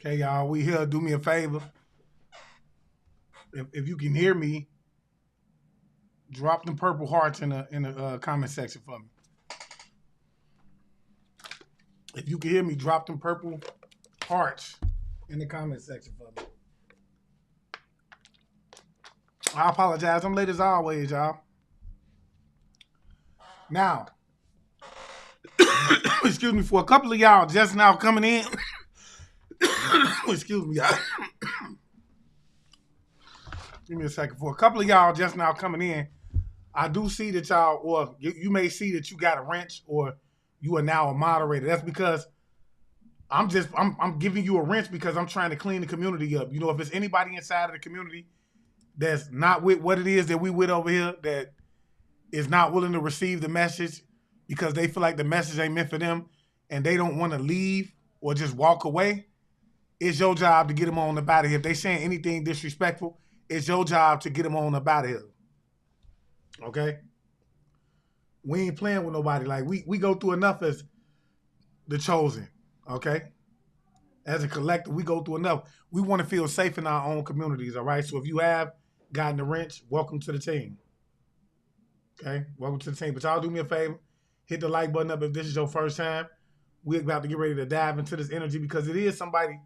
Okay, y'all, we here. Do me a favor. If you can hear me, drop them purple hearts in the comment section for me. If you can hear me, drop them purple hearts in the comment section for me. I apologize. I'm late as always, y'all. Now, excuse me, for a couple of y'all just now coming in. Excuse me, y'all. Give me a second. For a couple of y'all just now coming in, I do see that y'all, or you may see that you got a wrench, or you are now a moderator. That's because I'm giving you a wrench because I'm trying to clean the community up. You know, if it's anybody inside of the community that's not with what it is that we with over here, that is not willing to receive the message because they feel like the message ain't meant for them and they don't want to leave or just walk away, it's your job to get them on up out of here. If they saying anything disrespectful, it's your job to get them on up out of here. Okay? We ain't playing with nobody. Like, we go through enough as the chosen. Okay? As a collective, we go through enough. We want to feel safe in our own communities, all right? So if you have gotten the wrench, welcome to the team. Okay? Welcome to the team. But y'all do me a favor. Hit the like button up if this is your first time. We're about to get ready to dive into this energy because it is somebody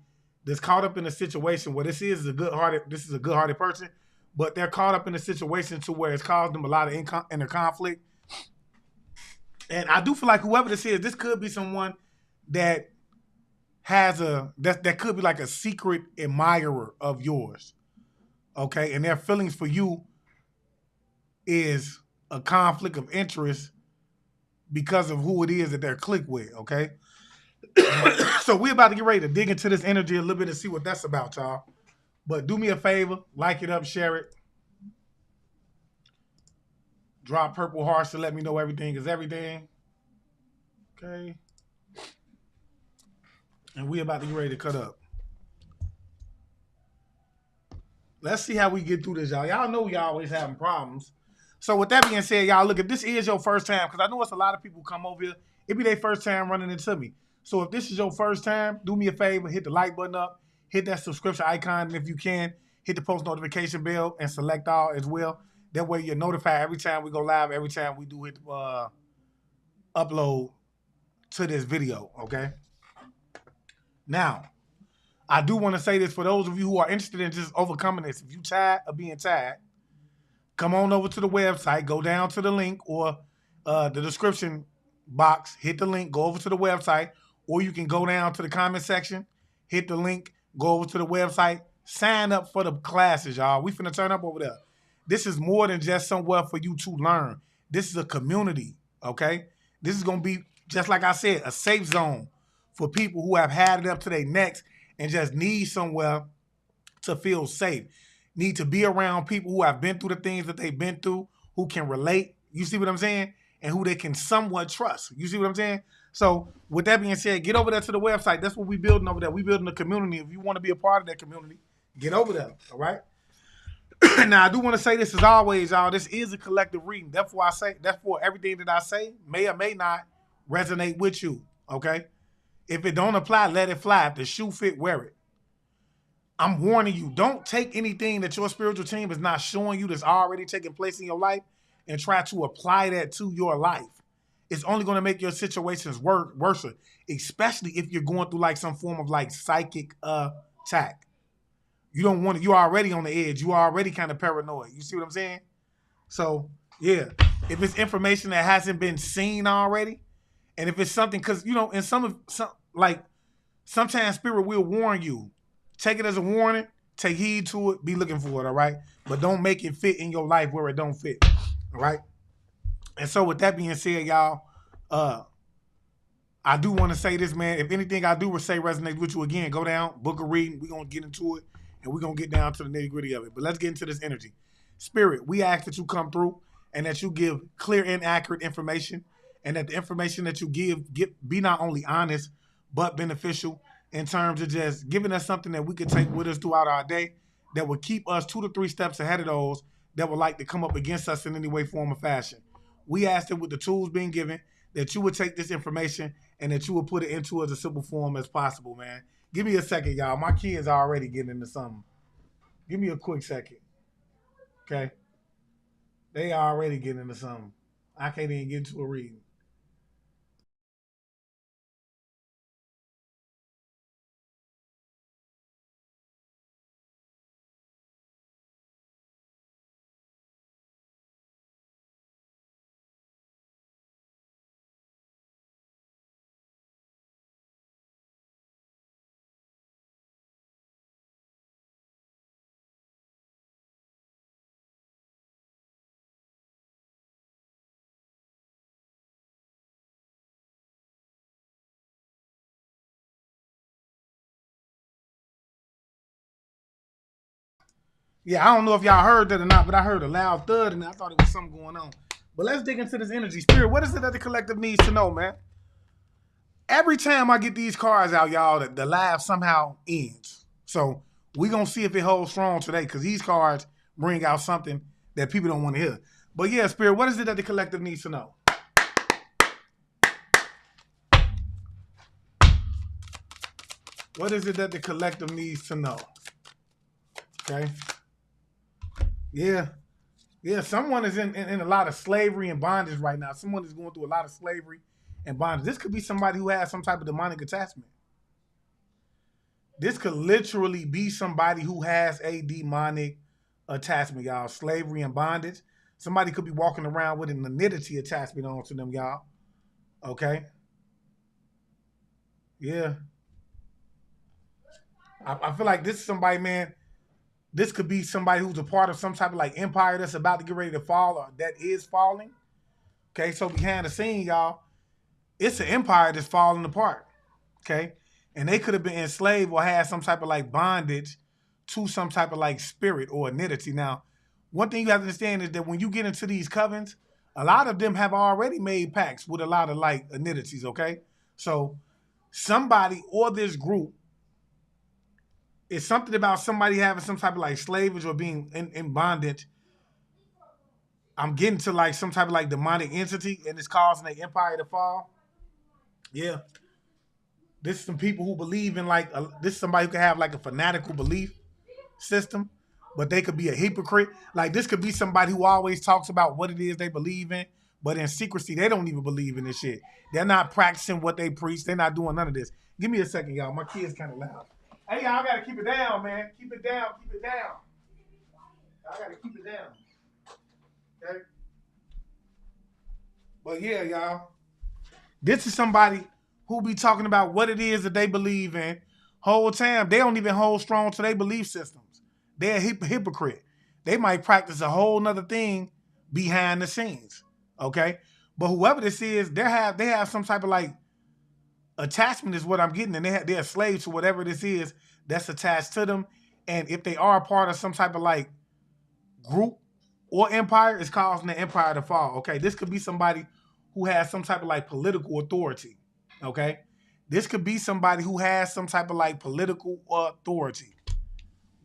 that's caught up in a situation where this is a good-hearted person, but they're caught up in a situation to where it's caused them a lot of inner conflict. And I do feel like whoever this is, this could be someone that has that could be like a secret admirer of yours. Okay? And their feelings for you is a conflict of interest because of who it is that they're clicked with, okay? So we're about to get ready to dig into this energy a little bit and see what that's about, y'all. But do me a favor, like it up, share it. Drop purple hearts to let me know everything is everything. Okay. And we're about to get ready to cut up. Let's see how we get through this, y'all. Y'all know we always having problems. So with that being said, y'all, look, if this is your first time, because I know it's a lot of people come over here, it be their first time running into me. So if this is your first time, do me a favor, hit the like button up, hit that subscription icon, and if you can, hit the post notification bell and select all as well. That way you're notified every time we go live, every time we do hit upload to this video, okay? Now, I do want to say this for those of you who are interested in just overcoming this. If you tired of being tired, come on over to the website, go down to the link or the description box, hit the link, go over to the website, or you can go down to the comment section, hit the link, go over to the website, sign up for the classes, y'all. We finna turn up over there. This is more than just somewhere for you to learn. This is a community, okay? This is going to be, just like I said, a safe zone for people who have had it up to their necks and just need somewhere to feel safe. Need to be around people who have been through the things that they've been through, who can relate. You see what I'm saying? And who they can somewhat trust. You see what I'm saying? So with that being said, get over there to the website. That's what we're building over there. We're building a community. If you want to be a part of that community, get over there. All right? Now, I do want to say this as always, y'all. This is a collective reading. Therefore, everything that I say may or may not resonate with you. Okay? If it don't apply, let it fly. If the shoe fit, wear it. I'm warning you, don't take anything that your spiritual team is not showing you that's already taking place in your life and try to apply that to your life. It's only going to make your situations worse, especially if you're going through like some form of like psychic attack. You don't want it. You're already on the edge. You're already kind of paranoid. You see what I'm saying? So, yeah, if it's information that hasn't been seen already, and if it's something, because, you know, in sometimes spirit will warn you. Take it as a warning. Take heed to it. Be looking for it, all right? But don't make it fit in your life where it don't fit, all right? And so with that being said, y'all, I do want to say this, man. If anything I do say resonates with you, again, go down, book a reading. We're going to get into it, and we're going to get down to the nitty-gritty of it. But let's get into this energy. Spirit, we ask that you come through and that you give clear and accurate information, and that the information that you give be not only honest, but beneficial in terms of just giving us something that we could take with us throughout our day that would keep us 2 to 3 steps ahead of those that would like to come up against us in any way, form, or fashion. We ask that with the tools being given, that you would take this information and that you would put it into as a simple form as possible, man. Give me a second, y'all. My kids are already getting into something. Give me a quick second. Okay? They are already getting into something. I can't even get into a reading. Yeah, I don't know if y'all heard that or not, but I heard a loud thud and I thought it was something going on. But let's dig into this energy. Spirit, what is it that the collective needs to know, man? Every time I get these cards out, y'all, the live somehow ends. So we gonna see if it holds strong today, because these cards bring out something that people don't want to hear. But yeah, Spirit, what is it that the collective needs to know? What is it that the collective needs to know? Okay. Yeah. Yeah, someone is in a lot of slavery and bondage right now. Someone is going through a lot of slavery and bondage. This could be somebody who has some type of demonic attachment. This could literally be somebody who has a demonic attachment, y'all. Slavery and bondage. Somebody could be walking around with an anidity attachment onto them, y'all. Okay? Yeah. I feel like this is somebody, man. This could be somebody who's a part of some type of like empire that's about to get ready to fall or that is falling. Okay, so behind the scene, y'all, it's an empire that's falling apart. Okay, and they could have been enslaved or had some type of like bondage to some type of like spirit or entity. Now, one thing you have to understand is that when you get into these covens, a lot of them have already made pacts with a lot of like entities. Okay, so somebody or this group, it's something about somebody having some type of like slavage or being in bondage. I'm getting to like some type of like demonic entity and it's causing the empire to fall. Yeah. This is some people who believe in like, this is somebody who can have like a fanatical belief system, but they could be a hypocrite. Like this could be somebody who always talks about what it is they believe in, but in secrecy, they don't even believe in this shit. They're not practicing what they preach. They're not doing none of this. Give me a second, y'all. My kid's kind of loud. Hey, y'all gotta keep it down, man. Keep it down. Keep it down. I gotta keep it down. Okay? But yeah, y'all. This is somebody who be talking about what it is that they believe in. Whole time, they don't even hold strong to their belief systems. They're a hypocrite. They might practice a whole nother thing behind the scenes. Okay? But whoever this is, they have some type of like attachment is what I'm getting. And they're slaves to whatever this is that's attached to them. And if they are a part of some type of like group or empire, it's causing the empire to fall. Okay? This could be somebody who has some type of like political authority. Okay? This could be somebody who has some type of like political authority.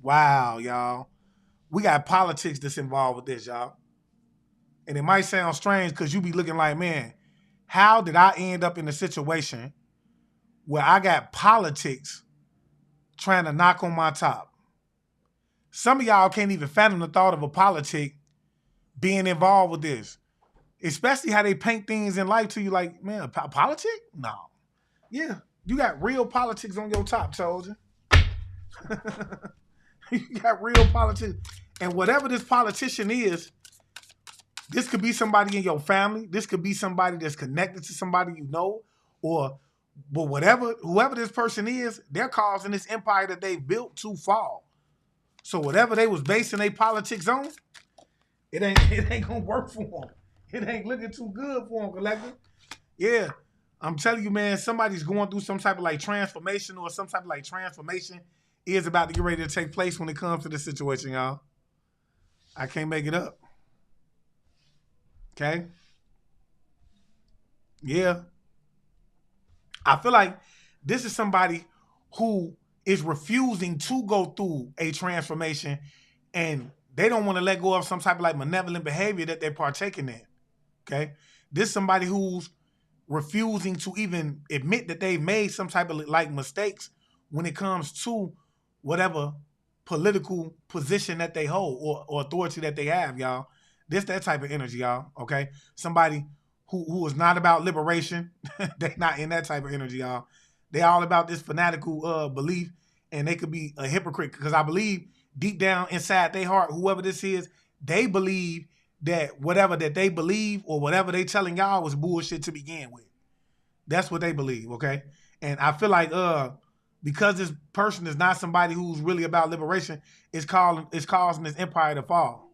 Wow, y'all. We got politics that's involved with this, y'all. And it might sound strange because you be looking like, man, how did I end up in a situation where I got politics trying to knock on my top? Some of y'all can't even fathom the thought of a politic being involved with this. Especially how they paint things in life to you like, man, a politic? No. Yeah, you got real politics on your top, soldier. You got real politics. And whatever this politician is, this could be somebody in your family. This could be somebody that's connected to somebody you know. Or, but whoever this person is, they're causing this empire that they built to fall. So whatever they was basing their politics on, it ain't gonna work for them. It ain't looking too good for them, collective. Yeah. I'm telling you, man, somebody's going through some type of like transformation or some type of like transformation is about to get ready to take place when it comes to this situation, y'all. I can't make it up. Okay? Yeah. I feel like this is somebody who is refusing to go through a transformation and they don't want to let go of some type of like malevolent behavior that they're partaking in. Okay? This is somebody who's refusing to even admit that they've made some type of like mistakes when it comes to whatever political position that they hold or authority that they have, y'all. This that type of energy, y'all. Okay, somebody who is not about liberation. They not in that type of energy, y'all. They all about this fanatical belief, and they could be a hypocrite because I believe deep down inside their heart, whoever this is, they believe that whatever that they believe or whatever they telling y'all was bullshit to begin with. That's what they believe, okay? And I feel like because this person is not somebody who's really about liberation, it's causing this empire to fall.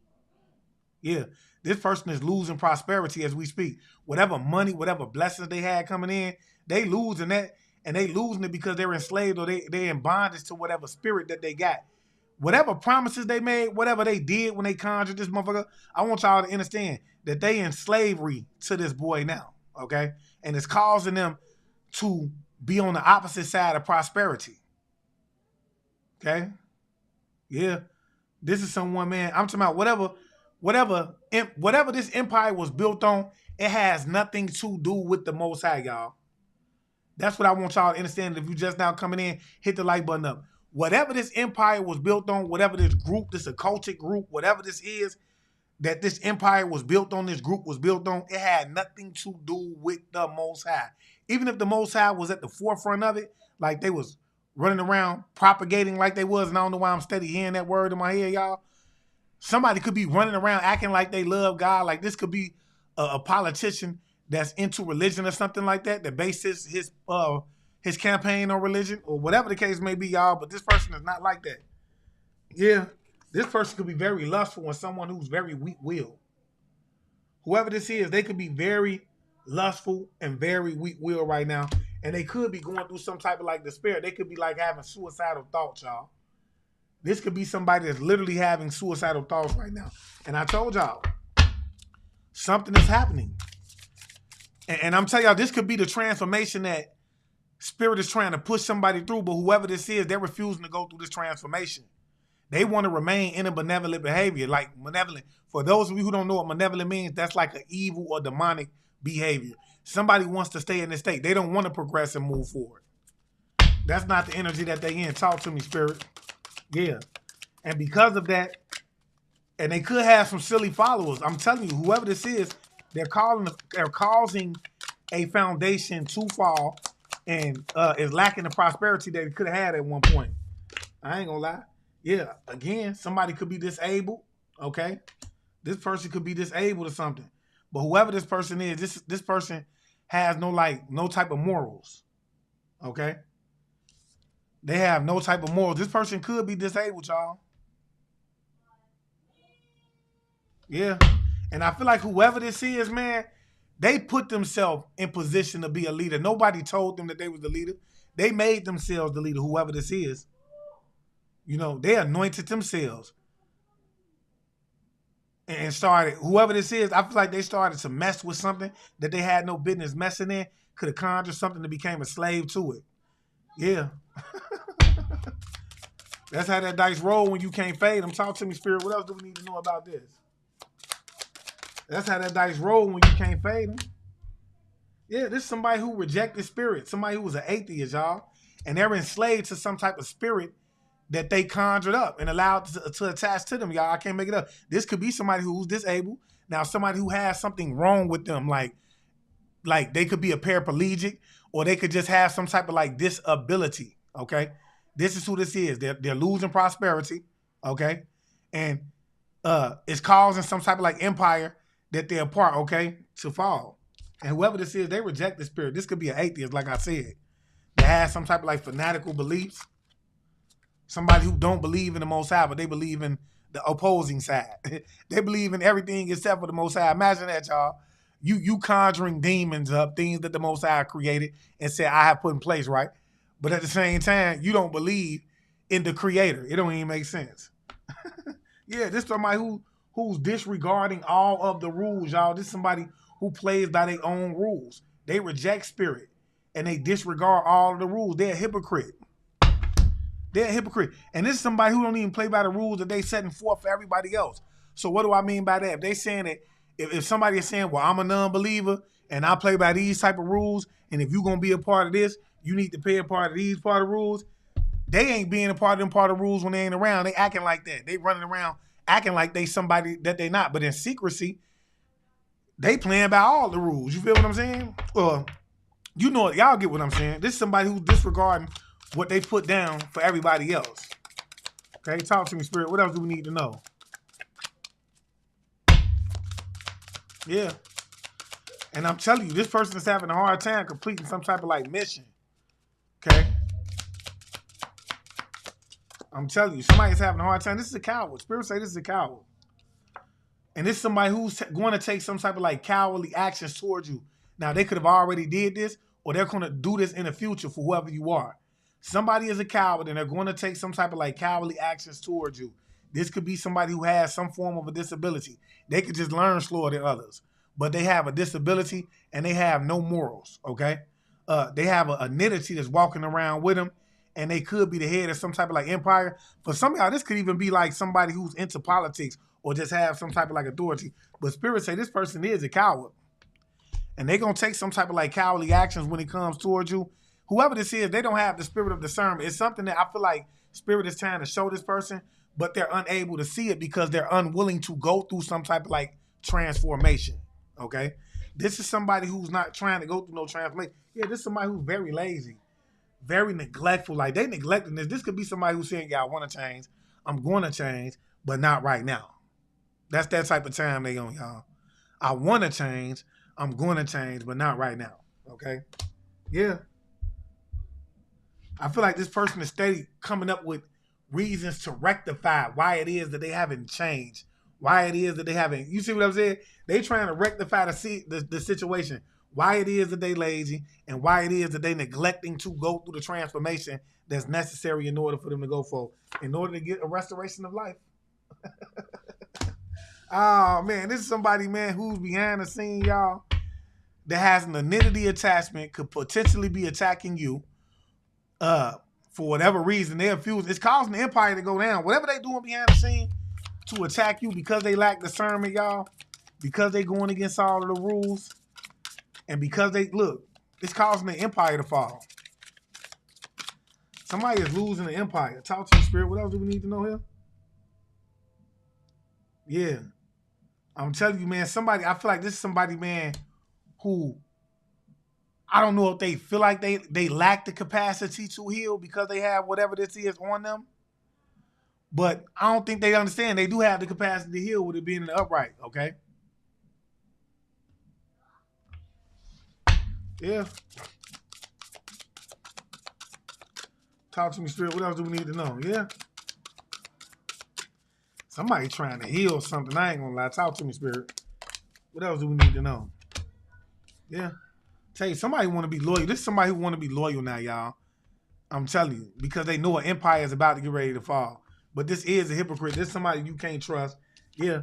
Yeah. This person is losing prosperity as we speak. Whatever money, whatever blessings they had coming in, they losing that, and they losing it because they're enslaved or they in bondage to whatever spirit that they got. Whatever promises they made, whatever they did when they conjured this motherfucker, I want y'all to understand that they in slavery to this boy now, okay? And it's causing them to be on the opposite side of prosperity. Okay? Yeah. This is someone, man, I'm talking about whatever this empire was built on, it has nothing to do with the Most High, y'all. That's what I want y'all to understand. If you just now coming in, hit the like button up. Whatever this empire was built on, whatever this group, this occultic group, whatever this is, that this empire was built on, this group was built on, it had nothing to do with the Most High. Even if the Most High was at the forefront of it, like they was running around propagating like they was, and I don't know why I'm steady hearing that word in my head, y'all. Somebody could be running around acting like they love God. Like this could be a politician that's into religion or something like that, that bases his campaign on religion or whatever the case may be, y'all. But this person is not like that. Yeah. This person could be very lustful and someone who's very weak-willed. Whoever this is, they could be very lustful and very weak-willed right now. And they could be going through some type of like despair. They could be like having suicidal thoughts, y'all. This could be somebody that's literally having suicidal thoughts right now. And I told y'all, something is happening. And I'm telling y'all, this could be the transformation that Spirit is trying to push somebody through. But whoever this is, they're refusing to go through this transformation. They want to remain in a benevolent behavior, like malevolent. For those of you who don't know what malevolent means, that's like an evil or demonic behavior. Somebody wants to stay in this state. They don't want to progress and move forward. That's not the energy that they in. Talk to me, Spirit. Yeah. And because of that, and they could have some silly followers. I'm telling you, whoever this is, they're causing a foundation to fall and is lacking the prosperity that it could have had at one point. I ain't gonna lie. Yeah, again, somebody could be disabled, okay? This person could be disabled or something. But whoever this person is, this person has no type of morals, okay? They have no type of morals. This person could be disabled, y'all. Yeah. And I feel like whoever this is, man, they put themselves in position to be a leader. Nobody told them that they was the leader. They made themselves the leader, whoever this is. You know, they anointed themselves and started, whoever this is, I feel like they started to mess with something that they had no business messing in, could have conjured something that became a slave to it. Yeah. That's how that dice roll when you can't fade them. Talk to me, Spirit. What else do we need to know about this? That's how that dice roll when you can't fade them. Yeah, this is somebody who rejected spirit, somebody who was an atheist, y'all. And they're enslaved to some type of spirit that they conjured up and allowed to attach to them, y'all. I can't make it up. This could be somebody who's disabled. Now, somebody who has something wrong with them, like they could be a paraplegic, or they could just have some type of like disability, okay? This is who this is. They're losing prosperity, okay? And it's causing some type of like empire that they're a part, okay, to fall. And whoever this is, they reject the spirit. This could be an atheist, like I said, that has some type of like fanatical beliefs. Somebody who don't believe in the Most High, but they believe in the opposing side. They believe in everything except for the Most High. Imagine that, y'all. You conjuring demons up, things that the Most High created and said, I have put in place, right? But at the same time, you don't believe in the Creator. It don't even make sense. Yeah, this is somebody who's disregarding all of the rules, y'all. This is somebody who plays by their own rules. They reject spirit, and they disregard all of the rules. They're a hypocrite. They're a hypocrite. And this is somebody who don't even play by the rules that they setting forth for everybody else. So what do I mean by that? If they saying that, if somebody is saying, well, I'm a non-believer and I play by these type of rules, and if you're going to be a part of this, you need to play a part of these part of rules, they ain't being a part of the rules when they ain't around. They acting like that. They running around acting like they somebody that they not. But in secrecy, they playing by all the rules. You feel what I'm saying? You know, y'all get what I'm saying. This is somebody who's disregarding what they put down for everybody else. Okay, talk to me, Spirit. What else do we need to know? Yeah. And I'm telling you, this person is having a hard time completing some type of like mission. Okay? I'm telling you, somebody's having a hard time. This is a coward. Spirit say this is a coward. And this is somebody who's going to take some type of like cowardly actions towards you. Now, they could have already did this, or they're going to do this in the future for whoever you are. Somebody is a coward, and they're going to take some type of like cowardly actions towards you. This could be somebody who has some form of a disability. They could just learn slower than others. But they have a disability, and they have no morals, okay? They have an entity that's walking around with them, and they could be the head of some type of like empire. For some of y'all, this could even be like somebody who's into politics or just have some type of like authority. But Spirit say this person is a coward. And they're going to take some type of like cowardly actions when it comes towards you. Whoever this is, they don't have the spirit of discernment. It's something that I feel like Spirit is trying to show this person, but they're unable to see it because they're unwilling to go through some type of like transformation, okay? This is somebody who's not trying to go through no transformation. Yeah, this is somebody who's very lazy, very neglectful. Like, they neglecting this. This could be somebody who's saying, yeah, I want to change. I'm going to change, but not right now. That's that type of time they on, y'all. I want to change. I'm going to change, but not right now, okay? Yeah. I feel like this person is steady coming up with reasons to rectify why it is that they haven't changed, why it is that they haven't. You see what I'm saying? They trying to rectify the situation, why it is that they lazy, and why it is that they neglecting to go through the transformation that's necessary in order for them to go for, in order to get a restoration of life. Oh, man, this is somebody, man, who's behind the scene, y'all, that has an identity attachment, could potentially be attacking you. For whatever reason, they're fused. It's causing the empire to go down. Whatever they doing behind the scene to attack you because they lack discernment, y'all, because they going against all of the rules, and because they, look, it's causing the empire to fall. Somebody is losing the empire. Talk to the Spirit. What else do we need to know here? Yeah. I'm telling you, man, somebody, I feel like this is somebody, man, who, I don't know if they feel like they lack the capacity to heal because they have whatever this is on them. But I don't think they understand. They do have the capacity to heal with it being in the upright, okay? Yeah. Talk to me, Spirit. What else do we need to know? Yeah. Somebody trying to heal something. I ain't gonna lie. Talk to me, Spirit. What else do we need to know? Yeah. Tell you, somebody want to be loyal. This is somebody who want to be loyal now, y'all. I'm telling you. Because they know an empire is about to get ready to fall. But this is a hypocrite. This is somebody you can't trust. Yeah.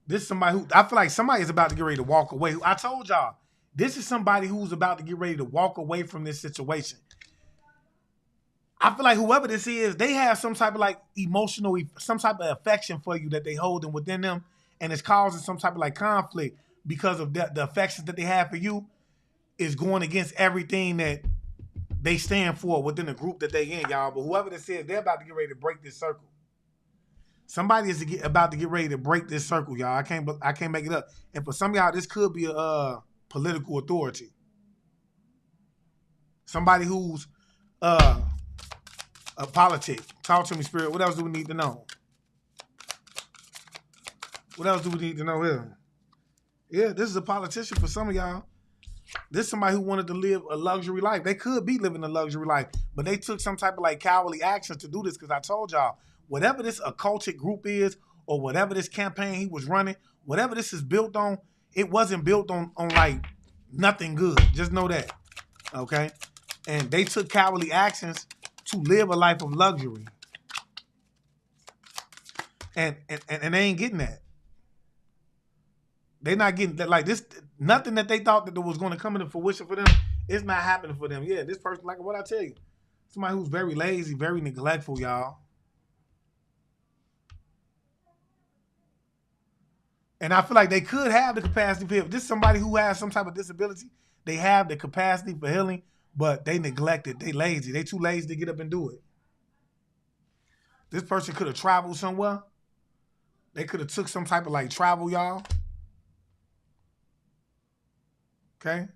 This is somebody who, I feel like somebody is about to get ready to walk away. I told y'all, this is somebody who's about to get ready to walk away from this situation. I feel like whoever this is, they have some type of like emotional, some type of affection for you that they hold within them, and it's causing some type of like conflict because of the affections that they have for you is going against everything that they stand for within the group that they in, y'all. But whoever this is, they're about to get ready to break this circle. Somebody is about to get ready to break this circle, y'all. I can't make it up. And for some of y'all, this could be a political authority. Somebody who's a politic. Talk to me, Spirit. What else do we need to know? What else do we need to know here? Yeah, this is a politician for some of y'all. This is somebody who wanted to live a luxury life. They could be living a luxury life, but they took some type of like cowardly actions to do this because I told y'all, whatever this occultic group is or whatever this campaign he was running, whatever this is built on, it wasn't built on like nothing good. Just know that, okay? And they took cowardly actions to live a life of luxury. And they ain't getting that. They're not getting that. Like this, nothing that they thought that was going to come into fruition for them, it's not happening for them. Yeah, this person, like what I tell you, somebody who's very lazy, very neglectful, y'all. And I feel like they could have the capacity for healing. This is somebody who has some type of disability. They have the capacity for healing, but they neglect it. They lazy. They too lazy to get up and do it. This person could have traveled somewhere. They could have took some type of like travel, y'all. Okay?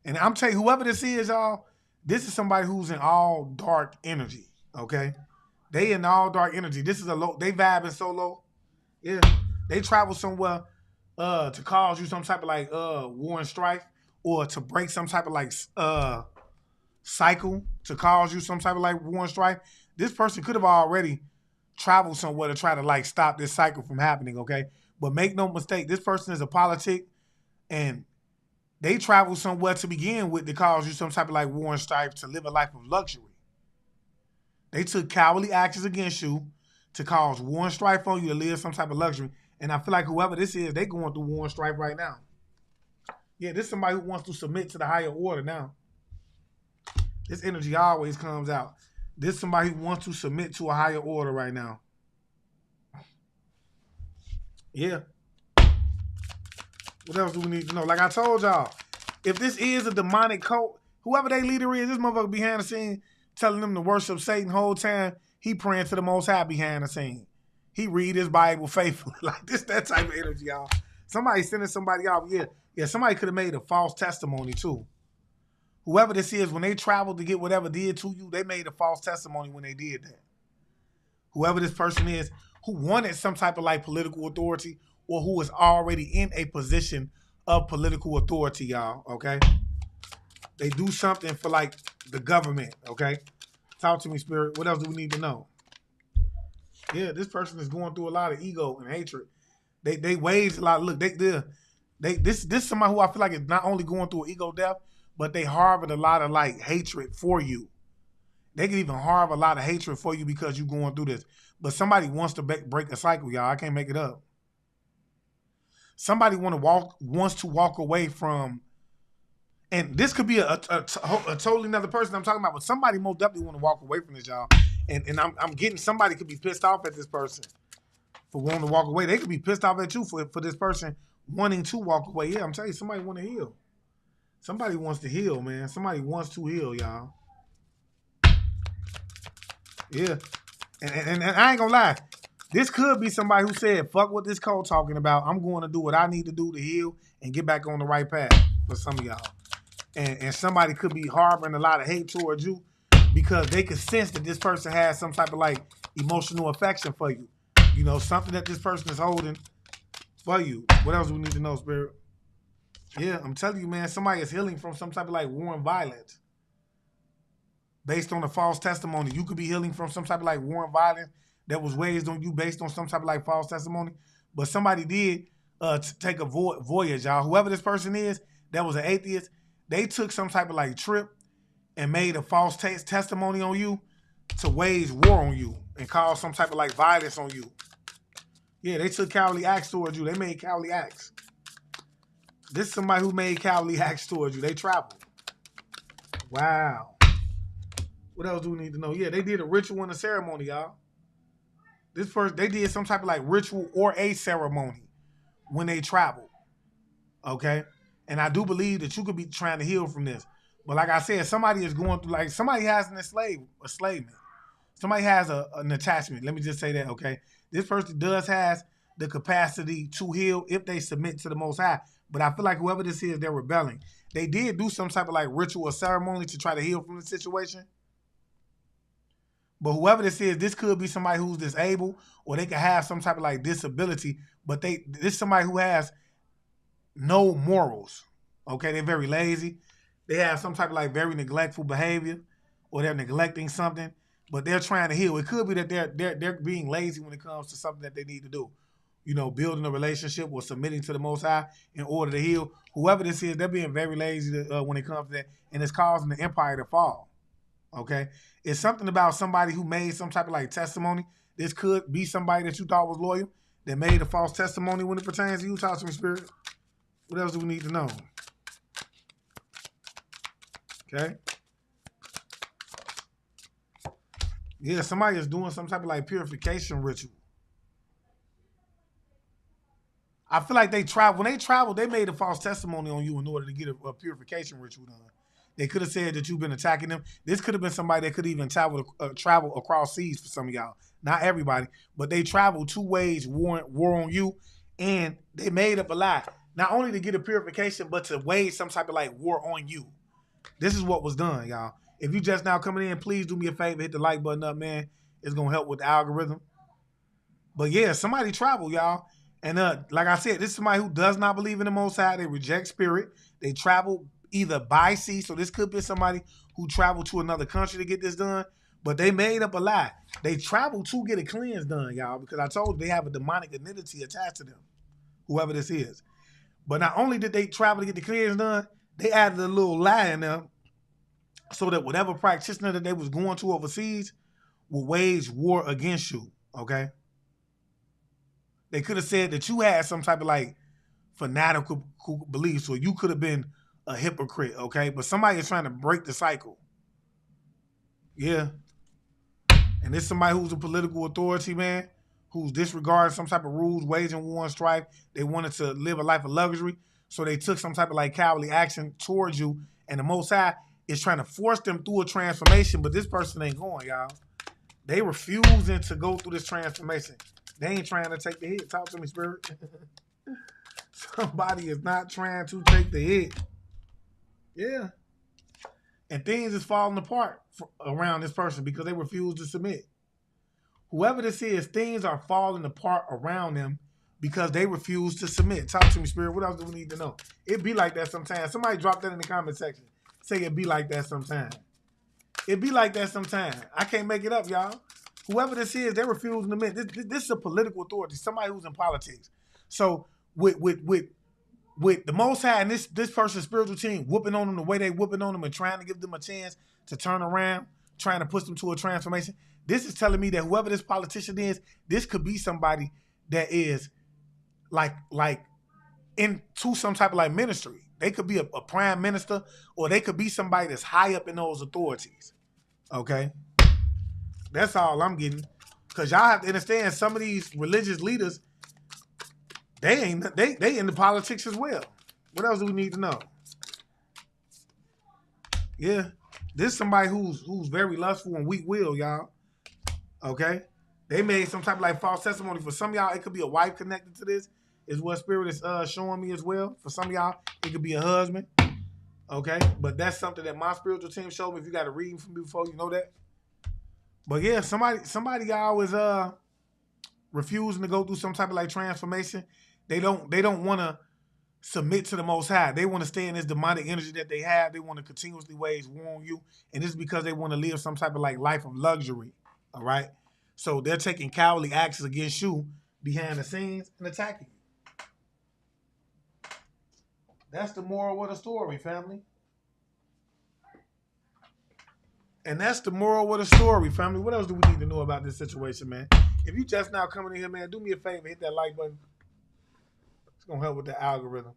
And I'm telling you, whoever this is, y'all, this is somebody who's in all dark energy. Okay? They in all dark energy. This is a low, they vibing so low. Yeah. They travel somewhere to cause you some type of like war and strife, or to break some type of like cycle, to cause you some type of like war and strife. This person could have already traveled somewhere to try to like stop this cycle from happening, okay? But make no mistake, this person is a politic, and they travel somewhere to begin with to cause you some type of like war and strife, to live a life of luxury. They took cowardly actions against you to cause war and strife on you, to live some type of luxury. And I feel like whoever this is, they going through war and strife right now. Yeah, this is somebody who wants to submit to the higher order now. This energy always comes out. This is somebody who wants to submit to a higher order right now. Yeah. What else do we need to know? Like I told y'all, if this is a demonic cult, whoever their leader is, this motherfucker behind the scene telling them to worship Satan the whole time, he praying to the Most High behind the scene. He read his Bible faithfully. Like this, that type of energy, y'all. Somebody sending somebody off. Yeah, somebody could have made a false testimony too. Whoever this is, when they traveled to get whatever did to you, they made a false testimony when they did that. Whoever this person is, who wanted some type of like political authority, or who is already in a position of political authority, y'all, okay? They do something for like the government, okay? Talk to me, Spirit. What else do we need to know? Yeah, this person is going through a lot of ego and hatred. They wage a lot. Look, this is somebody who I feel like is not only going through an ego death, but they harbored a lot of like hatred for you. They can even harbor a lot of hatred for you because you're going through this. But somebody wants to break a cycle, y'all. I can't make it up. Somebody wants to walk away from, and this could be a totally another person I'm talking about, but somebody most definitely want to walk away from this, y'all. And I'm getting, somebody could be pissed off at this person for wanting to walk away. They could be pissed off at you for this person wanting to walk away. Yeah, I'm telling you, somebody want to heal. Somebody wants to heal, man. Somebody wants to heal, y'all. Yeah. And I ain't gonna lie. This could be somebody who said, fuck what this code talking about. I'm going to do what I need to do to heal and get back on the right path for some of y'all. And somebody could be harboring a lot of hate towards you because they could sense that this person has some type of like emotional affection for you. You know, something that this person is holding for you. What else do we need to know, Spirit? Yeah, I'm telling you, man, somebody is healing from some type of like war and violence based on a false testimony. You could be healing from some type of like war and violence that was waged on you based on some type of like false testimony. But somebody did take a voyage, y'all. Whoever this person is that was an atheist, they took some type of like trip and made a false testimony on you to wage war on you and cause some type of like violence on you. Yeah, they took cowardly acts towards you. They made cowardly acts. This is somebody who made cowardly acts towards you. They traveled. Wow. What else do we need to know? Yeah, they did a ritual and a ceremony, y'all. This first, they did some type of like ritual or a ceremony when they traveled. Okay? And I do believe that you could be trying to heal from this. But like I said, somebody is going through, like, somebody has an enslavement. Somebody has an attachment. Let me just say that, okay? This person does has the capacity to heal if they submit to the Most High. But I feel like whoever this is, they're rebelling. They did do some type of like ritual or ceremony to try to heal from the situation. But whoever this is, this could be somebody who's disabled, or they could have some type of like disability, but this is somebody who has no morals. Okay, they're very lazy. They have some type of like very neglectful behavior, or they're neglecting something, but they're trying to heal. It could be that they're being lazy when it comes to something that they need to do. You know, building a relationship or submitting to the Most High in order to heal. Whoever this is, they're being very lazy when it comes to that, and it's causing the empire to fall. Okay? It's something about somebody who made some type of like testimony. This could be somebody that you thought was loyal that made a false testimony when it pertains to you. Talk to me, Spirit. What else do we need to know? Okay? Yeah, somebody is doing some type of like purification ritual. I feel like when they traveled, they made a false testimony on you in order to get a purification ritual done. They could have said that you've been attacking them. This could have been somebody that could even travel across seas for some of y'all. Not everybody, but they traveled to wage war on you, and they made up a lie. Not only to get a purification, but to wage some type of like war on you. This is what was done, y'all. If you just now coming in, please do me a favor, hit the like button up, man. It's gonna help with the algorithm. But yeah, somebody traveled, y'all. And like I said, this is somebody who does not believe in the Most High. They reject spirit. They travel either by sea. So this could be somebody who traveled to another country to get this done. But they made up a lie. They traveled to get a cleanse done, y'all, because I told you they have a demonic entity attached to them, whoever this is. But not only did they travel to get the cleanse done, they added a little lie in there so that whatever practitioner that they was going to overseas will wage war against you, okay? They could have said that you had some type of like fanatical beliefs, or you could have been a hypocrite, okay? But somebody is trying to break the cycle. Yeah. And this somebody who's a political authority, man, who's disregarding some type of rules, waging war and strife. They wanted to live a life of luxury, so they took some type of like cowardly action towards you. And the Most High is trying to force them through a transformation, but this person ain't going, y'all. They refusing to go through this transformation. They ain't trying to take the hit. Talk to me, Spirit. Somebody is not trying to take the hit. Yeah. And things is falling apart around this person because they refuse to submit. Whoever this is, things are falling apart around them because they refuse to submit. Talk to me, Spirit. What else do we need to know? It be like that sometimes. Somebody drop that in the comment section. Say it be like that sometimes. It be like that sometimes. I can't make it up, y'all. Whoever this is, they're refusing to admit. This is a political authority, somebody who's in politics. So with the Most High and this person's spiritual team whooping on them the way they whooping on them and trying to give them a chance to turn around, trying to push them to a transformation, this is telling me that whoever this politician is, this could be somebody that is like into some type of like ministry. They could be a prime minister, or they could be somebody that's high up in those authorities. Okay? That's all I'm getting. Because y'all have to understand, some of these religious leaders, they in the politics as well. What else do we need to know? Yeah. This is somebody who's very lustful and weak-willed, y'all. Okay? They made some type of like false testimony. For some of y'all, it could be a wife connected to this, is what Spirit is showing me as well. For some of y'all, it could be a husband. Okay? But that's something that my spiritual team showed me. If you got a reading from me before, you know that. But yeah, somebody y'all is refusing to go through some type of like transformation. They don't want to submit to the Most High. They want to stay in this demonic energy that they have. They want to continuously wage war on you, and this is because they want to live some type of like life of luxury. All right, so they're taking cowardly actions against you behind the scenes and attacking you. That's the moral of the story, family. And that's the moral of the story, family. What else do we need to know about this situation, man? If you just now coming in here, man, do me a favor, hit that like button. It's going to help with the algorithm.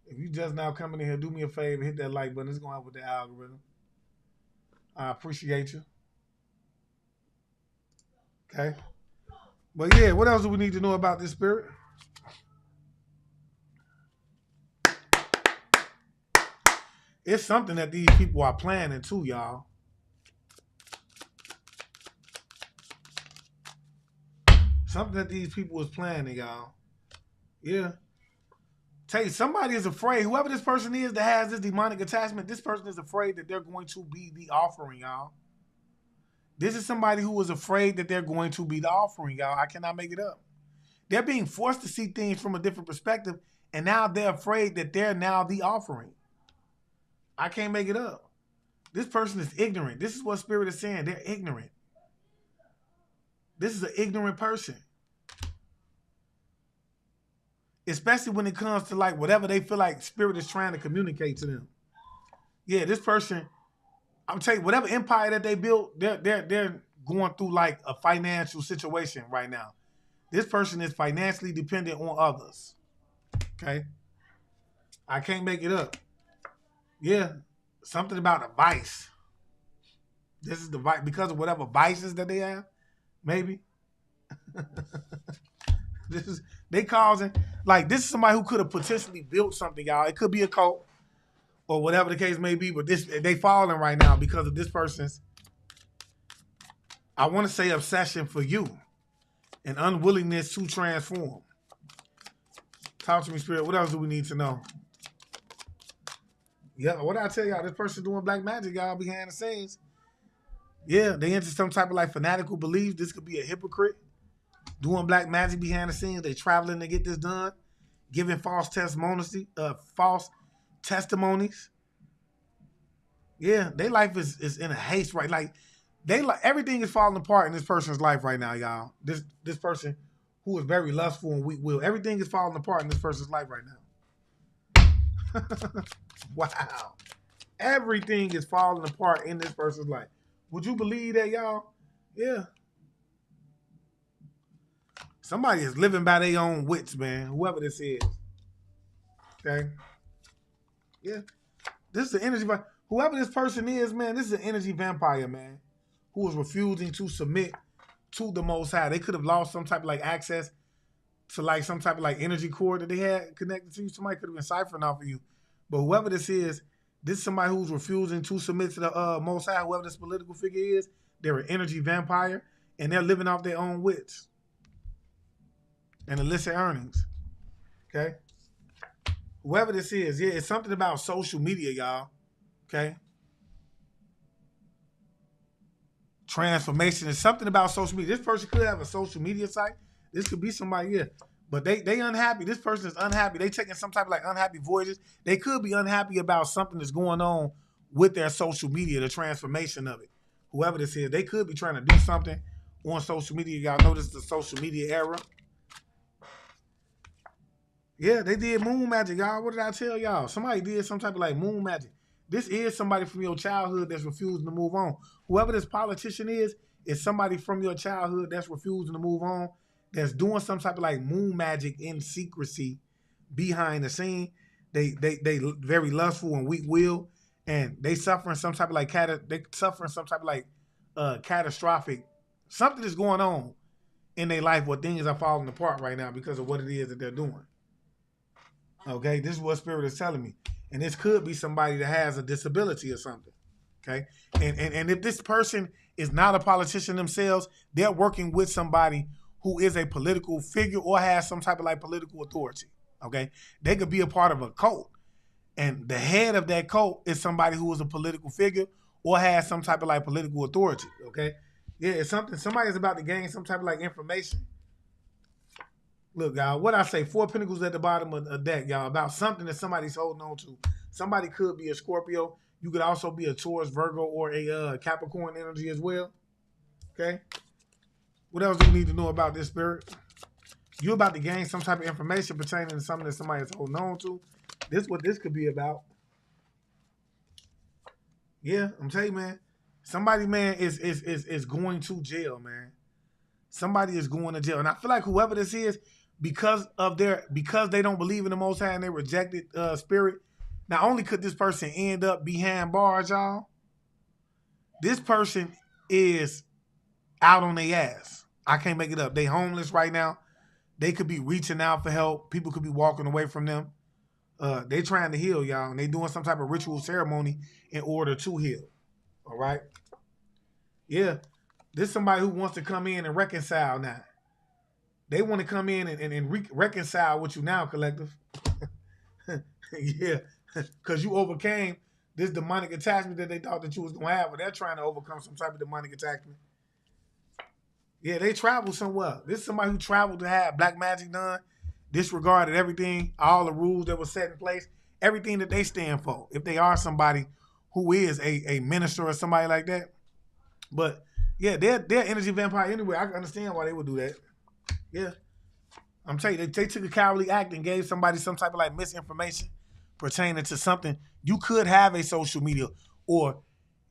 If you just now coming in here, do me a favor, hit that like button. It's going to help with the algorithm. I appreciate you. Okay? But yeah, what else do we need to know about this, Spirit? It's something that these people are planning too, y'all. Something that these people is planning, y'all. Yeah. Tell you, somebody is afraid. Whoever this person is that has this demonic attachment, this person is afraid that they're going to be the offering, y'all. This is somebody who is afraid that they're going to be the offering, y'all. I cannot make it up. They're being forced to see things from a different perspective, and now they're afraid that they're now the offering. I can't make it up. This person is ignorant. This is what Spirit is saying. They're ignorant. This is an ignorant person. Especially when it comes to like whatever they feel like Spirit is trying to communicate to them. Yeah, this person, I'm telling you, whatever empire that they built, they're going through like a financial situation right now. This person is financially dependent on others. Okay? I can't make it up. Yeah, something about a vice. This is the vice because of whatever vices that they have, maybe. They causing like this is somebody who could have potentially built something, y'all. It could be a cult, or whatever the case may be. But they falling right now because of this person's, I want to say, obsession for you and unwillingness to transform. Talk to me, Spirit. What else do we need to know? Yeah, what did I tell y'all? This person doing black magic, y'all, behind the scenes. Yeah, they into some type of like fanatical belief. This could be a hypocrite doing black magic behind the scenes. They traveling to get this done, giving false testimonies. Yeah, their life is in a haste, right? Like everything is falling apart in this person's life right now, y'all. This person who is very lustful and weak-willed. Everything is falling apart in this person's life right now. Wow. Everything is falling apart in this person's life. Would you believe that, y'all? Yeah. Somebody is living by their own wits, man. Whoever this is. Okay? Yeah. This is the energy. Whoever this person is, man, this is an energy vampire, man, who is refusing to submit to the Most High. They could have lost some type of like access to like some type of like energy cord that they had connected to you. Somebody could have been ciphering off of you. But whoever this is somebody who's refusing to submit to the Most High. Whoever this political figure is, they're an energy vampire, and they're living off their own wits and illicit earnings. Okay? Whoever this is, yeah, it's something about social media, y'all. Okay? Transformation is something about social media. This person could have a social media site. This could be somebody, yeah. But they unhappy. This person is unhappy. They taking some type of like unhappy voyages. They could be unhappy about something that's going on with their social media, the transformation of it. Whoever this is, they could be trying to do something on social media. Y'all know this is the social media era. Yeah, they did moon magic, y'all. What did I tell y'all? Somebody did some type of like moon magic. This is somebody from your childhood that's refusing to move on. Whoever this politician is somebody from your childhood that's refusing to move on, that's doing some type of like moon magic in secrecy behind the scene. They very lustful and weak-willed, and they suffering some type of like catastrophic. Something is going on in their life where things are falling apart right now because of what it is that they're doing. Okay, this is what Spirit is telling me. And this could be somebody that has a disability or something. Okay, and if this person is not a politician themselves, they're working with somebody who is a political figure or has some type of like political authority. Okay, they could be a part of a cult, and the head of that cult is somebody who is a political figure or has some type of like political authority. Okay, yeah, it's something. Somebody's about to gain some type of like information. Look, y'all, what I say, 4 Pentacles at the bottom of the deck, y'all, about something that somebody's holding on to. Somebody could be a Scorpio. You could also be a Taurus, Virgo, or a Capricorn energy as well. Okay? What else do you need to know about this, Spirit? You're about to gain some type of information pertaining to something that somebody's holding on to. This is what this could be about. Yeah, I'm telling you, man. Somebody, man, is going to jail, man. Somebody is going to jail. And I feel like whoever this is, because they don't believe in the Most High and they rejected Spirit, not only could this person end up behind bars, y'all, this person is out on their ass. I can't make it up. They homeless right now. They could be reaching out for help. People could be walking away from them. They trying to heal, y'all, and they doing some type of ritual ceremony in order to heal. All right? Yeah. This is somebody who wants to come in and reconcile now. They want to come in and reconcile with you now, collective. Yeah, because you overcame this demonic attachment that they thought that you was going to have, but they're trying to overcome some type of demonic attachment. Yeah, they traveled somewhere. This is somebody who traveled to have black magic done, disregarded everything, all the rules that were set in place, everything that they stand for, if they are somebody who is a minister or somebody like that. But yeah, they're energy vampire anyway. I can understand why they would do that. Yeah. I'm telling you, they took a cowardly act and gave somebody some type of like misinformation pertaining to something. You could have a social media, or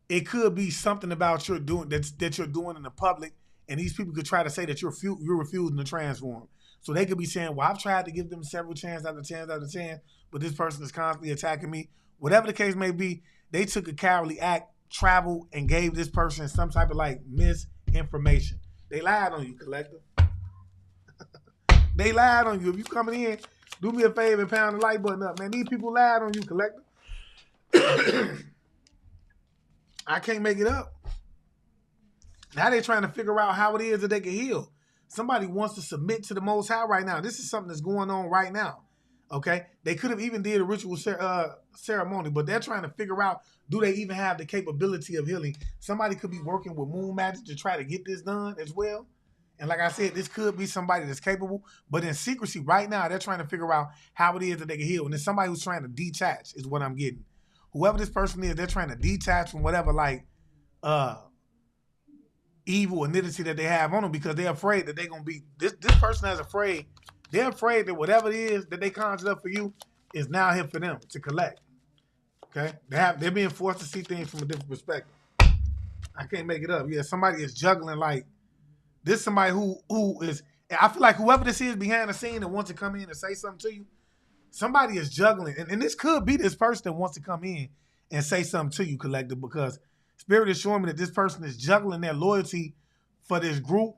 it could be something about you're doing that you're doing in the public, and these people could try to say that you're refusing to transform. So they could be saying, well, I've tried to give them several chances after chance after chance, but this person is constantly attacking me. Whatever the case may be, they took a cowardly act, traveled, and gave this person some type of like misinformation. They lied on you, collective. They lied on you. If you coming in, do me a favor and pound the like button up, man. These people lied on you, collective. I can't make it up. Now they're trying to figure out how it is that they can heal. Somebody wants to submit to the Most High right now. This is something that's going on right now. Okay? They could have even did a ritual ceremony, but they're trying to figure out, do they even have the capability of healing? Somebody could be working with moon magic to try to get this done as well. And like I said, this could be somebody that's capable, but in secrecy right now, they're trying to figure out how it is that they can heal. And it's somebody who's trying to detach is what I'm getting. Whoever this person is, they're trying to detach from whatever evil entity that they have on them because they're afraid that they're going to be, this person is afraid, they're afraid that whatever it is that they conjured up for you is now here for them to collect. Okay? They're being forced to see things from a different perspective. I can't make it up. Yeah, somebody is juggling like, this somebody who is, I feel like whoever this is behind the scene that wants to come in and say something to you, somebody is juggling. And this could be this person that wants to come in and say something to you, collective, because Spirit is showing me that this person is juggling their loyalty for this group.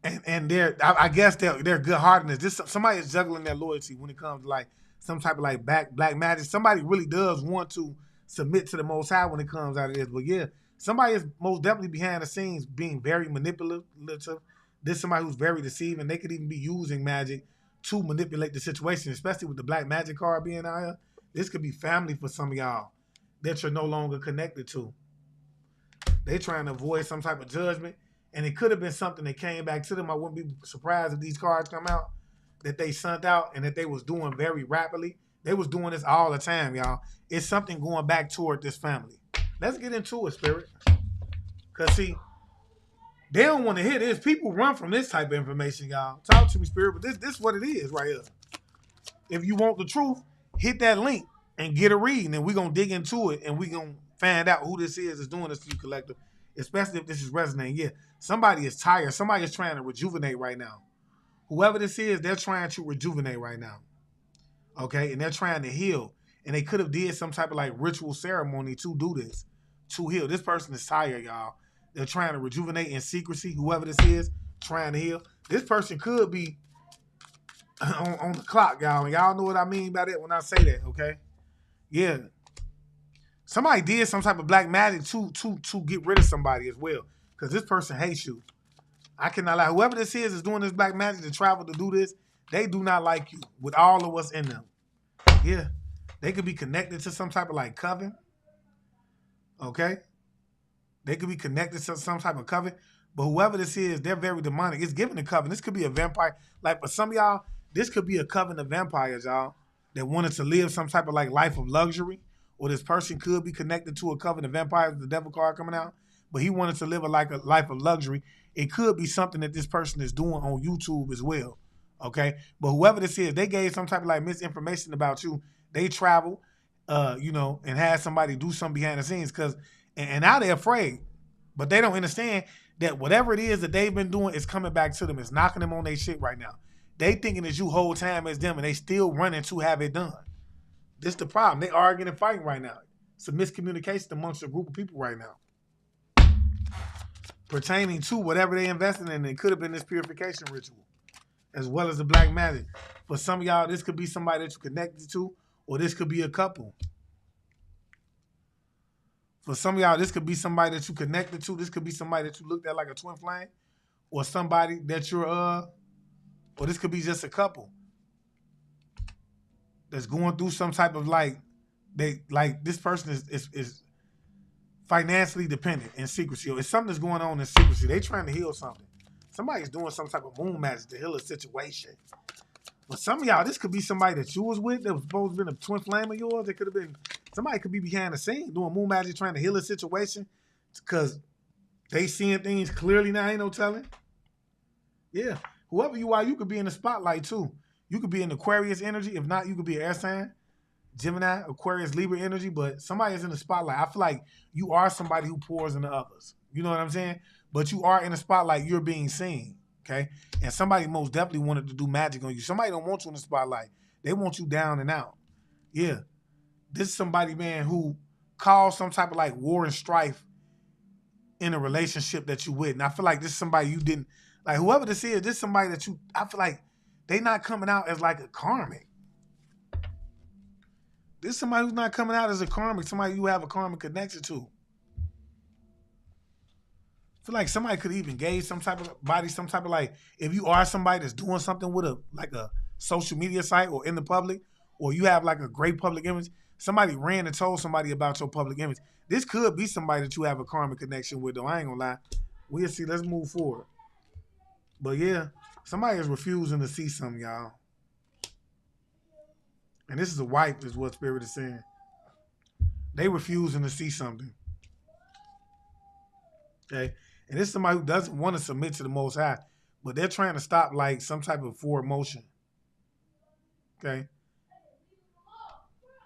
And I guess their good-heartedness. Somebody is juggling their loyalty when it comes to like some type of like black magic. Somebody really does want to submit to the Most High when it comes out of this. But yeah, somebody is most definitely behind the scenes being very manipulative. This is somebody who's very deceiving. They could even be using magic to manipulate the situation, especially with the black magic card being out here. This could be family for some of y'all that you're no longer connected to. They trying to avoid some type of judgment, and it could have been something that came back to them. I wouldn't be surprised if these cards come out that they sent out and that they was doing very rapidly. They was doing this all the time, y'all. It's something going back toward this family. Let's get into it, Spirit. Because, see, they don't want to hear this. People run from this type of information, y'all. Talk to me, Spirit, but this is what it is right here. If you want the truth, hit that link and get a reading, and we're going to dig into it, and we're going to find out who this is that's doing this to you, collective, especially if this is resonating. Yeah, somebody is tired. Somebody is trying to rejuvenate right now. Whoever this is, they're trying to rejuvenate right now, okay? And they're trying to heal, and they could have did some type of like ritual ceremony to do this, to heal. This person is tired, y'all. They're trying to rejuvenate in secrecy, whoever this is, trying to heal. This person could be on the clock, y'all. And y'all know what I mean by that when I say that, okay? Yeah. Somebody did some type of black magic to get rid of somebody as well. Because this person hates you. I cannot lie. Whoever this is doing this black magic to travel to do this, they do not like you with all of what's in them. Yeah. They could be connected to some type of like coven. Okay? They could be connected to some type of coven. But whoever this is, they're very demonic. It's giving a coven. This could be a vampire. Like for some of y'all, this could be a coven of vampires, y'all, that wanted to live some type of like life of luxury. Or this person could be connected to a coven of vampires, the devil card coming out. But he wanted to live a life of luxury. It could be something that this person is doing on YouTube as well. Okay? But whoever this is, they gave some type of like misinformation about you. They travel, and had somebody do something behind the scenes. And now they're afraid. But they don't understand that whatever it is that they've been doing is coming back to them. It's knocking them on their shit right now. They thinking it's you whole time as them, and they still running to have it done. This is the problem. They arguing and fighting right now. It's a miscommunication amongst a group of people right now. Pertaining to whatever they invested in, it could have been this purification ritual, as well as the black magic. For some of y'all, this could be somebody that you're connected to, or this could be a couple. For some of y'all, this could be somebody that you connected to. This could be somebody that you looked at like a twin flame, or somebody that you're or this could be just a couple that's going through some type of this person is financially dependent in secrecy. Or it's something that's going on in secrecy. They trying to heal something. Somebody's doing some type of moon magic to heal a situation. But some of y'all, this could be somebody that you was with that was supposed to be a twin flame of yours. It could have been somebody could be behind the scenes doing moon magic trying to heal a situation because they seeing things clearly now. Ain't no telling. Yeah. Whoever you are, you could be in the spotlight too. You could be in Aquarius energy. If not, you could be an air sign. Gemini, Aquarius, Libra energy. But somebody is in the spotlight. I feel like you are somebody who pours into others. You know what I'm saying? But you are in the spotlight. You're being seen. Okay? And somebody most definitely wanted to do magic on you. Somebody don't want you in the spotlight. They want you down and out. Yeah. This is somebody, man, who caused some type of like war and strife in a relationship that you with. And I feel like this is somebody you didn't, like whoever this is somebody that I feel like they not coming out as like a karmic. This is somebody who's not coming out as a karmic, somebody you have a karmic connection to. I feel like somebody could even gauge some type of body, some type of like, if you are somebody that's doing something with a social media site or in the public, or you have like a great public image, somebody ran and told somebody about your public image. This could be somebody that you have a karmic connection with, though. I ain't gonna lie. We'll see. Let's move forward. But yeah, somebody is refusing to see something, y'all. And this is a wife, is what Spirit is saying. They refusing to see something. Okay? And this is somebody who doesn't want to submit to the Most High, but they're trying to stop like some type of forward motion. Okay?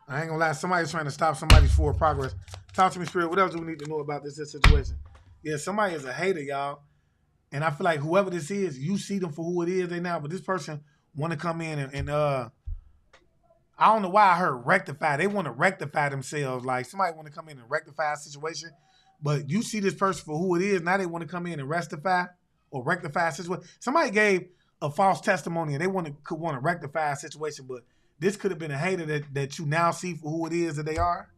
I ain't gonna lie, somebody's trying to stop somebody's forward progress. Talk to me, Spirit. What else do we need to know about this situation? Yeah, somebody is a hater, y'all. And I feel like whoever this is, you see them for who it is they now, but this person want to come in and I don't know why I heard rectify. They want to rectify themselves. Like somebody want to come in and rectify a situation, but you see this person for who it is. Now they want to come in and rectify a situation. Somebody gave a false testimony and they could want to rectify a situation, but this could have been a hater that you now see for who it is that they are.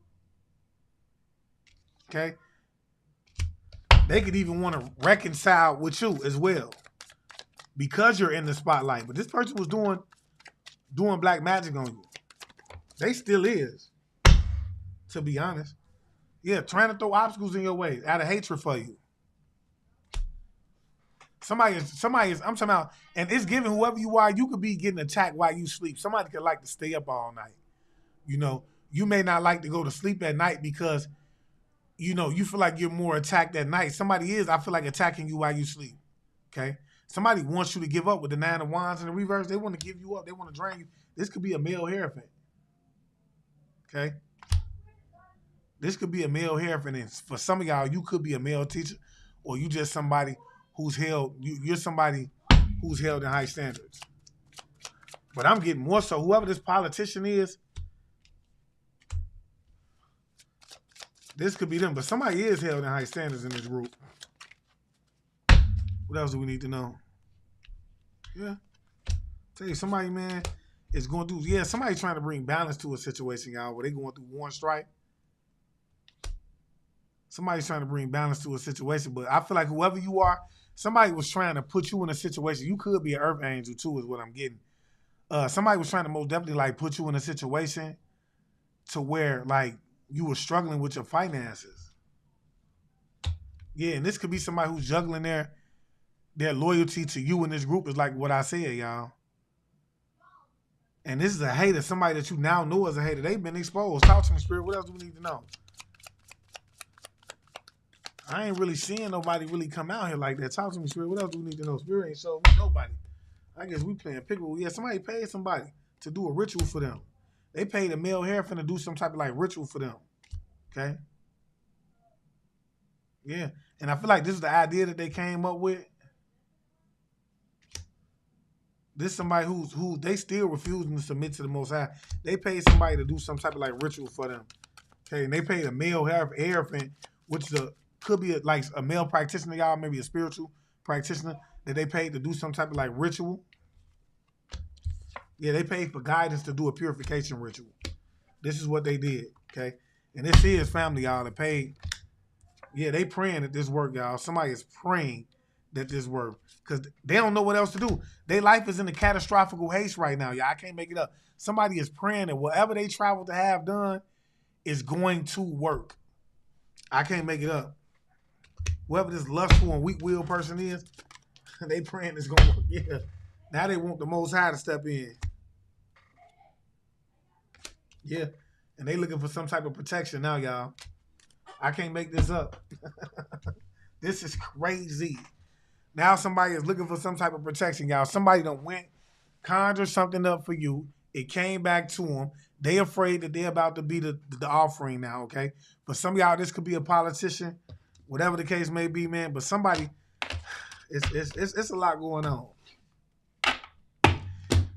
Okay? They could even want to reconcile with you as well because you're in the spotlight. But this person was doing black magic on you. They still is, to be honest. Yeah, trying to throw obstacles in your way out of hatred for you. Somebody is, I'm talking about, and it's giving whoever you are, you could be getting attacked while you sleep. Somebody could like to stay up all night. You know, you may not like to go to sleep at night because, you know, you feel like you're more attacked at night. Somebody is, I feel like, attacking you while you sleep. Okay? Somebody wants you to give up with the 9 of Wands in the reverse. They want to give you up. They want to drain you. This could be a male hierophant. Okay? This could be a male hierophant. And for some of y'all, you could be a male teacher, or you just somebody who's held, you're somebody who's held in high standards. But I'm getting more so, whoever this politician is, this could be them. But somebody is held in high standards in this group. What else do we need to know? Yeah. Tell you, somebody, man, is going through, yeah, somebody's trying to bring balance to a situation, y'all, where they going through war and strife. Somebody's trying to bring balance to a situation, but I feel like whoever you are, somebody was trying to put you in a situation. You could be an earth angel too, is what I'm getting. Somebody was trying to most definitely like put you in a situation to where like you were struggling with your finances. Yeah, and this could be somebody who's juggling their loyalty to you in this group, is like what I said, y'all. And this is a hater, somebody that you now know as a hater. They've been exposed. Talk to me, Spirit. What else do we need to know? I ain't really seeing nobody really come out here like that. Talk to me, Spirit. What else do we need to know? Spirit ain't showing me nobody. I guess we playing pickle. Yeah, somebody paid somebody to do a ritual for them. They paid a male hierophant to do some type of like ritual for them. Okay? Yeah. And I feel like this is the idea that they came up with. This is somebody who they still refusing to submit to the Most High. They paid somebody to do some type of like ritual for them. Okay, and they paid a male hierophant, which could be like a male practitioner, y'all, maybe a spiritual practitioner, that they paid to do some type of like ritual. Yeah, they paid for guidance to do a purification ritual. This is what they did, okay? And this is family, y'all, that paid. Yeah, they praying that this work, y'all. Somebody is praying that this work, because they don't know what else to do. Their life is in a catastrophic haste right now, y'all. I can't make it up. Somebody is praying that whatever they travel to have done is going to work. I can't make it up. Whoever this lustful and weak-willed person is, they praying it's going to work. Yeah. Now they want the Most High to step in. Yeah. And they looking for some type of protection now, y'all. I can't make this up. This is crazy. Now somebody is looking for some type of protection, y'all. Somebody done went, conjured something up for you. It came back to them. They afraid that they're about to be the offering now, okay? For some of y'all, this could be a politician, whatever the case may be, man. But somebody, it's a lot going on.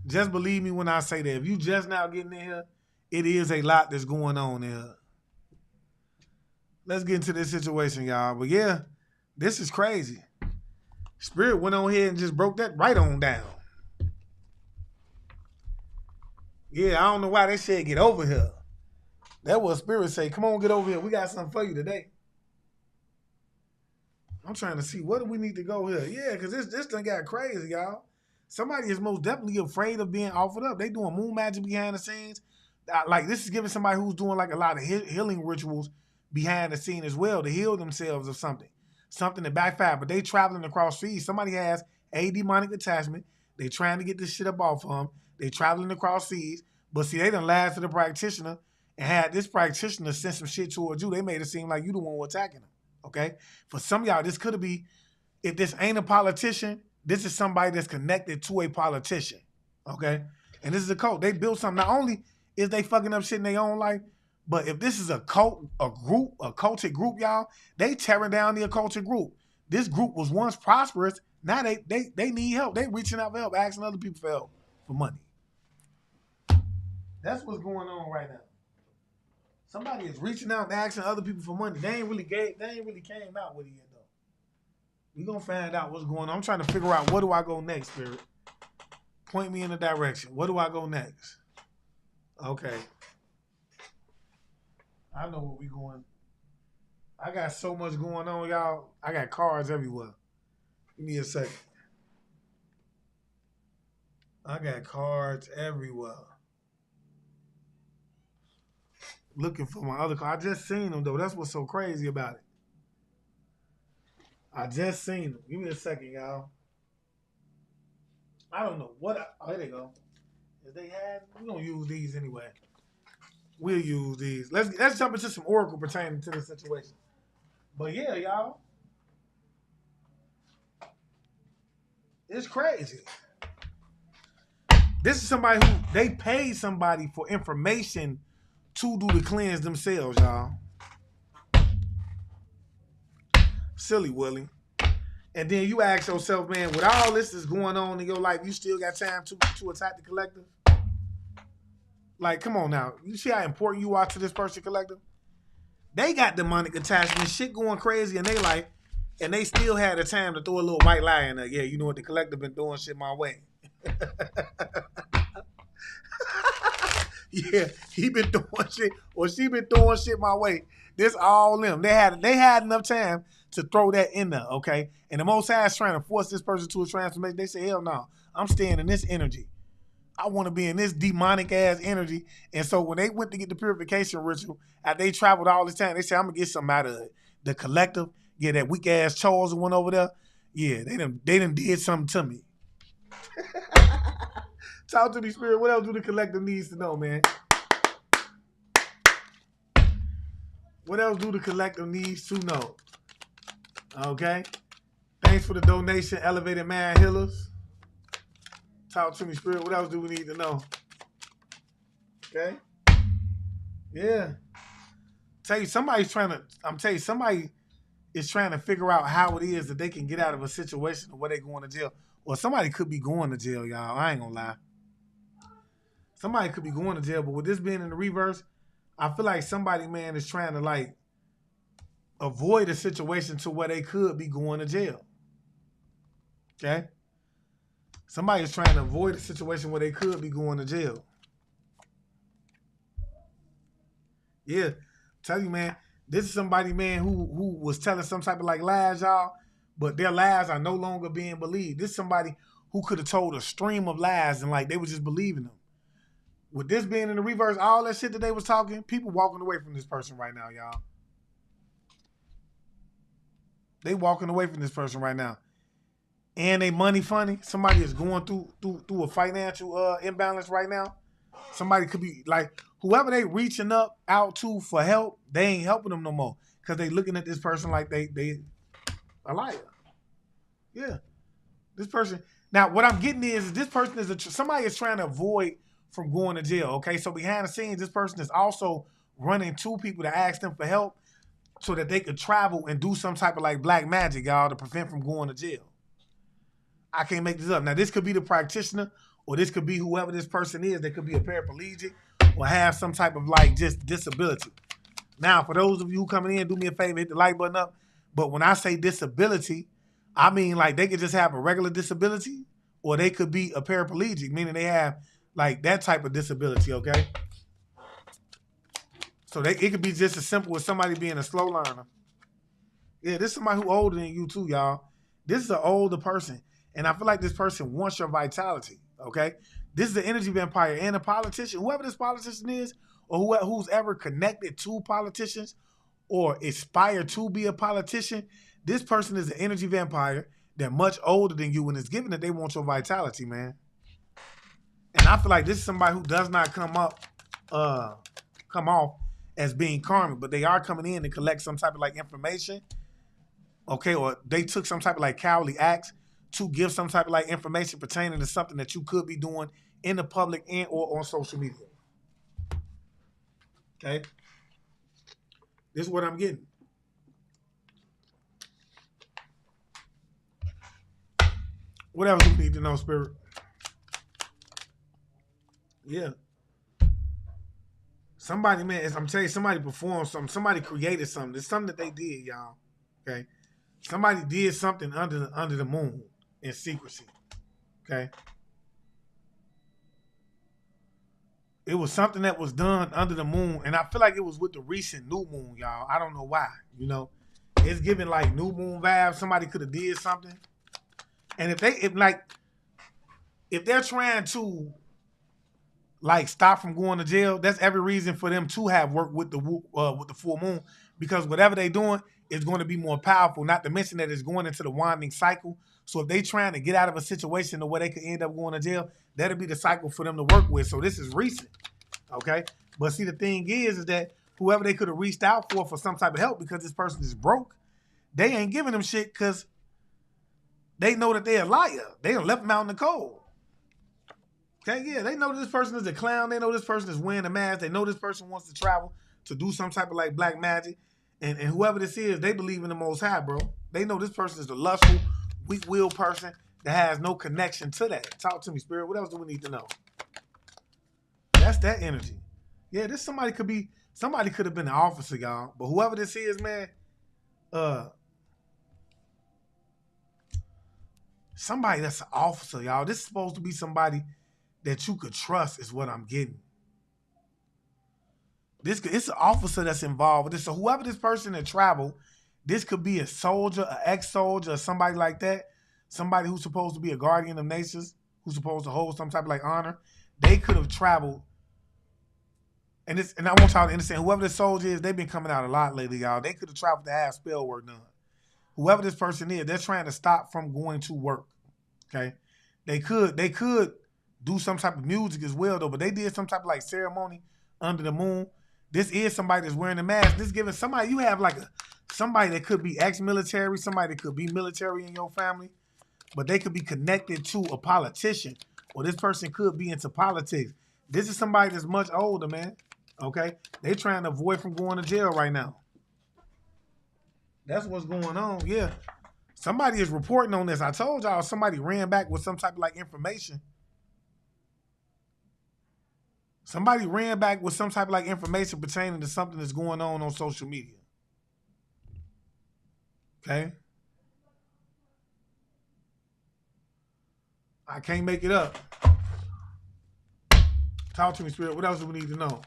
Just believe me when I say that. If you just now getting in here, it is a lot that's going on here. Let's get into this situation, y'all. But yeah, this is crazy. Spirit went on here and just broke that right on down. Yeah, I don't know why they said get over here. That was Spirit say, come on, get over here. We got something for you today. I'm trying to see, what do we need to go here? Yeah, because this thing got crazy, y'all. Somebody is most definitely afraid of being offered up. They doing moon magic behind the scenes. Like, this is giving somebody who's doing like a lot of healing rituals behind the scene as well to heal themselves of something. Something that backfired. But they traveling across seas. Somebody has a demonic attachment. They trying to get this shit up off of them. They traveling across seas. But see, they done lied to the practitioner and had this practitioner send some shit towards you. They made it seem like you the one attacking them. Okay? For some of y'all, this could be, if this ain't a politician, this is somebody that's connected to a politician. Okay? And this is a cult. They built something. Not only is they fucking up shit in their own life, but if this is a cult, a group, a cultic group, y'all, they tearing down the occultic group. This group was once prosperous. Now they need help. They reaching out for help, asking other people for help, for money. That's what's going on right now. Somebody is reaching out and asking other people for money. They ain't really came out with it yet, though. We gonna find out what's going on. I'm trying to figure out, where do I go next, Spirit? Point me in a direction. Where do I go next? Okay. I know where we going. I got so much going on, y'all. I got cards everywhere. Give me a second. I got cards everywhere. Looking for my other card. I just seen them, though. That's what's so crazy about it. I just seen them. Give me a second, y'all. I don't know what. Oh, here they go. If they had, we don't use these anyway. We'll use these. Let's jump into some oracle pertaining to the situation. But yeah, y'all, it's crazy. This is somebody who they paid somebody for information to do the cleanse themselves, y'all. Silly Willie. And then you ask yourself, man, with all this is going on in your life, you still got time to attack the collective? Like, come on now. You see how important you are to this person, collective? They got demonic attachment, shit going crazy in their life, and they still had the time to throw a little white lie in there. Yeah, you know what? The collective been doing shit my way. Yeah, he been doing shit, or she been throwing shit my way. This all them. They had enough time to throw that in there, okay? And the Most High is trying to force this person to a transformation. They say, hell no, I'm staying in this energy. I want to be in this demonic ass energy. And so when they went to get the purification ritual, after they traveled all this time, they said, I'm gonna get something out of it. The collective, yeah, that weak ass Charles one over there, yeah, they done did something to me. Talk to me, Spirit. What else do the collective needs to know, man? What else do the collective needs to know? Okay. Thanks for the donation, Elevated Man Healers. Talk to me, Spirit. What else do we need to know? Okay. Yeah. Somebody is trying to figure out how it is that they can get out of a situation where they going to jail. Or somebody could be going to jail, y'all. I ain't gonna lie. Somebody could be going to jail, but with this being in the reverse, I feel like somebody, man, is trying to like avoid a situation to where they could be going to jail. Okay? Somebody is trying to avoid a situation where they could be going to jail. Yeah. Tell you, man, this is somebody, man, who was telling some type of like lies, y'all, but their lies are no longer being believed. This is somebody who could have told a stream of lies and like they were just believing them. With this being in the reverse, all that shit that they was talking, people walking away from this person right now, y'all. They walking away from this person right now. And they money funny. Somebody is going through a financial imbalance right now. Somebody could be like, whoever they reaching out to for help, they ain't helping them no more. Because they looking at this person like they a liar. Yeah. This person. Now, what I'm getting is this person is somebody is trying to avoid from going to jail. Okay. So behind the scenes, this person is also running to people to ask them for help so that they could travel and do some type of like black magic, y'all, to prevent from going to jail. I can't make this up. Now, this could be the practitioner, or this could be whoever this person is. They could be a paraplegic or have some type of like just disability. Now, for those of you who coming in, do me a favor, hit the like button up. But when I say disability, I mean like they could just have a regular disability, or they could be a paraplegic, meaning they have like that type of disability, okay? So it could be just as simple as somebody being a slow learner. Yeah, this is somebody who older than you too, y'all. This is an older person. And I feel like this person wants your vitality, okay? This is the energy vampire and a politician. Whoever this politician is, or who's ever connected to politicians or aspire to be a politician, this person is an energy vampire. They're much older than you, and it's given that they want your vitality, man. And I feel like this is somebody who does not come off as being karmic, but they are coming in to collect some type of like information, okay, or they took some type of like cowardly acts to give some type of like information pertaining to something that you could be doing in the public and or on social media. Okay, this is what I'm getting. What else do you need to know, Spirit? Yeah. Somebody, man, as I'm telling you, somebody performed something. Somebody created something. It's something that they did, y'all. Okay. Somebody did something under the moon in secrecy. Okay. It was something that was done under the moon, and I feel like it was with the recent new moon, y'all. I don't know why. You know, it's giving like new moon vibes. Somebody could have did something, and if they're trying to like stop from going to jail, that's every reason for them to have worked with the full moon, because whatever they're doing is going to be more powerful. Not to mention that it's going into the winding cycle. So if they trying to get out of a situation to where they could end up going to jail, that'll be the cycle for them to work with. So this is recent, okay? But see, the thing is that whoever they could have reached out for some type of help, because this person is broke, they ain't giving them shit because they know that they're a liar. They done left them out in the cold. Okay, yeah, they know this person is a clown. They know this person is wearing a mask. They know this person wants to travel to do some type of like black magic. And whoever this is, they believe in the Most High, bro. They know this person is a lustful, weak-willed person that has no connection to that. Talk to me, Spirit. What else do we need to know? That's that energy. Yeah, this somebody could have been an officer, y'all. But whoever this is, man, somebody that's an officer, y'all. This is supposed to be somebody that you could trust, is what I'm getting. It's an officer that's involved with this. So whoever this person that traveled, this could be a soldier, an ex-soldier, or somebody like that. Somebody who's supposed to be a guardian of nations, who's supposed to hold some type of like honor. They could have traveled. And I want y'all to understand, whoever this soldier is, they've been coming out a lot lately, y'all. They could have traveled to have spell work done. Whoever this person is, they're trying to stop from going to work. Okay? They could do some type of music as well, though, but they did some type of like ceremony under the moon. This is somebody that's wearing a mask. This giving somebody, you have like somebody that could be ex-military, somebody that could be military in your family, but they could be connected to a politician, or this person could be into politics. This is somebody that's much older, man. Okay? They trying to avoid from going to jail right now. That's what's going on, yeah. Somebody is reporting on this. I told y'all somebody ran back with some type of like information. Somebody ran back with some type of like information pertaining to something that's going on social media. Okay? I can't make it up. Talk to me, Spirit. What else do we need to know?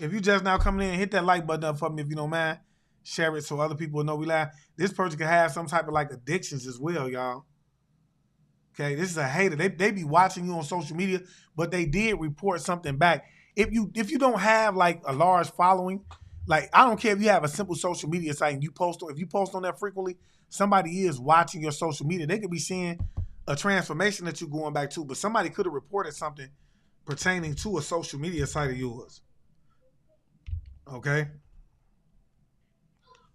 If you just now coming in, hit that like button up for me if you don't mind. Share it so other people know we live. This person can have some type of like addictions as well, y'all. Okay, this is a hater. They be watching you on social media, but they did report something back. If you don't have like a large following, like I don't care if you have a simple social media site and if you post on that frequently, somebody is watching your social media. They could be seeing a transformation that you're going back to, but somebody could have reported something pertaining to a social media site of yours. Okay?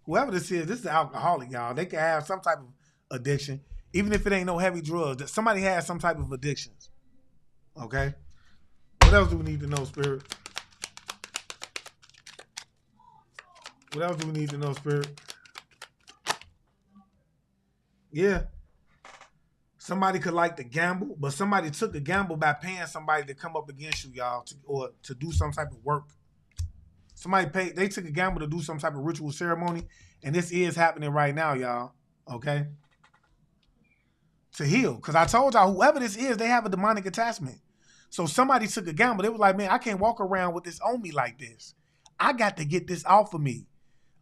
Whoever this is an alcoholic, y'all. They can have some type of addiction. Even if it ain't no heavy drugs, that somebody has some type of addictions. Okay? What else do we need to know, Spirit? What else do we need to know, Spirit? Yeah. Somebody could like to gamble, but somebody took the gamble by paying somebody to come up against you, y'all, to do some type of work. They took a gamble to do some type of ritual ceremony, and this is happening right now, y'all. Okay? To heal. Because I told y'all, whoever this is, they have a demonic attachment. So somebody took a gamble. They was like, man, I can't walk around with this on me like this. I got to get this off of me.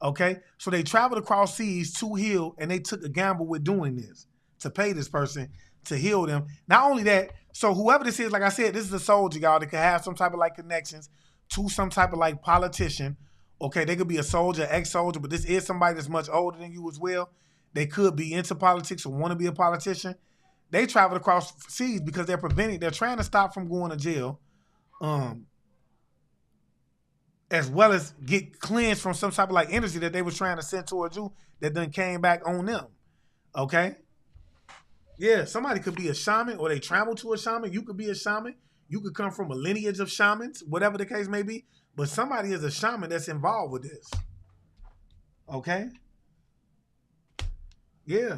Okay? So they traveled across seas to heal, and they took a gamble with doing this to pay this person to heal them. Not only that, so whoever this is, like I said, this is a soldier, y'all, that could have some type of like connections to some type of like politician. Okay, they could be a soldier, ex-soldier, but this is somebody that's much older than you as well. They could be into politics or want to be a politician. They traveled across seas because they're trying to stop from going to jail, as well as get cleansed from some type of like energy that they were trying to send towards you that then came back on them. Okay? Yeah, somebody could be a shaman, or they travel to a shaman. You could be a shaman. You could come from a lineage of shamans, whatever the case may be. But somebody is a shaman that's involved with this. Okay? Yeah,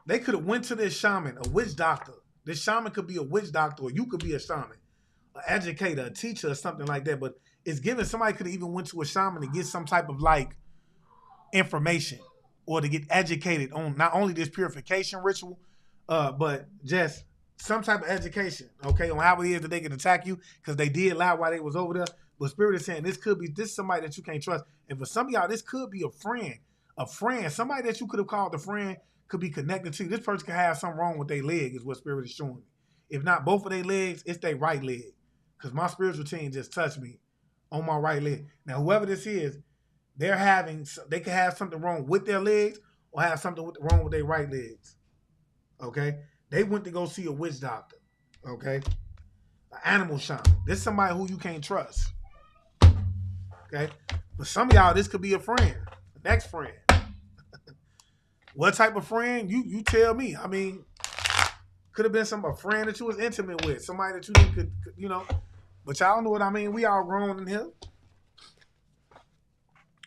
They could have went to this shaman, a witch doctor. This shaman could be a witch doctor, or you could be a shaman, an educator, a teacher, or something like that. But it's given somebody could have even went to a shaman to get some type of like information, or to get educated on not only this purification ritual, but just some type of education, okay, on how it is that they can attack you, because they did lie while they was over there. But Spirit is saying this is somebody that you can't trust. And for some of y'all, this could be a friend, somebody that you could have called a friend, could be connected to you. This person could have something wrong with their leg, is what Spirit is showing me. If not both of their legs, it's their right leg. Because my spiritual team just touched me on my right leg. Now, whoever this is, they could have something wrong with their legs, or have something wrong with their right legs. Okay? They went to go see a witch doctor. Okay? An animal shaman. This is somebody who you can't trust. Okay? For some of y'all, this could be a friend. An ex-friend. What type of friend? You tell me. I mean, could have been a friend that you was intimate with. Somebody that you could, But y'all know what I mean. We all grown in here.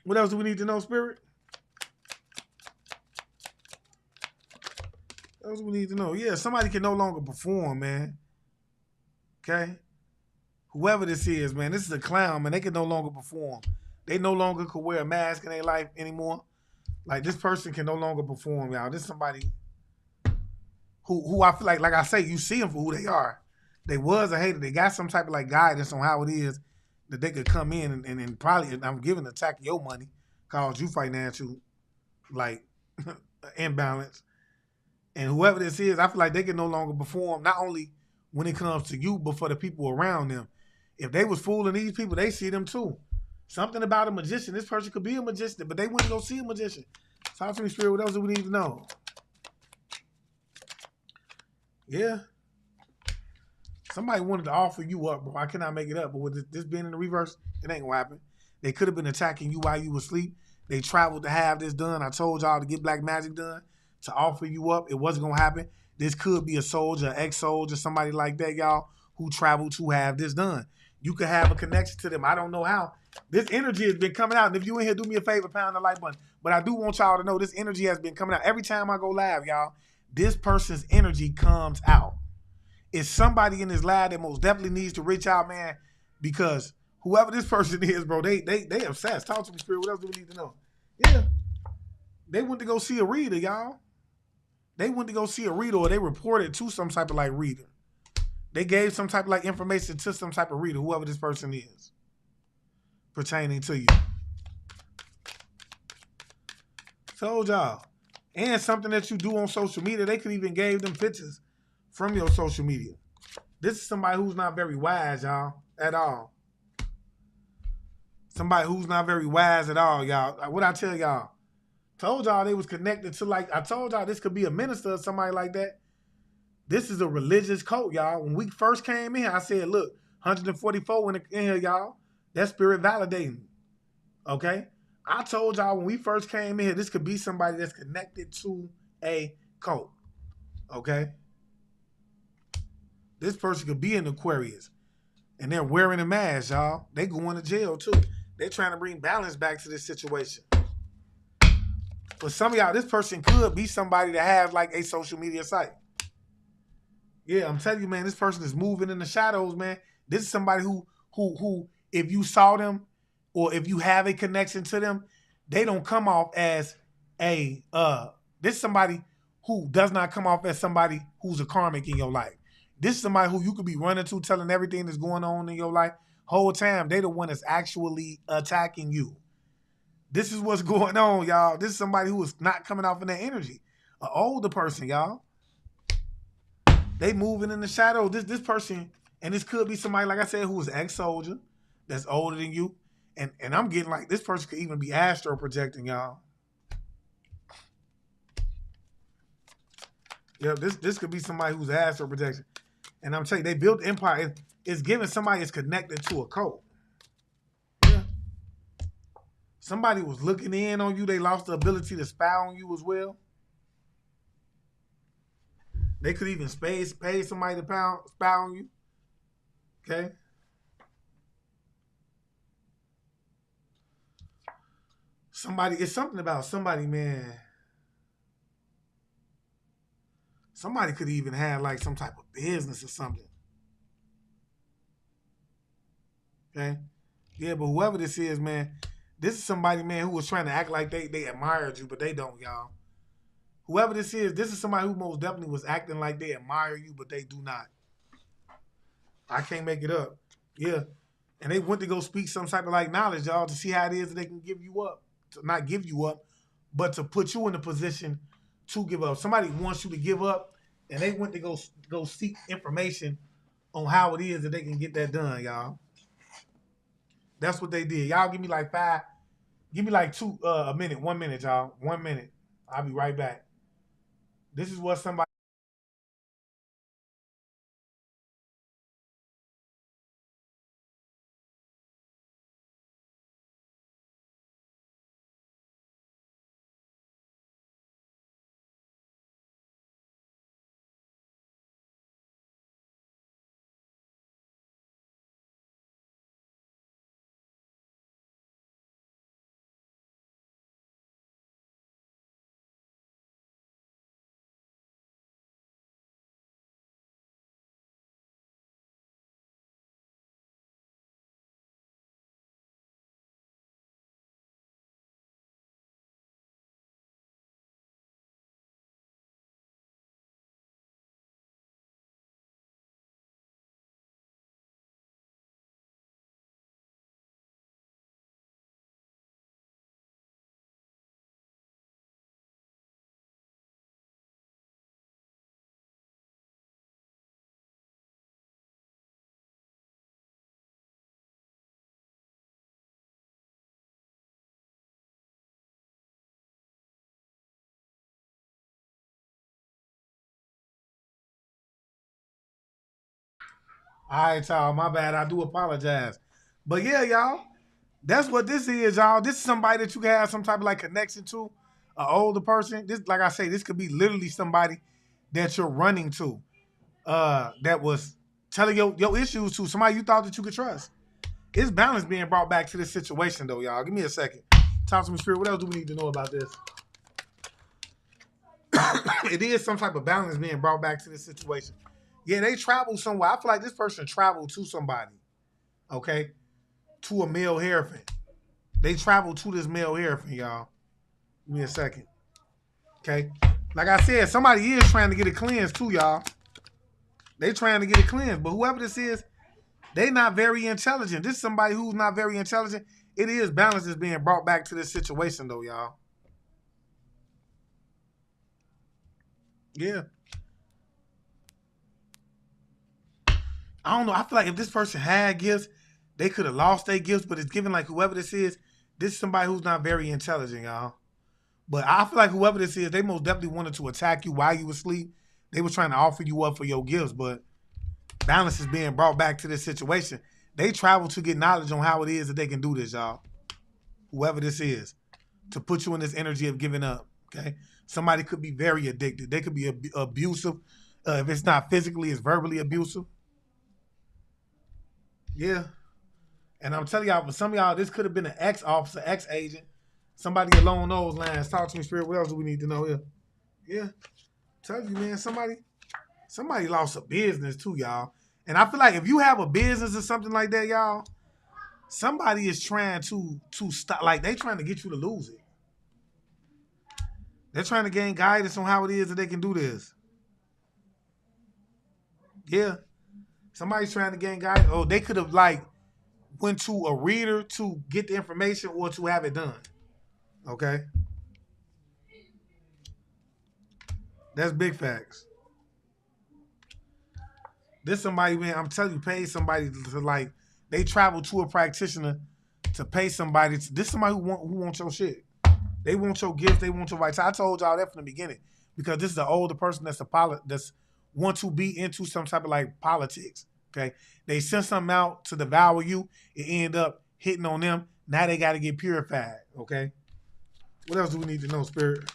What else do we need to know, Spirit? What else do we need to know? Yeah, somebody can no longer perform, man. Okay? Whoever this is, man, this is a clown, man. They can no longer perform. They no longer could wear a mask in their life anymore. Like, this person can no longer perform, y'all. This is somebody who I feel like I say, you see them for who they are. They was a hater. They got some type of like guidance on how it is that they could come in and probably, I'm giving attack your money, cause you financial, like, imbalance. And whoever this is, I feel like they can no longer perform, not only when it comes to you, but for the people around them. If they was fooling these people, they see them too. Something about a magician. This person could be a magician, but they wouldn't go see a magician. Talk to me, Spirit. What else do we need to know? Yeah. Somebody wanted to offer you up, bro. I cannot make it up. But with this being in the reverse, it ain't gonna happen. They could have been attacking you while you were asleep. They traveled to have this done. I told y'all to get black magic done, to offer you up. It wasn't gonna happen. This could be a soldier, ex-soldier, somebody like that, y'all, who traveled to have this done. You could have a connection to them. I don't know how. This energy has been coming out. And if you in here, do me a favor, pound the like button. But I do want y'all to know this energy has been coming out. Every time I go live, y'all, this person's energy comes out. It's somebody in this live that most definitely needs to reach out, man, because whoever this person is, bro, they obsessed. Talk to me, Spirit. What else do we need to know? Yeah. They went to go see a reader, y'all. They went to go see a reader, or they reported to some type of like reader. They gave some type of like information to some type of reader, whoever this person is, pertaining to you. Told y'all. And something that you do on social media, they could even gave them pictures from your social media. This is somebody who's not very wise, y'all, at all. Somebody who's not very wise at all, y'all. What I tell y'all? Told y'all they was connected to, like, I told y'all this could be a minister or somebody like that. This is a religious cult, y'all. When we first came in, I said, look, 144 in here, y'all. That spirit validating. Okay? I told y'all when we first came in here, this could be somebody that's connected to a cult. Okay? This person could be in Aquarius. And they're wearing a mask, y'all. They going to jail, too. They're trying to bring balance back to this situation. For some of y'all, this person could be somebody that has, like, a social media site. Yeah, I'm telling you, man, this person is moving in the shadows, man. This is somebody who, if you saw them or if you have a connection to them, they don't come off as this is somebody who does not come off as somebody who's a karmic in your life. This is somebody who you could be running to, telling everything that's going on in your life. Whole time, they the one that's actually attacking you. This is what's going on, y'all. This is somebody who is not coming off in that energy. An older person, y'all. They moving in the shadow. This person, and this could be somebody, like I said, who is ex-soldier, that's older than you. And I'm getting like, this person could even be astro projecting, y'all. Yeah, this could be somebody who's astro projection. And I'm telling you, they built empire. It's giving somebody is connected to a cult. Yeah. Somebody was looking in on you. They lost the ability to spy on you as well. They could even pay somebody to spy on you. Okay. Somebody, it's something about somebody, man. Somebody could even have like some type of business or something. Okay. Yeah, but whoever this is, man, this is somebody, man, who was trying to act like they admired you, but they don't, y'all. Whoever this is somebody who most definitely was acting like they admire you, but they do not. I can't make it up. Yeah. And they went to go speak some type of like knowledge, y'all, to see how it is that they can give you up. To not give you up, but to put you in a position to give up. Somebody wants you to give up, and they went to go seek information on how it is that they can get that done, y'all. That's what they did. Y'all give me like give me like a minute, 1 minute, y'all. 1 minute. I'll be right back. This is what somebody. All right, y'all. My bad. I do apologize. But yeah, y'all. That's what this is, y'all. This is somebody that you can have some type of like connection to, an older person. This, like I say, this could be literally somebody that you're running to, that was telling your issues to somebody you thought that you could trust. It's balance being brought back to this situation, though, y'all. Give me a second. Talk to me, Spirit. What else do we need to know about this? It is some type of balance being brought back to this situation. Yeah, they travel somewhere. I feel like this person traveled to somebody, okay, to a male hierophant. They traveled to this male hierophant, y'all. Give me a second. Okay. Like I said, somebody is trying to get it cleansed too, y'all. They trying to get it cleansed. But whoever this is, they not very intelligent. This is somebody who's not very intelligent. It is balance is being brought back to this situation, though, y'all. Yeah. I don't know. I feel like if this person had gifts, they could have lost their gifts, but it's given like whoever this is somebody who's not very intelligent, y'all. But I feel like whoever this is, they most definitely wanted to attack you while you were asleep. They were trying to offer you up for your gifts, but balance is being brought back to this situation. They travel to get knowledge on how it is that they can do this, y'all. Whoever this is, to put you in this energy of giving up. Okay, somebody could be very addicted. They could be abusive. If it's not physically, it's verbally abusive. Yeah, and I'm telling y'all, for some of y'all, this could have been an ex-officer, ex-agent, somebody along those lines. Talk to me, Spirit. What else do we need to know here? Yeah, tell you, man, somebody lost a business too, y'all. And I feel like if you have a business or something like that, y'all, somebody is trying to stop. Like they trying to get you to lose it. They're trying to gain guidance on how it is that they can do this. Yeah. Somebody's trying to gain guys. Oh, they could have like went to a reader to get the information or to have it done. Okay. That's big facts. This somebody, man, I'm telling you, pay somebody to like, they travel to a practitioner to pay somebody. This somebody who wants your shit. They want your gift. They want your rights. I told y'all that from the beginning because this is an older person that's that's want to be into some type of like politics. Okay, they send something out to devour you. It end up hitting on them. Now they got to get purified. Okay, what else do we need to know, Spirit?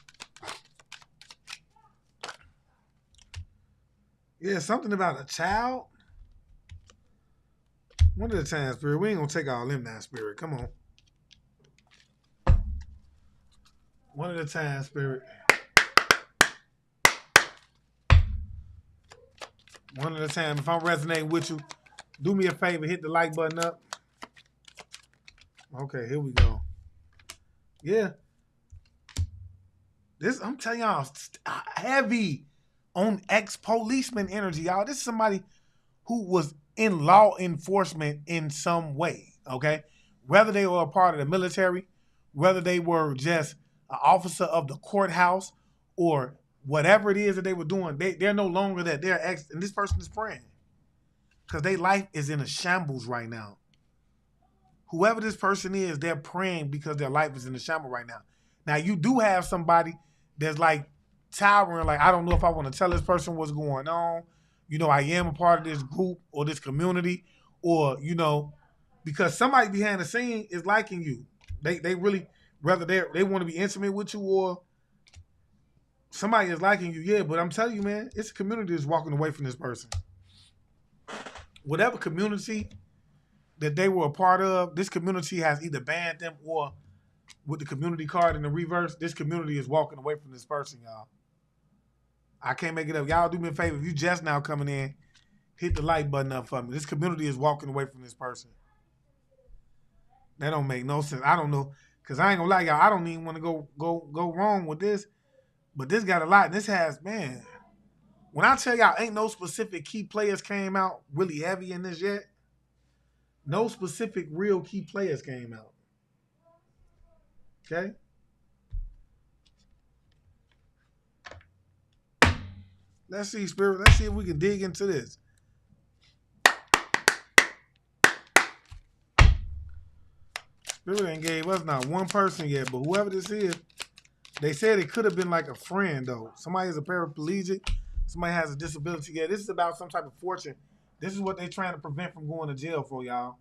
Yeah, something about a child. One at a time, Spirit. We ain't gonna take all them now, Spirit. Come on. One at a time, Spirit. One at a time. If I'm resonating with you, do me a favor, hit the like button up. Okay, here we go. Yeah. This, I'm telling y'all, heavy on ex-policeman energy, y'all. This is somebody who was in law enforcement in some way, okay? Whether they were a part of the military, whether they were just an officer of the courthouse, or whatever it is that they were doing, they're no longer that. They're ex, and this person is praying because their life is in a shambles right now. Whoever this person is, they're praying because their life is in a shambles right now. Now, you do have somebody that's like towering, like, I don't know if I want to tell this person what's going on. You know, I am a part of this group or this community, or, you know, because somebody behind the scene is liking you. They really, whether they want to be intimate with you or somebody is liking you, yeah. But I'm telling you, man, it's a community that's walking away from this person. Whatever community that they were a part of, this community has either banned them or with the community card in the reverse, this community is walking away from this person, y'all. I can't make it up. Y'all do me a favor. If you just now coming in, hit the like button up for me. This community is walking away from this person. That don't make no sense. I don't know. Because I ain't going to lie, y'all. I don't even want to go wrong with this. But this got a lot. This has, man. When I tell y'all ain't no specific key players came out really heavy in this yet, no specific real key players came out. Okay? Let's see, Spirit. Let's see if we can dig into this. Spirit ain't gave us not one person yet, but whoever this is, they said it could have been like a friend, though. Somebody is a paraplegic. Somebody has a disability. Yeah, this is about some type of fortune. This is what they're trying to prevent from going to jail for, y'all.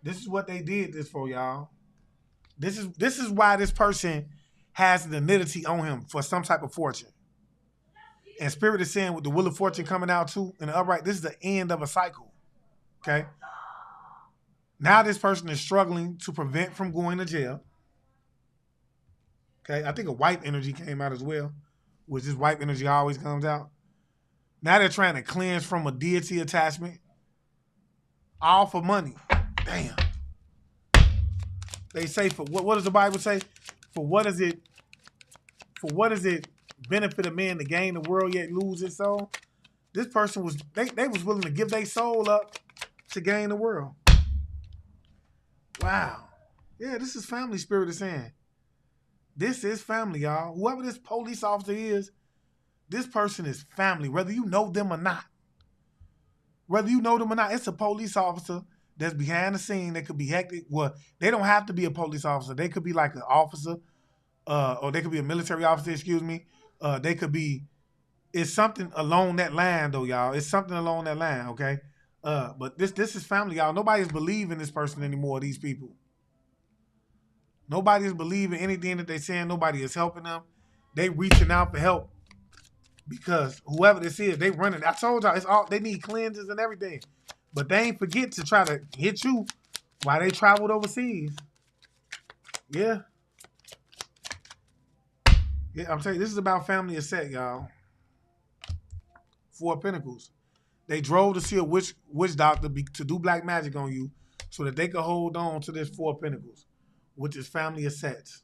This is what they did this for, y'all. This is why this person has the nitty on him for some type of fortune. And Spirit is saying with the Wheel of Fortune coming out too in the upright, this is the end of a cycle. Okay? Now this person is struggling to prevent from going to jail. Okay? I think a wife energy came out as well, which this wife energy always comes out. Now they're trying to cleanse from a deity attachment. All for money. Damn. They say for what does the Bible say? For what is it benefit a man to gain the world yet lose his soul? This person was they was willing to give their soul up to gain the world. Wow. Yeah, this is family, Spirit is saying. This is family, y'all. Whoever this police officer is, this person is family, whether you know them or not. Whether you know them or not, it's a police officer that's behind the scene. They could be hectic. Well, they don't have to be a police officer. They could be like an officer, or they could be a military officer, excuse me. They could be, it's something along that line, though, y'all. It's something along that line, okay? But this is family, y'all. Nobody's believing this person anymore, these people. Nobody is believing anything that they're saying. Nobody is helping them. They reaching out for help because whoever this is, they running. I told y'all, it's all they need cleanses and everything. But they ain't forget to try to hit you while they traveled overseas. Yeah. Yeah, I'm telling you, this is about family and set, y'all. 4 Pentacles. They drove to see a witch doctor to do black magic on you so that they could hold on to this 4 Pentacles, which is family assets.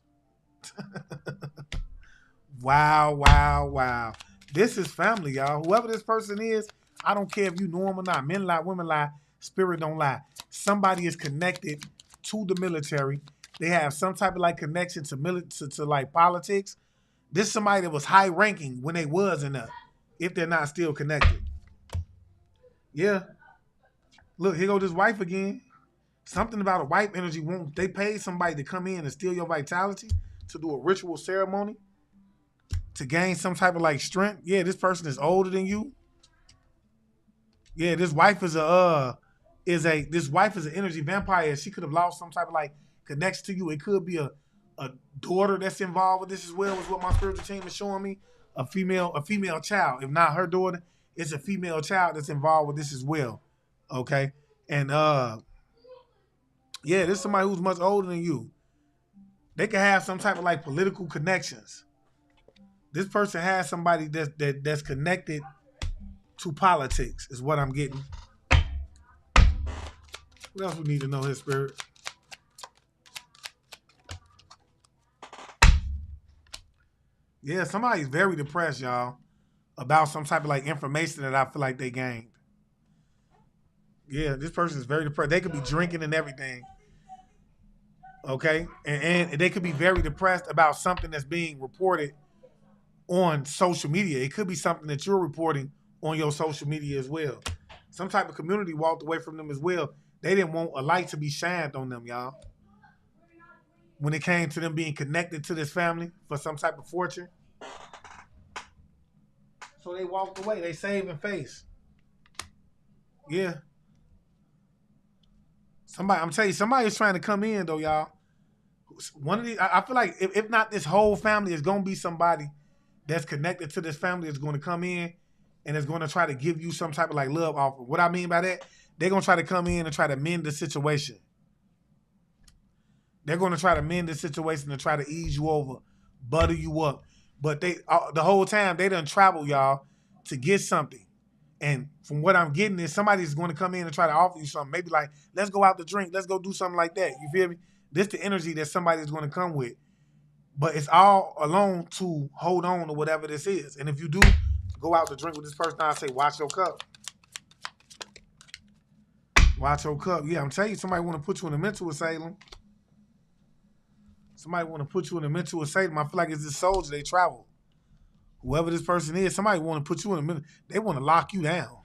Wow, wow, wow. This is family, y'all. Whoever this person is, I don't care if you know them or not. Men lie, women lie, spirit don't lie. Somebody is connected to the military. They have some type of like connection to like politics. This is somebody that was high ranking when they was in there, if they're not still connected. Yeah. Look, here go this wife again. Something about a wife energy won't. They paid somebody to come in and steal your vitality to do a ritual ceremony to gain some type of like strength. Yeah, this person is older than you. Yeah, this wife is an energy vampire. She could have lost some type of like connection to you. It could be a daughter that's involved with this as well, is what my spiritual team is showing me. A female child. If not her daughter, it's a female child that's involved with this as well. Okay. And yeah, this is somebody who's much older than you. They can have some type of like political connections. This person has somebody that's connected to politics, is what I'm getting. What else we need to know here, Spirit? Yeah, somebody's very depressed, y'all, about some type of like information that I feel like they gained. Yeah, this person is very depressed. They could be drinking and everything. Okay? And they could be very depressed about something that's being reported on social media. It could be something that you're reporting on your social media as well. Some type of community walked away from them as well. They didn't want a light to be shined on them, y'all. When it came to them being connected to this family for some type of fortune. So they walked away. They saving face. Yeah. I'm telling you, somebody is trying to come in though, y'all. One of these, I feel like if not this whole family, it's gonna be somebody that's connected to this family that's gonna come in and is gonna try to give you some type of like love offer. What I mean by that, they're gonna try to come in and try to mend the situation. They're gonna try to mend the situation and try to ease you over, butter you up. But they the whole time they done travel, y'all, to get something. And from what I'm getting is somebody's going to come in and try to offer you something. Maybe like, let's go out to drink. Let's go do something like that. You feel me? This the energy that somebody's going to come with. But it's all alone to hold on to whatever this is. And if you do go out to drink with this person, I say, watch your cup. Watch your cup. Yeah, I'm telling you, somebody want to put you in a mental asylum. Somebody want to put you in a mental asylum. I feel like it's this soldier, they travel. Whoever this person is, somebody want to put you in a minute. They want to lock you down.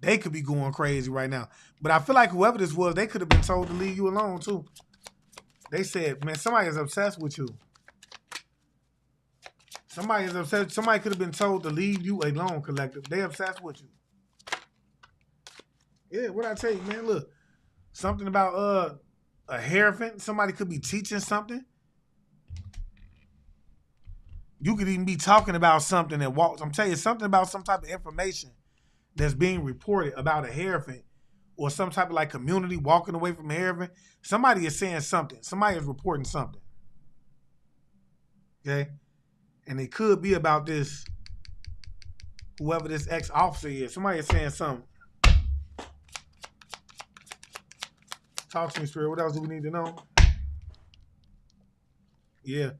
They could be going crazy right now. But I feel like whoever this was, they could have been told to leave you alone too. They said, man, somebody is obsessed with you. Somebody is obsessed. Somebody could have been told to leave you alone, collective. They obsessed with you. Yeah, what I tell you, man, look. Something about a hierophant. Somebody could be teaching something. You could even be talking about something that walks. I'm telling you, something about some type of information that's being reported about a hierophant or some type of like community walking away from a hierophant. Somebody is saying something. Somebody is reporting something. Okay? And it could be about this, whoever this ex-officer is. Somebody is saying something. Talk to me, Spirit. What else do we need to know? Yeah.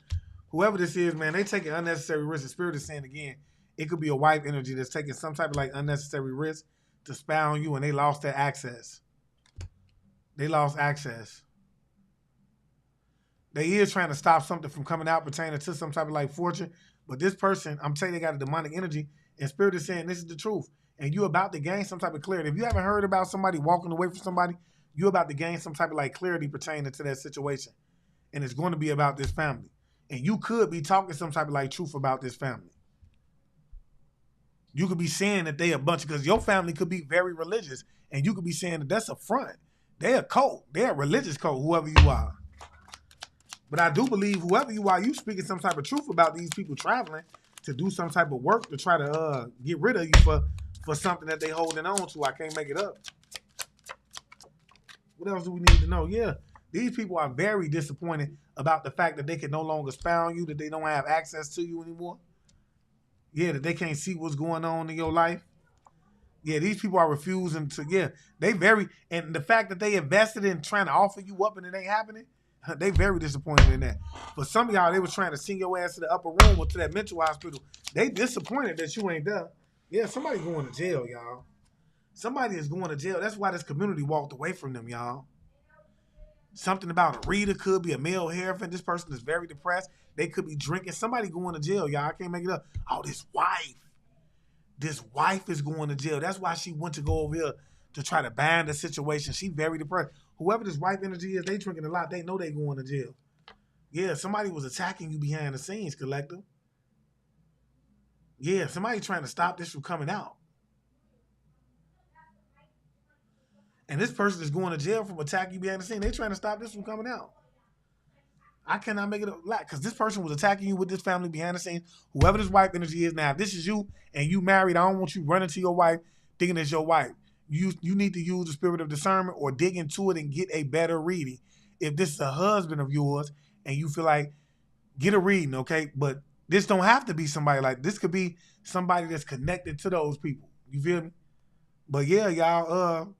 Whoever this is, man, they taking unnecessary risks. The Spirit is saying again, it could be a wife energy that's taking some type of like unnecessary risk to spy on you, and they lost their access. They lost access. They is trying to stop something from coming out pertaining to some type of like fortune, but this person, I'm telling you, they got a demonic energy, and Spirit is saying this is the truth, and you about to gain some type of clarity. If you haven't heard about somebody walking away from somebody, you about to gain some type of like clarity pertaining to that situation, and it's going to be about this family. And you could be talking some type of like truth about this family. You could be saying that they a bunch, because your family could be very religious, and you could be saying that that's a front. They're a cult. They're a religious cult, whoever you are. But I do believe whoever you are, you speaking some type of truth about these people traveling to do some type of work to try to get rid of you for something that they holding on to. I can't make it up. What else do we need to know? Yeah, these people are very disappointed about the fact that they can no longer spy on you, that they don't have access to you anymore. Yeah, that they can't see what's going on in your life. Yeah, these people are refusing to, and the fact that they invested in trying to offer you up and it ain't happening, they very disappointed in that. For some of y'all, they was trying to send your ass to the upper room or to that mental hospital. They disappointed that you ain't there. Yeah, somebody going to jail, y'all. Somebody is going to jail. That's why this community walked away from them, y'all. Something about a reader could be a male hierophant. This person is very depressed. They could be drinking. Somebody going to jail, y'all. I can't make it up. Oh, this wife. This wife is going to jail. That's why she went to go over here to try to ban the situation. She very depressed. Whoever this wife energy is, they drinking a lot. They know they going to jail. Yeah, somebody was attacking you behind the scenes, collective. Yeah, somebody trying to stop this from coming out. And this person is going to jail from attacking you behind the scene. They trying to stop this from coming out. I cannot make it a lot because this person was attacking you with this family behind the scenes. Whoever this wife energy is now, if this is you and you married, I don't want you running to your wife thinking it's your wife. You need to use the spirit of discernment or dig into it and get a better reading. If this is a husband of yours and you feel like, get a reading, okay? But this don't have to be somebody like this. Could be somebody that's connected to those people. You feel me? But yeah, y'all,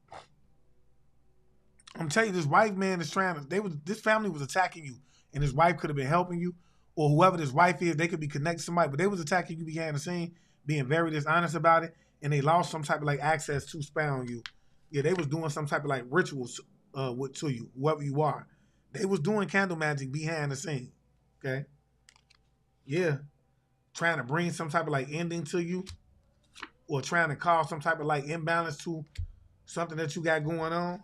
I'm telling you, this wife man is trying to, this family was attacking you. And his wife could have been helping you, or whoever this wife is, they could be connected to somebody, but they was attacking you behind the scene, being very dishonest about it, and they lost some type of like access to spy on you. Yeah, they was doing some type of like rituals to you, whoever you are. They was doing candle magic behind the scene. Okay? Yeah. Trying to bring some type of like ending to you, or trying to cause some type of like imbalance to something that you got going on.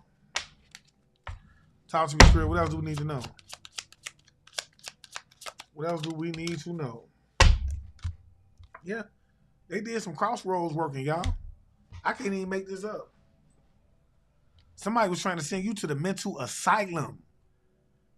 Talk to me, Spirit. What else do we need to know? What else do we need to know? Yeah, they did some crossroads working, y'all. I can't even make this up. Somebody was trying to send you to the mental asylum.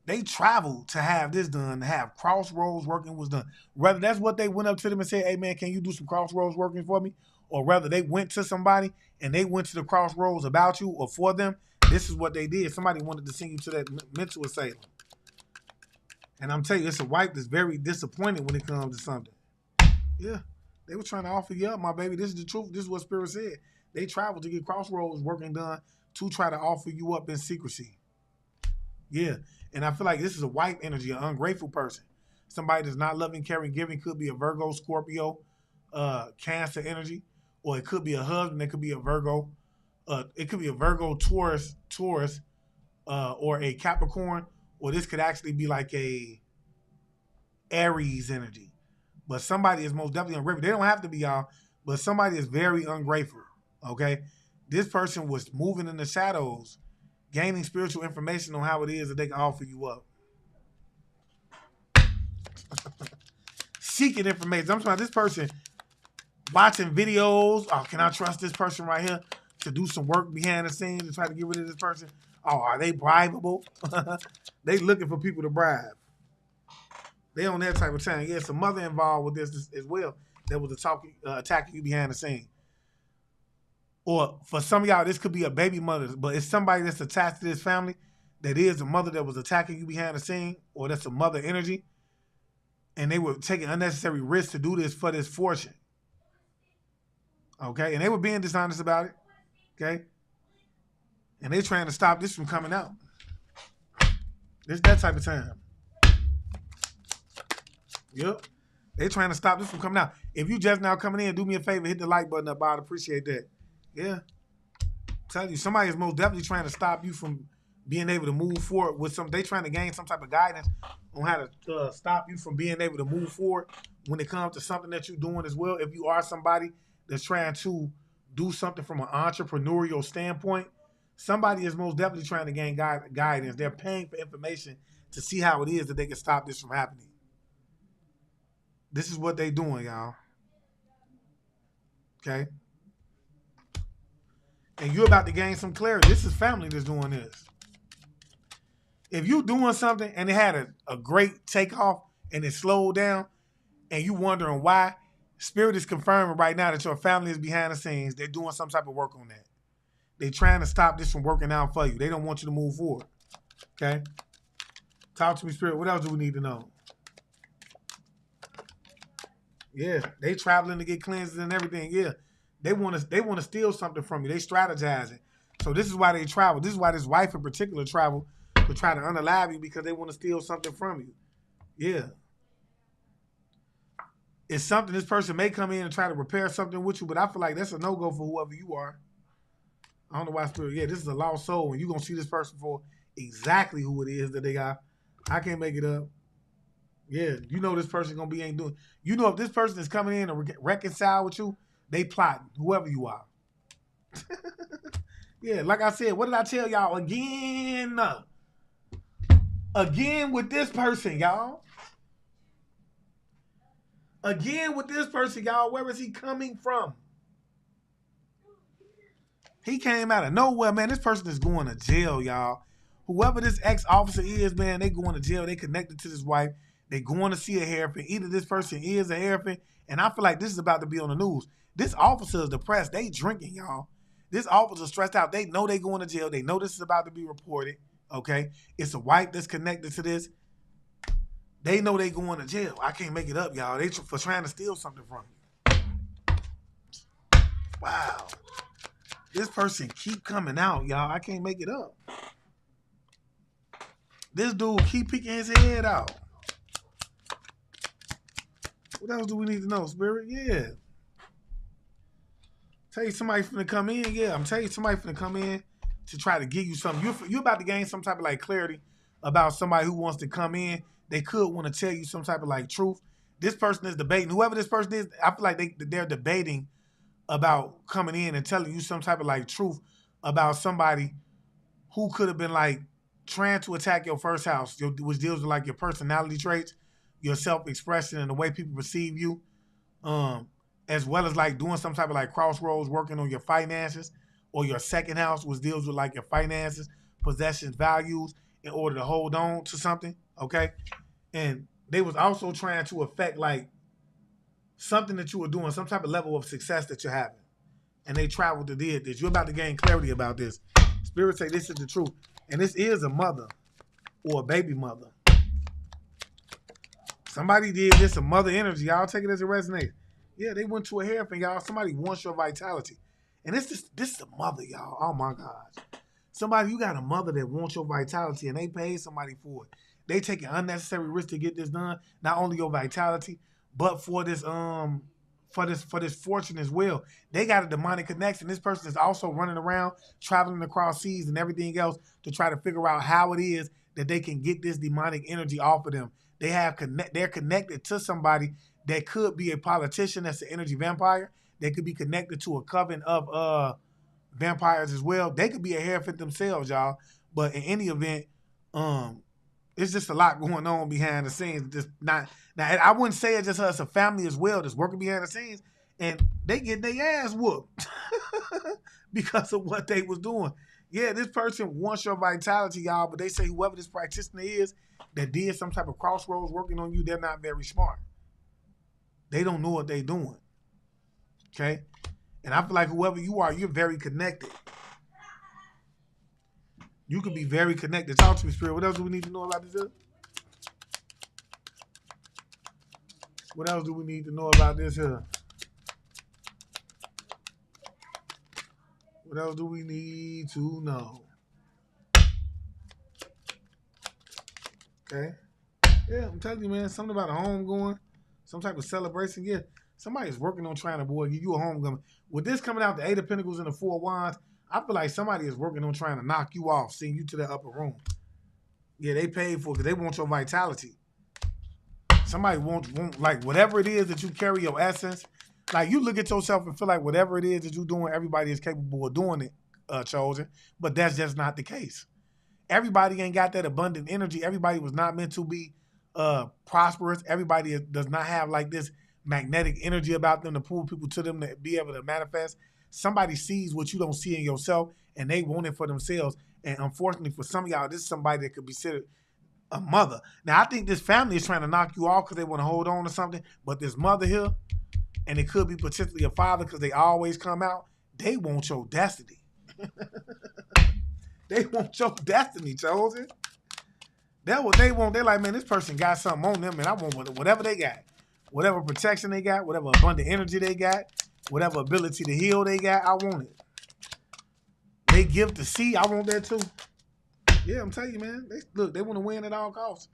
They traveled to have this done, to have crossroads working was done. Whether that's what they went up to them and said, hey, man, can you do some crossroads working for me? Or whether they went to somebody and they went to the crossroads about you or for them, this is what they did. Somebody wanted to send you to that mental asylum. And I'm telling you, it's a wife that's very disappointed when it comes to something. Yeah. They were trying to offer you up, my baby. This is the truth. This is what Spirit said. They traveled to get crossroads working done to try to offer you up in secrecy. Yeah. And I feel like this is a wife energy, an ungrateful person. Somebody that's not loving, caring, giving. Could be a Virgo, Scorpio, Cancer energy. Or it could be a husband. It could be a Virgo. It could be a Virgo, Taurus, or a Capricorn. Or this could actually be like a Aries energy. But somebody is most definitely ungrateful. They don't have to be, y'all, but somebody is very ungrateful, okay? This person was moving in the shadows, gaining spiritual information on how it is that they can offer you up. Seeking information. I'm talking about this person watching videos. Oh, can I trust this person right here to do some work behind the scenes to try to get rid of this person? Oh, are they bribable? They looking for people to bribe. They on that type of time. Yeah, it's a mother involved with this as well that was attacking you behind the scene. Or for some of y'all, this could be a baby mother, but it's somebody that's attached to this family that is a mother that was attacking you behind the scene, or that's a mother energy, and they were taking unnecessary risks to do this for this fortune. Okay? And they were being dishonest about it. Okay? And they're trying to stop this from coming out. It's that type of time. Yep. They trying to stop this from coming out. If you just now coming in, do me a favor, hit the like button up. I'd appreciate that. Yeah. Tell you, somebody is most definitely trying to stop you from being able to move forward with some. They trying to gain some type of guidance on how to stop you from being able to move forward when it comes to something that you're doing as well. If you are somebody that's trying to do something from an entrepreneurial standpoint, somebody is most definitely trying to gain guidance. They're paying for information to see how it is that they can stop this from happening. This is what they doing, y'all. Okay? And you're about to gain some clarity. This is family that's doing this. If you doing something and it had a great takeoff and it slowed down and you wondering why, Spirit is confirming right now that your family is behind the scenes. They're doing some type of work on that. They're trying to stop this from working out for you. They don't want you to move forward. Okay? Talk to me, Spirit. What else do we need to know? Yeah, they traveling to get cleanses and everything. Yeah, they want to steal something from you. They strategizing. So this is why they travel. This is why this wife in particular travel to try to unalive you because they want to steal something from you. Yeah. It's something this person may come in and try to repair something with you, but I feel like that's a no-go for whoever you are. I don't know why Spirit. Yeah, this is a lost soul, and you're going to see this person for exactly who it is that they got. I can't make it up. Yeah, you know this person going to be ain't doing. You know if this person is coming in to reconcile with you, they plotting, whoever you are. Yeah, like I said, what did I tell y'all again? Again with this person, y'all. Again with this person, y'all. Where is he coming from? He came out of nowhere, man. This person is going to jail, y'all. Whoever this ex-officer is, man, they going to jail. They connected to this wife. They going to see a hairpin. Either this person is a hairpin, and I feel like this is about to be on the news. This officer is depressed. They drinking, y'all. This officer stressed out. They know they going to jail. They know this is about to be reported, okay? It's a wife that's connected to this. They know they going to jail. I can't make it up, y'all. They for trying to steal something from you. Wow. This person keep coming out, y'all. I can't make it up. This dude keep peeking his head out. What else do we need to know, Spirit? Yeah. Tell you somebody finna come in. Yeah, I'm telling you somebody finna come in to try to give you something. You're about to gain some type of like clarity about somebody who wants to come in. They could want to tell you some type of like truth. This person is debating. Whoever this person is, I feel like they're debating about coming in and telling you some type of like truth about somebody who could have been like trying to attack your first house, which deals with like your personality traits, your self-expression, and the way people perceive you, as well as like doing some type of like crossroads, working on your finances, or your second house, which deals with like your finances, possessions, values, in order to hold on to something, okay? And they was also trying to affect like something that you were doing, some type of level of success that you're having. And they traveled to did this. You're about to gain clarity about this. Spirit say this is the truth. And this is a mother or a baby mother. Somebody did this, a mother energy. Y'all take it as it resonates. Yeah, they went to a hairpin, y'all. Somebody wants your vitality. And this is a mother, y'all. Oh, my gosh. Somebody, you got a mother that wants your vitality, and they paid somebody for it. They take an unnecessary risk to get this done. Not only your vitality, but for this fortune as well. They got a demonic connection. This person is also running around, traveling across seas and everything else to try to figure out how it is that they can get this demonic energy off of them. They're connected to somebody that could be a politician that's an energy vampire. They could be connected to a coven of vampires as well. They could be a hairfit themselves, y'all. But in any event, it's just a lot going on behind the scenes. Just not now. I wouldn't say it's just us, a family as well, that's working behind the scenes, and they get their ass whooped because of what they was doing. Yeah, this person wants your vitality, y'all, but they say whoever this practitioner is that did some type of crossroads working on you, they're not very smart. They don't know what they're doing. Okay? And I feel like whoever you are, you're very connected. You could be very connected. Talk to me, Spirit. What else do we need to know about this? What else do we need to know about this here? What else do we need to know? Okay. Yeah, I'm telling you, man, something about a home going, some type of celebration. Yeah, somebody's working on trying to, boy, give you a homecoming. With this coming out, the Eight of Pentacles and the Four of Wands, I feel like somebody is working on trying to knock you off, send you to the upper room. Yeah, they paid for it because they want your vitality. Somebody wants like whatever it is that you carry, your essence. Like you look at yourself and feel like whatever it is that you're doing, everybody is capable of doing it, chosen. But that's just not the case. Everybody ain't got that abundant energy. Everybody was not meant to be prosperous. Everybody does not have like this magnetic energy about them to pull people to them to be able to manifest. Somebody sees what you don't see in yourself, and they want it for themselves. And unfortunately, for some of y'all, this is somebody that could be considered a mother. Now, I think this family is trying to knock you off because they want to hold on to something. But this mother here, and it could be potentially a father because they always come out, they want your destiny. They want your destiny, chosen. That's what they want. They're like, man, this person got something on them, and I want whatever they got. Whatever protection they got, whatever abundant energy they got, whatever ability to heal they got, I want it. They give to see, I want that too. Yeah, I'm telling you, man. They want to win at all costs.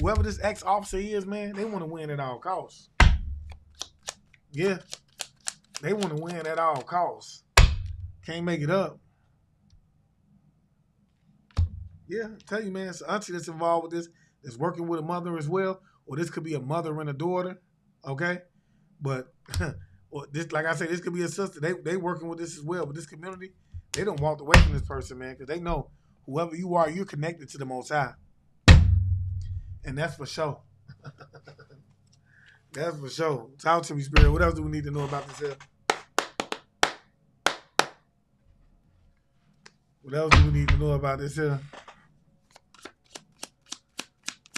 Whoever this ex-officer is, man, they want to win at all costs. Yeah, they want to win at all costs. Can't make it up. Yeah, I tell you, man, it's an auntie that's involved with this, that's working with a mother as well, or this could be a mother and a daughter, okay? But, or this, like I said, this could be a sister. They working with this as well. But this community, they don't walk away from this person, man, because they know whoever you are, you're connected to the Most High. And that's for sure. That's for sure. Talk to me, Spirit. What else do we need to know about this here? What else do we need to know about this here?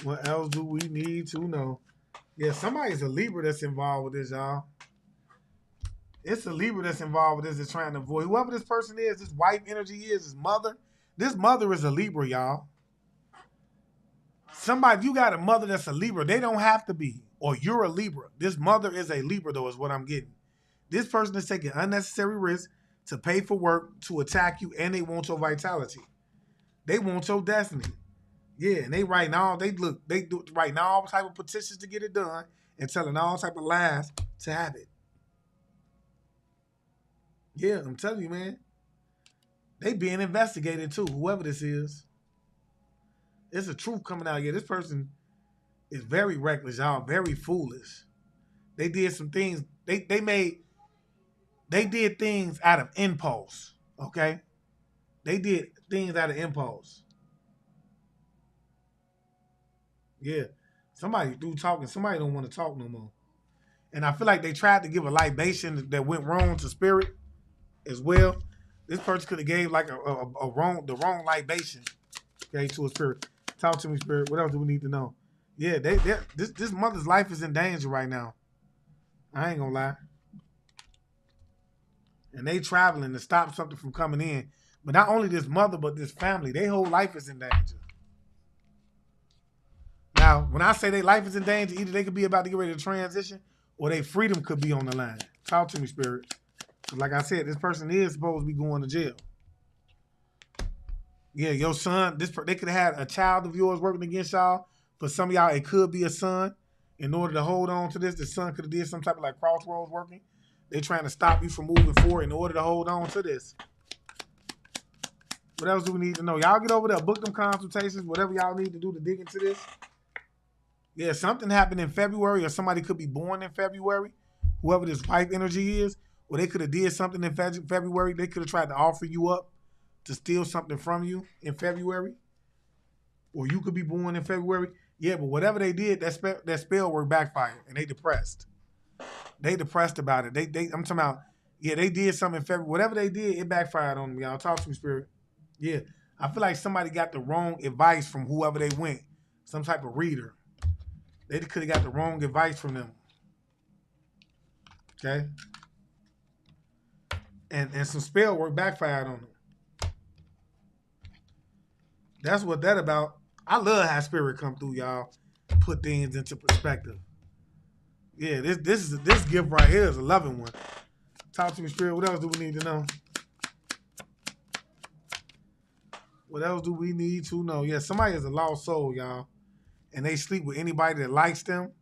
What else do we need to know? Yeah, somebody's a Libra that's involved with this, y'all. It's a Libra that's involved with this that's trying to avoid. Whoever this person is, this wife energy is, his mother. This mother is a Libra, y'all. Somebody, if you got a mother that's a Libra, they don't have to be. Or you're a Libra. This mother is a Libra, though, is what I'm getting. This person is taking unnecessary risks to pay for work, to attack you, and they want your vitality. They want your destiny. Yeah, and they writing all, they do writing all type of petitions to get it done and telling all type of lies to have it. Yeah, I'm telling you, man. They being investigated too, whoever this is. There's a truth coming out here. This person is very reckless, y'all, very foolish. They did some things, they did things out of impulse, okay? They did things out of impulse. Yeah. Somebody through talking, somebody don't want to talk no more. And I feel like they tried to give a libation that went wrong to spirit as well. This person could have gave like the wrong libation, okay, to a spirit. Talk to me, spirit. What else do we need to know? Yeah, this mother's life is in danger right now. I ain't gonna lie. And they traveling to stop something from coming in. But not only this mother, but this family, their whole life is in danger. Now, when I say their life is in danger, either they could be about to get ready to transition or their freedom could be on the line. Talk to me, spirit. Like I said, this person is supposed to be going to jail. Yeah, your son, they could have had a child of yours working against y'all. For some of y'all, it could be a son. In order to hold on to this, the son could have did some type of like crossroads working. They trying to stop you from moving forward in order to hold on to this. What else do we need to know? Y'all get over there, book them consultations, whatever y'all need to do to dig into this. Yeah, something happened in February, or somebody could be born in February, whoever this wife energy is, or they could have did something in February. They could have tried to offer you up to steal something from you in February, or you could be born in February. Yeah, but whatever they did, that spell work backfired, and they depressed. They depressed about it. I'm talking about, yeah, they did something in February. Whatever they did, it backfired on them, y'all. Talk to me, spirit. Yeah, I feel like somebody got the wrong advice from whoever they went, some type of reader. They could have got the wrong advice from them. Okay? And some spell work backfired on them. That's what that about. I love how spirit come through, y'all. Put things into perspective. Yeah, this gift right here is a loving one. Talk to me, spirit. What else do we need to know? What else do we need to know? Yeah, somebody is a lost soul, y'all. And they sleep with anybody that likes them.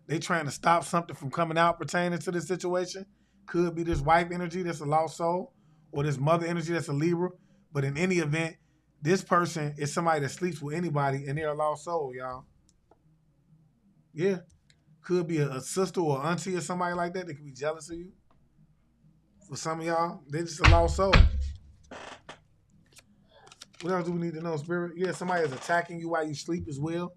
They trying to stop something from coming out pertaining to this situation. Could be this wife energy that's a lost soul, or this mother energy that's a Libra. But in any event, this person is somebody that sleeps with anybody, and they're a lost soul, y'all. Yeah. Could be a sister or auntie or somebody like that. They could be jealous of you. For some of y'all, they're just a lost soul. What else do we need to know, spirit? Yeah, somebody is attacking you while you sleep as well.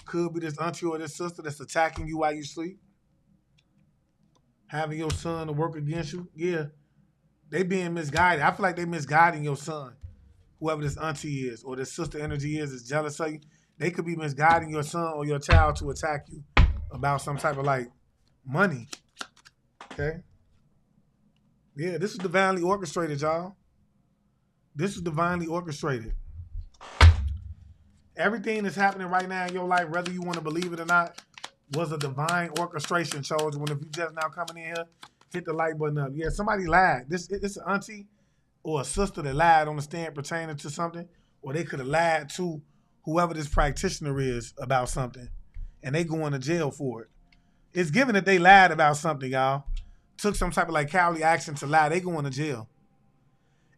Could be this auntie or this sister that's attacking you while you sleep. Having your son to work against you. Yeah. They being misguided. I feel like they misguiding your son. Whoever this auntie is or this sister energy is jealous of you. They could be misguiding your son or your child to attack you about some type of like money. Okay? Yeah, this is divinely orchestrated, y'all. This is divinely orchestrated. Everything that's happening right now in your life, whether you want to believe it or not, was a divine orchestration, chosen. When if you just now coming in here, hit the like button up. Yeah, somebody lied. It's an auntie or a sister that lied on the stand pertaining to something, or they could have lied to whoever this practitioner is about something, and they going to jail for it. It's given that they lied about something, y'all. took some type of like cowardly action to lie, they going to jail.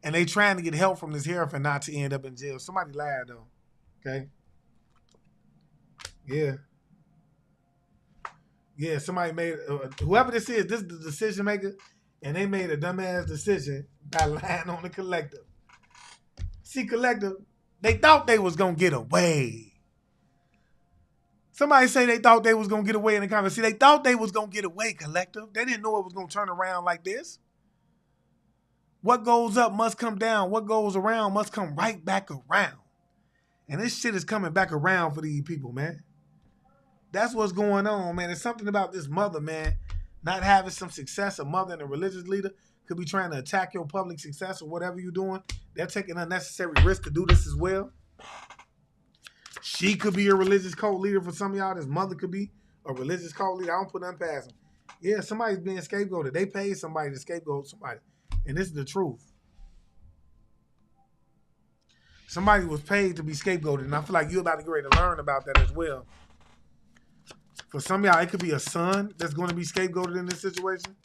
And they trying to get help from this hierophant not to end up in jail. Somebody lied though. Okay. Yeah. Yeah, somebody made whoever this is the decision maker, and they made a dumbass decision by lying on the collective. See, collective, they thought they was gonna get away. Somebody say they thought they was gonna get away in the comments. See, they thought they was gonna get away, collective. They didn't know it was gonna turn around like this. What goes up must come down. What goes around must come right back around. And this shit is coming back around for these people, man. That's what's going on, man. It's something about this mother, man, not having some success. A mother and a religious leader could be trying to attack your public success or whatever you're doing. They're taking unnecessary risk to do this as well. She could be a religious cult leader for some of y'all. This mother could be a religious cult leader. I don't put nothing past them. Yeah, somebody's being scapegoated. They paid somebody to scapegoat somebody. And this is the truth. Somebody was paid to be scapegoated. And I feel like you're about to get ready to learn about that as well. For some of y'all, it could be a son that's going to be scapegoated in this situation.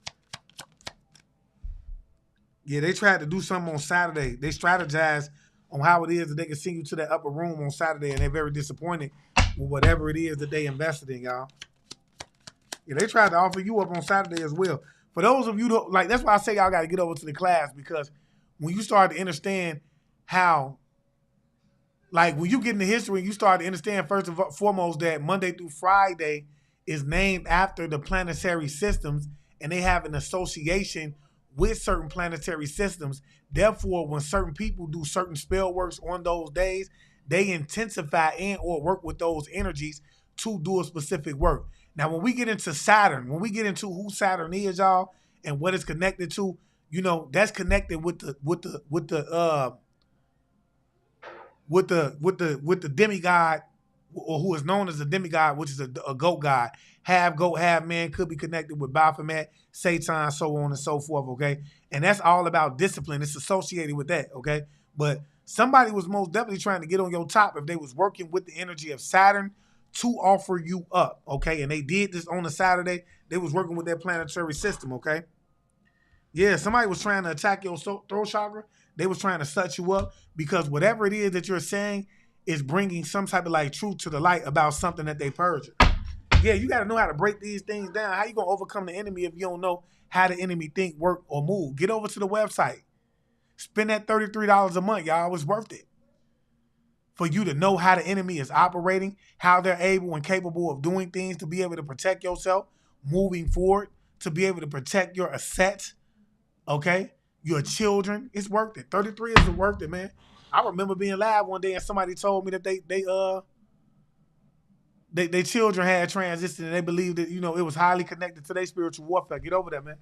Yeah, they tried to do something on Saturday. They strategized on how it is that they can send you to that upper room on Saturday, and they're very disappointed with whatever it is that they invested in, y'all. Yeah, they tried to offer you up on Saturday as well. For those of you, like, that's why I say y'all got to get over to the class, because when you start to understand how, like, when you get into history, you start to understand first and foremost that Monday through Friday is named after the planetary systems, and they have an association with certain planetary systems. Therefore, when certain people do certain spell works on those days, they intensify and or work with those energies to do a specific work. Now, when we get into Saturn, when we get into who Saturn is, y'all, and what it's connected to, you know, that's connected with the demigod, or who is known as a demigod, which is a goat god. Half goat, half man, could be connected with Baphomet, Satan, so on and so forth, okay? And that's all about discipline. It's associated with that, okay? But somebody was most definitely trying to get on your top if they was working with the energy of Saturn to offer you up, okay? And they did this on a Saturday. They was working with their planetary system, okay? Yeah, somebody was trying to attack your throat chakra. They was trying to set you up because whatever it is that you're saying is bringing some type of like truth to the light about something that they purged. Yeah, you got to know how to break these things down. How you going to overcome the enemy if you don't know how the enemy think, work, or move? Get over to the website. Spend that $33 a month, y'all. It's worth it. For you to know how the enemy is operating, how they're able and capable of doing things to be able to protect yourself moving forward, to be able to protect your assets, okay? Your children. It's worth it. 33 is worth it, man. I remember being live one day and somebody told me that they children had transitioned and they believed that, you know, it was highly connected to their spiritual warfare. Get over that, man.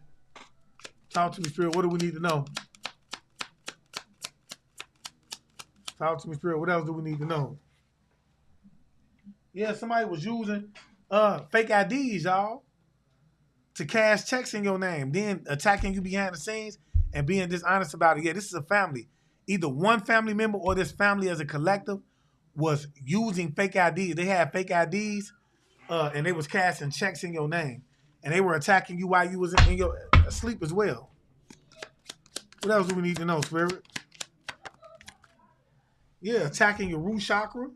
Talk to me, Spirit. What do we need to know? Talk to me, Spirit. What else do we need to know? Yeah, somebody was using fake IDs, y'all, to cash checks in your name, then attacking you behind the scenes and being dishonest about it. Yeah, this is a family. Either one family member or this family as a collective was using fake IDs. They had fake IDs and they was cashing checks in your name. And they were attacking you while you was in your sleep as well. What else do we need to know, Spirit? Yeah, attacking your root chakra.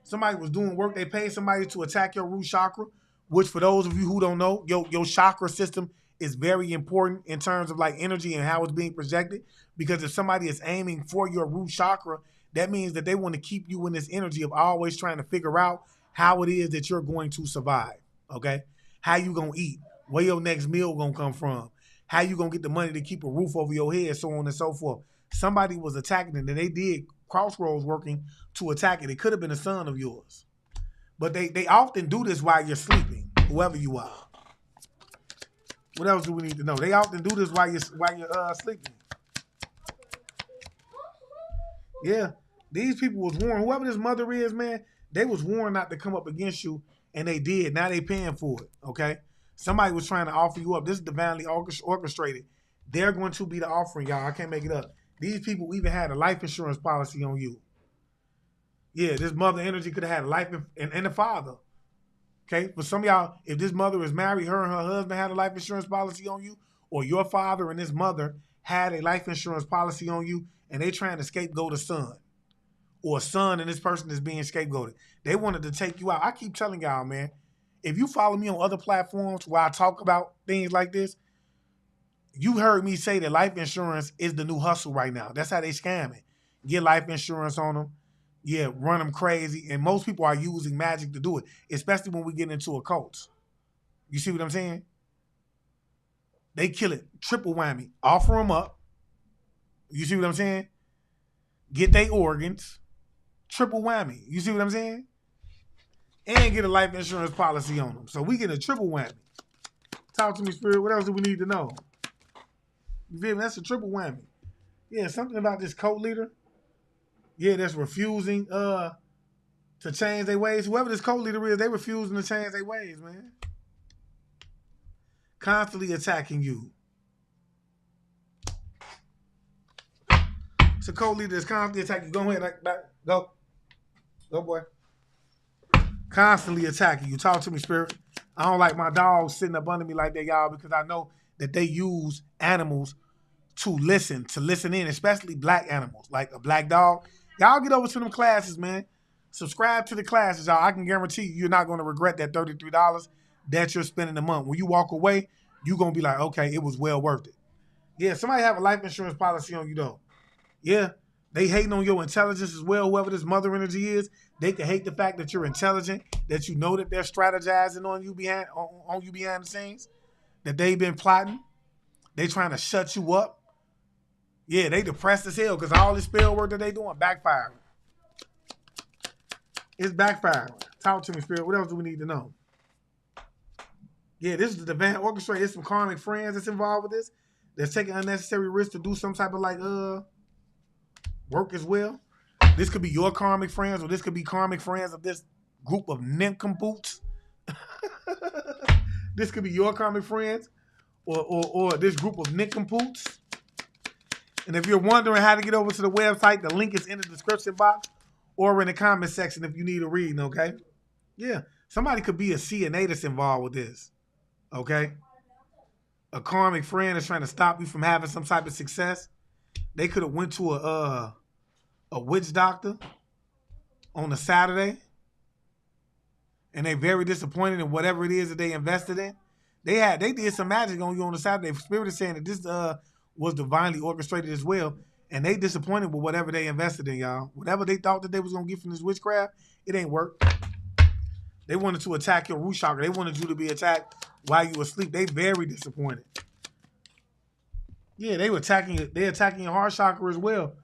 Somebody was doing work. They paid somebody to attack your root chakra, which for those of you who don't know, your chakra system is very important in terms of like energy and how it's being projected. Because if somebody is aiming for your root chakra, that means that they want to keep you in this energy of always trying to figure out how it is that you're going to survive, okay? How you going to eat, where your next meal going to come from, how you going to get the money to keep a roof over your head, so on and so forth. Somebody was attacking it, and they did crossroads working to attack it. It could have been a son of yours. But they often do this while you're sleeping, whoever you are. What else do we need to know? They often do this while you're sleeping. Yeah, these people was warned. Whoever this mother is, man, they was warned not to come up against you, and they did. Now they paying for it, okay? Somebody was trying to offer you up. This is divinely orchestrated. They're going to be the offering, y'all. I can't make it up. These people even had a life insurance policy on you. Yeah, this mother energy could have had a life and a father. Okay, for some of y'all, if this mother is married, her and her husband had a life insurance policy on you, or your father and his mother had a life insurance policy on you and they trying to scapegoat a son, or a son and this person is being scapegoated. They wanted to take you out. I keep telling y'all, man, if you follow me on other platforms where I talk about things like this, you heard me say that life insurance is the new hustle right now. That's how they scam it. Get life insurance on them. Yeah, run them crazy. And most people are using magic to do it, especially when we get into occults. You see what I'm saying? They kill it. Triple whammy. Offer them up. You see what I'm saying? Get their organs. Triple whammy. You see what I'm saying? And get a life insurance policy on them. So we get a triple whammy. Talk to me, Spirit. What else do we need to know? You feel me? That's a triple whammy. Yeah, something about this cult leader. Yeah, that's refusing to change their ways. Whoever this cult leader is, they refusing to change their ways, man. Constantly attacking you. It's a cult leader that's constantly attacking you. Go ahead, go. Go, boy. Constantly attacking you. Talk to me, Spirit. I don't like my dogs sitting up under me like that, y'all, because I know that they use animals to listen in, especially black animals, like a black dog. Y'all get over to them classes, man. Subscribe to the classes, y'all. I can guarantee you're not going to regret that $33 that you're spending a month. When you walk away, you're going to be like, okay, it was well worth it. Yeah, somebody have a life insurance policy on you, though. Yeah, they hating on your intelligence as well, whoever this mother energy is. They can hate the fact that you're intelligent, that you know that they're strategizing on you behind the scenes, that they've been plotting. They trying to shut you up. Yeah, they depressed as hell because all this spell work that they doing, backfiring. It's backfiring. Talk to me, Spirit. What else do we need to know? Yeah, this is the divine orchestrator. There's some karmic friends that's involved with this. That's taking unnecessary risks to do some type of work as well. This could be your karmic friends, or this could be karmic friends of this group of nincompoops. This could be your karmic friends, or this group of nincompoops. And if you're wondering how to get over to the website, the link is in the description box or in the comment section if you need a reading, okay? Yeah, somebody could be a CNA that's involved with this, okay? A karmic friend is trying to stop you from having some type of success. They could have went to a witch doctor on a Saturday, and they're very disappointed in whatever it is that they invested in. They did some magic on you on the Saturday. Spirit is saying that this was divinely orchestrated as well, and they disappointed with whatever they invested in, y'all. Whatever they thought that they was gonna get from this witchcraft, it ain't work. They wanted to attack your root chakra. They wanted you to be attacked while you were asleep. They very disappointed. Yeah, they were attacking it. They're attacking your heart chakra as well.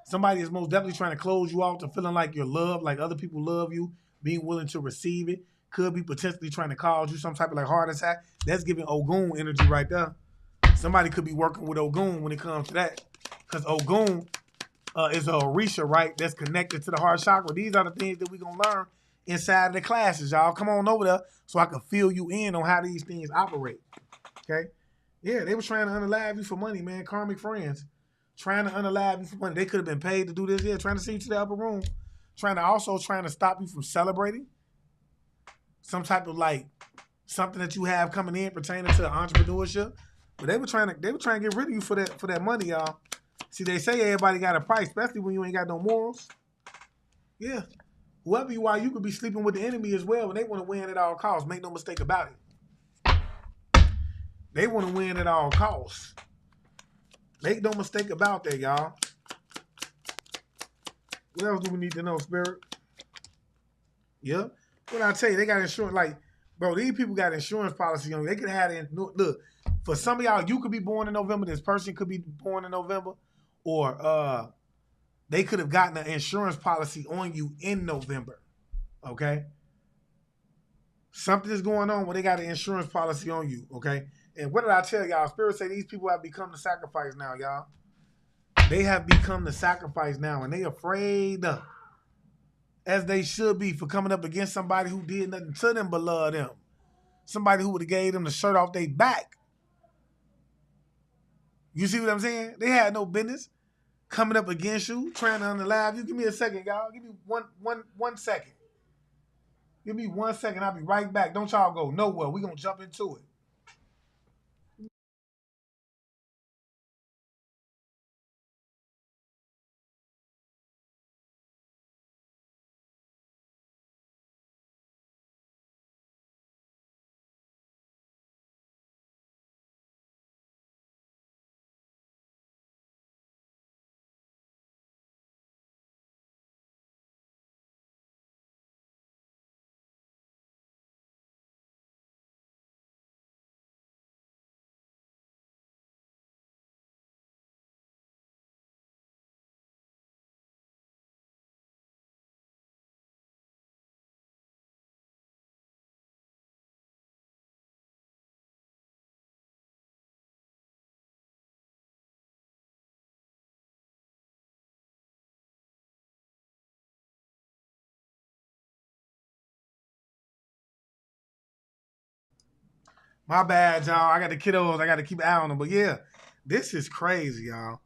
Somebody is most definitely trying to close you off to feeling like you're loved, like other people love you, being willing to receive it. Could be potentially trying to cause you some type of heart attack. That's giving Ogun energy right there. Somebody could be working with Ogun when it comes to that. Because Ogun is a Orisha, right? That's connected to the heart chakra. These are the things that we're going to learn inside of the classes, y'all. Come on over there so I can fill you in on how these things operate. Okay? Yeah, they were trying to unalive you for money, man. Karmic friends. Trying to unalive you for money. They could have been paid to do this. Yeah, trying to send you to the upper room. Trying to stop you from celebrating. Some type of something that you have coming in pertaining to entrepreneurship. But they were trying to get rid of you for that money, y'all. See, they say everybody got a price, especially when you ain't got no morals. Yeah. Whoever you are, you could be sleeping with the enemy as well, and they want to win at all costs. Make no mistake about it. They want to win at all costs. Make no mistake about that, y'all. What else do we need to know, Spirit? Yep. What I tell you, they got insurance. Bro, these people got insurance policy on you. They could have had it. Look, for some of y'all, you could be born in November. This person could be born in November. Or they could have gotten an insurance policy on you in November. Okay? Something is going on where they got an insurance policy on you. Okay? And what did I tell y'all? Spirit say these people have become the sacrifice now, y'all. They have become the sacrifice now. And they afraid, as they should be, for coming up against somebody who did nothing to them but love them. Somebody who would have gave them the shirt off their back. You see what I'm saying? They had no business coming up against you, trying to unalive you. Give me a second, y'all. Give me one second. Give me 1 second. I'll be right back. Don't y'all go nowhere. We're going to jump into it. My bad, y'all. I got the kiddos. I got to keep an eye on them. But yeah, this is crazy, y'all.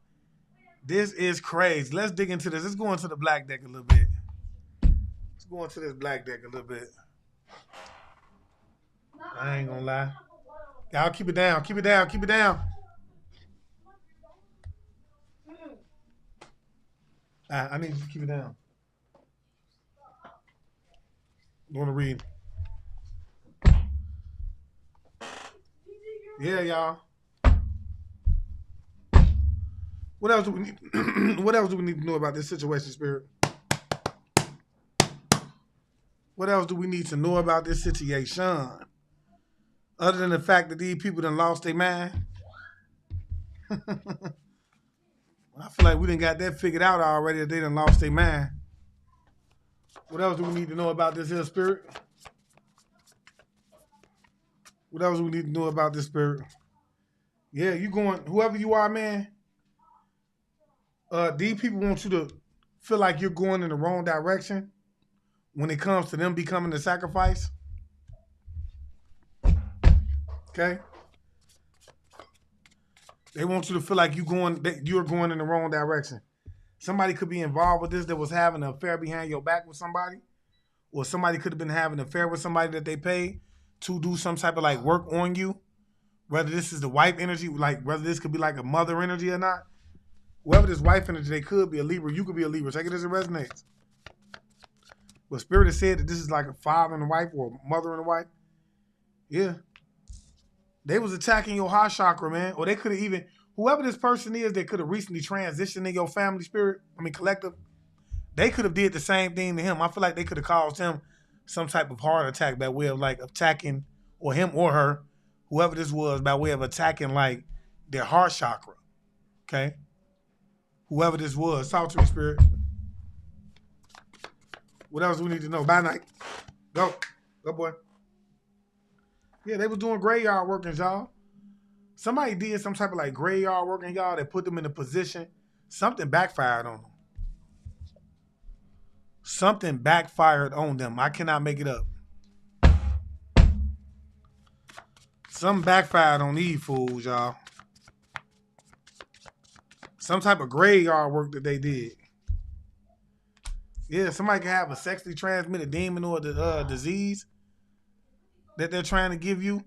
This is crazy. Let's dig into this. Let's go into the black deck a little bit. Let's go into this black deck a little bit. I ain't gonna lie. Y'all keep it down. Keep it down. Keep it down. I need you to keep it down. You want to read? Yeah, y'all. What else do we need? What else do we need to know about this situation, Spirit? What else do we need to know about this situation? Other than the fact that these people done lost their mind. I feel like we done got that figured out already, that they done lost their mind. What else do we need to know about this here, Spirit? What else do we need to know about this, Spirit? Yeah, you going, whoever you are, man, these people want you to feel like you're going in the wrong direction when it comes to them becoming the sacrifice. Okay? They want you to feel like you're going in the wrong direction. Somebody could be involved with this that was having an affair behind your back with somebody, or somebody could have been having an affair with somebody that they paid to do some type of like work on you. Whether this is the wife energy, like whether this could be like a mother energy or not. Whoever this wife energy, they could be a Libra. You could be a Libra. Take it as it resonates. But Spirit has said that this is like a father and a wife or a mother and a wife. Yeah. They was attacking your heart chakra, man. Or they could have even, whoever this person is that could have recently transitioned in your family spirit, collective, they could have did the same thing to him. I feel like they could have caused him some type of heart attack by way of like attacking, or him or her, whoever this was, by way of attacking like their heart chakra. Okay? Whoever this was, talk to me, Spirit. What else do we need to know? Bye, night. Go. Go, boy. Yeah, they was doing graveyard workings, y'all. Somebody did some type of like graveyard working, y'all, that put them in a position. Something backfired on them. Something backfired on them. I cannot make it up. Something backfired on these fools, y'all. Some type of graveyard work that they did. Yeah, somebody can have a sexually transmitted demon or the disease that they're trying to give you.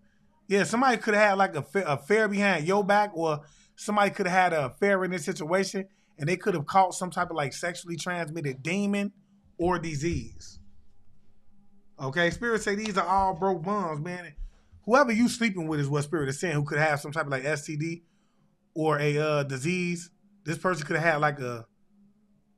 Yeah, somebody could have had like a affair behind your back, or somebody could have had an affair in this situation, and they could have caught some type of like sexually transmitted demon or disease. Okay, Spirit say these are all broke bums, man. Whoever you sleeping with is what Spirit is saying, who could have some type of like STD or a disease. This person could have had like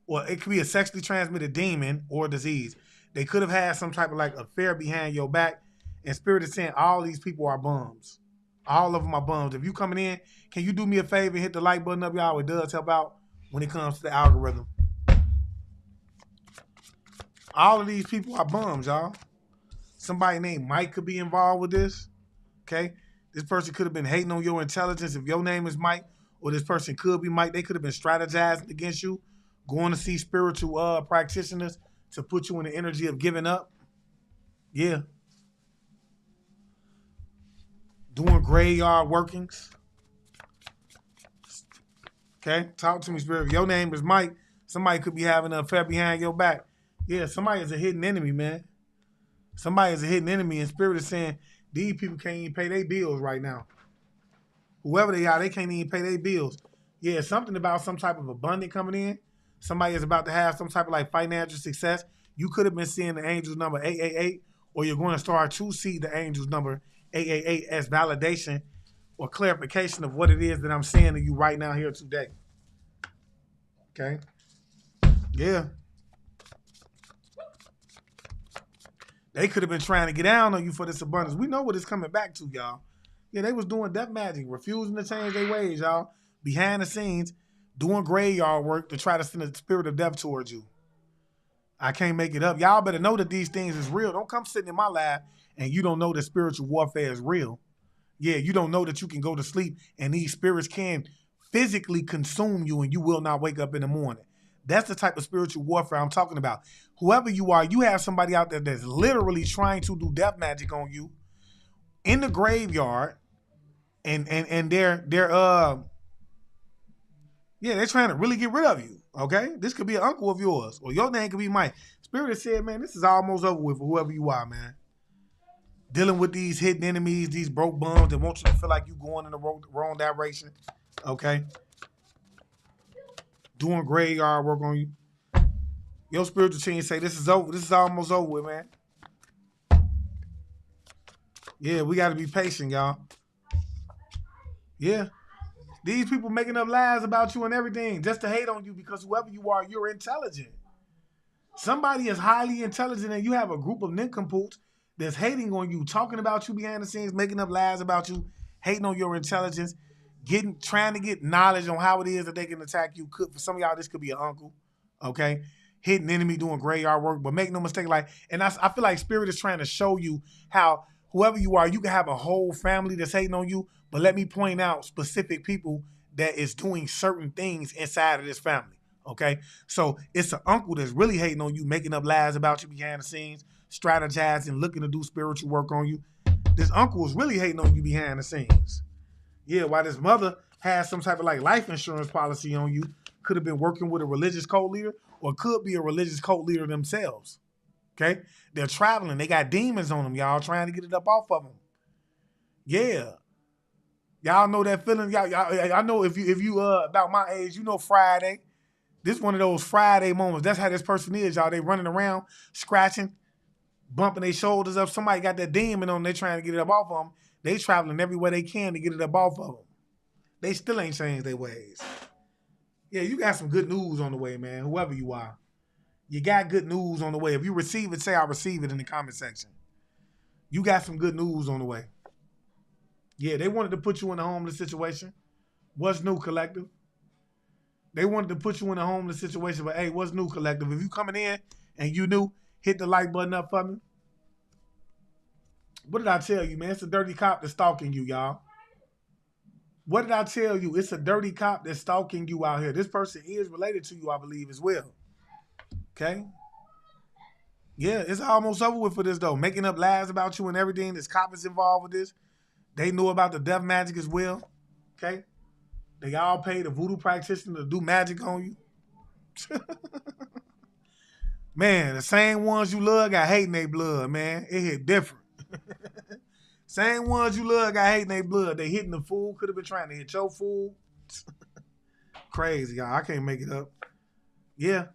or it could be a sexually transmitted demon or disease. They could have had some type of like affair behind your back. And Spirit is saying all these people are bums. All of them are bums. If you coming in, can you do me a favor and hit the like button up, y'all? It does help out when it comes to the algorithm. All of these people are bums, y'all. Somebody named Mike could be involved with this. Okay? This person could have been hating on your intelligence if your name is Mike, or this person could be Mike. They could have been strategizing against you, going to see spiritual practitioners to put you in the energy of giving up. Yeah. Doing graveyard workings. Okay? Talk to me, Spirit. If your name is Mike, somebody could be having an affair behind your back. Yeah, somebody is a hidden enemy, man. Somebody is a hidden enemy, and Spirit is saying these people can't even pay their bills right now. Whoever they are, they can't even pay their bills. Yeah, something about some type of abundance coming in. Somebody is about to have some type of like financial success. You could have been seeing the angel's number 888, or you're going to start to see the angel's number 888 as validation or clarification of what it is that I'm saying to you right now here today. Okay? Yeah. They could have been trying to get down on you for this abundance. We know what it's coming back to, y'all. Yeah, they was doing death magic, refusing to change their ways, y'all. Behind the scenes, doing graveyard work to try to send the spirit of death towards you. I can't make it up. Y'all better know that these things is real. Don't come sitting in my lab and you don't know that spiritual warfare is real. Yeah, you don't know that you can go to sleep and these spirits can physically consume you and you will not wake up in the morning. That's the type of spiritual warfare I'm talking about. Whoever you are, you have somebody out there that's literally trying to do death magic on you, in the graveyard, and they're yeah, they're trying to really get rid of you. Okay, this could be an uncle of yours, or your name could be Mike. Spirit has said, man, this is almost over with for whoever you are, man. Dealing with these hidden enemies, these broke bums that want you to feel like you going in the wrong direction. Okay, doing graveyard work on you. Your spiritual team say this is over. This is almost over with, man. Yeah, we got to be patient, y'all. Yeah. These people making up lies about you and everything just to hate on you because whoever you are, you're intelligent. Somebody is highly intelligent and you have a group of nincompoops that's hating on you, talking about you behind the scenes, making up lies about you, hating on your intelligence, trying to get knowledge on how it is that they can attack you. For some of y'all, this could be an uncle, okay? Hidden enemy doing graveyard work, but make no mistake, I feel like Spirit is trying to show you how whoever you are, you can have a whole family that's hating on you, but let me point out specific people that is doing certain things inside of this family, okay? So it's an uncle that's really hating on you, making up lies about you behind the scenes, strategizing, looking to do spiritual work on you. This uncle is really hating on you behind the scenes. Yeah, while this mother has some type of life insurance policy on you, could have been working with a religious cult leader or could be a religious cult leader themselves. Okay? They're traveling. They got demons on them, y'all, trying to get it up off of them. Yeah. Y'all know that feeling. I know if you about my age, you know Friday. This is one of those Friday moments. That's how this person is, y'all. They running around, scratching, bumping their shoulders up. Somebody got that demon on them. They trying to get it up off of them. They traveling everywhere they can to get it up off of them. They still ain't changed their ways. Yeah, you got some good news on the way, man, whoever you are. You got good news on the way. If you receive it, say I receive it in the comment section. You got some good news on the way. Yeah, they wanted to put you in a homeless situation. What's new, collective? They wanted to put you in a homeless situation, but hey, what's new, collective? If you coming in and you new, hit the like button up for me. What did I tell you, man? It's a dirty cop that's stalking you, y'all. What did I tell you? It's a dirty cop that's stalking you out here. This person is related to you, I believe, as well. Okay? Yeah, it's almost over with for this, though. Making up lies about you and everything. This cop is involved with this. They know about the death magic as well. Okay? They all paid a voodoo practitioner to do magic on you. Man, the same ones you love got hate in their blood, man. It hit different. Same ones you love got hate in their blood. They hitting the fool. Could have been trying to hit your fool. Crazy, y'all. I can't make it up. Yeah.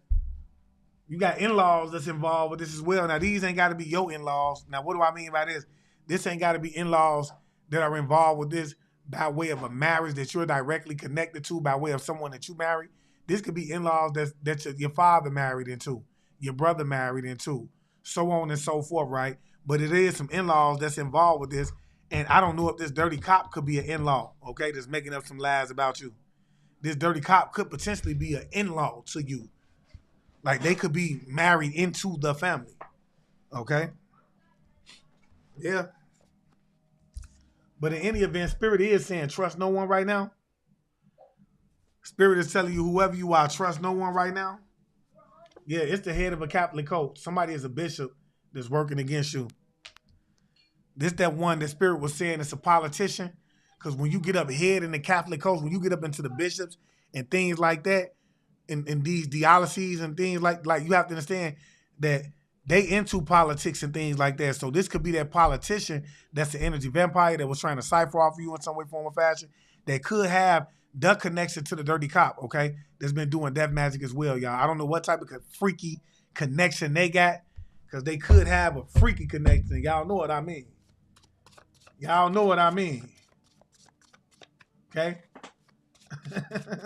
You got in-laws that's involved with this as well. Now, these ain't got to be your in-laws. Now, what do I mean by this? This ain't got to be in-laws that are involved with this by way of a marriage that you're directly connected to, by way of someone that you married. This could be in-laws that your father married into, your brother married into, so on and so forth, right? But it is some in-laws that's involved with this, and I don't know if this dirty cop could be an in-law, okay, that's making up some lies about you. This dirty cop could potentially be an in-law to you. Like, they could be married into the family, okay? Yeah. But in any event, Spirit is saying trust no one right now. Spirit is telling you whoever you are, trust no one right now. Yeah, it's the head of a Catholic cult. Somebody is a bishop that's working against you. This that one that Spirit was saying is a politician. Because when you get up head in the Catholic cult, when you get up into the bishops and things like that, and these dialyses and things like you have to understand that they into politics and things like that. So this could be that politician that's the energy vampire that was trying to cipher off of you in some way, form, or fashion. That could have the connection to the dirty cop, okay? That's been doing death magic as well, y'all. I don't know what type of freaky connection they got, because they could have a freaky connection. Y'all know what I mean. Y'all know what I mean. Okay?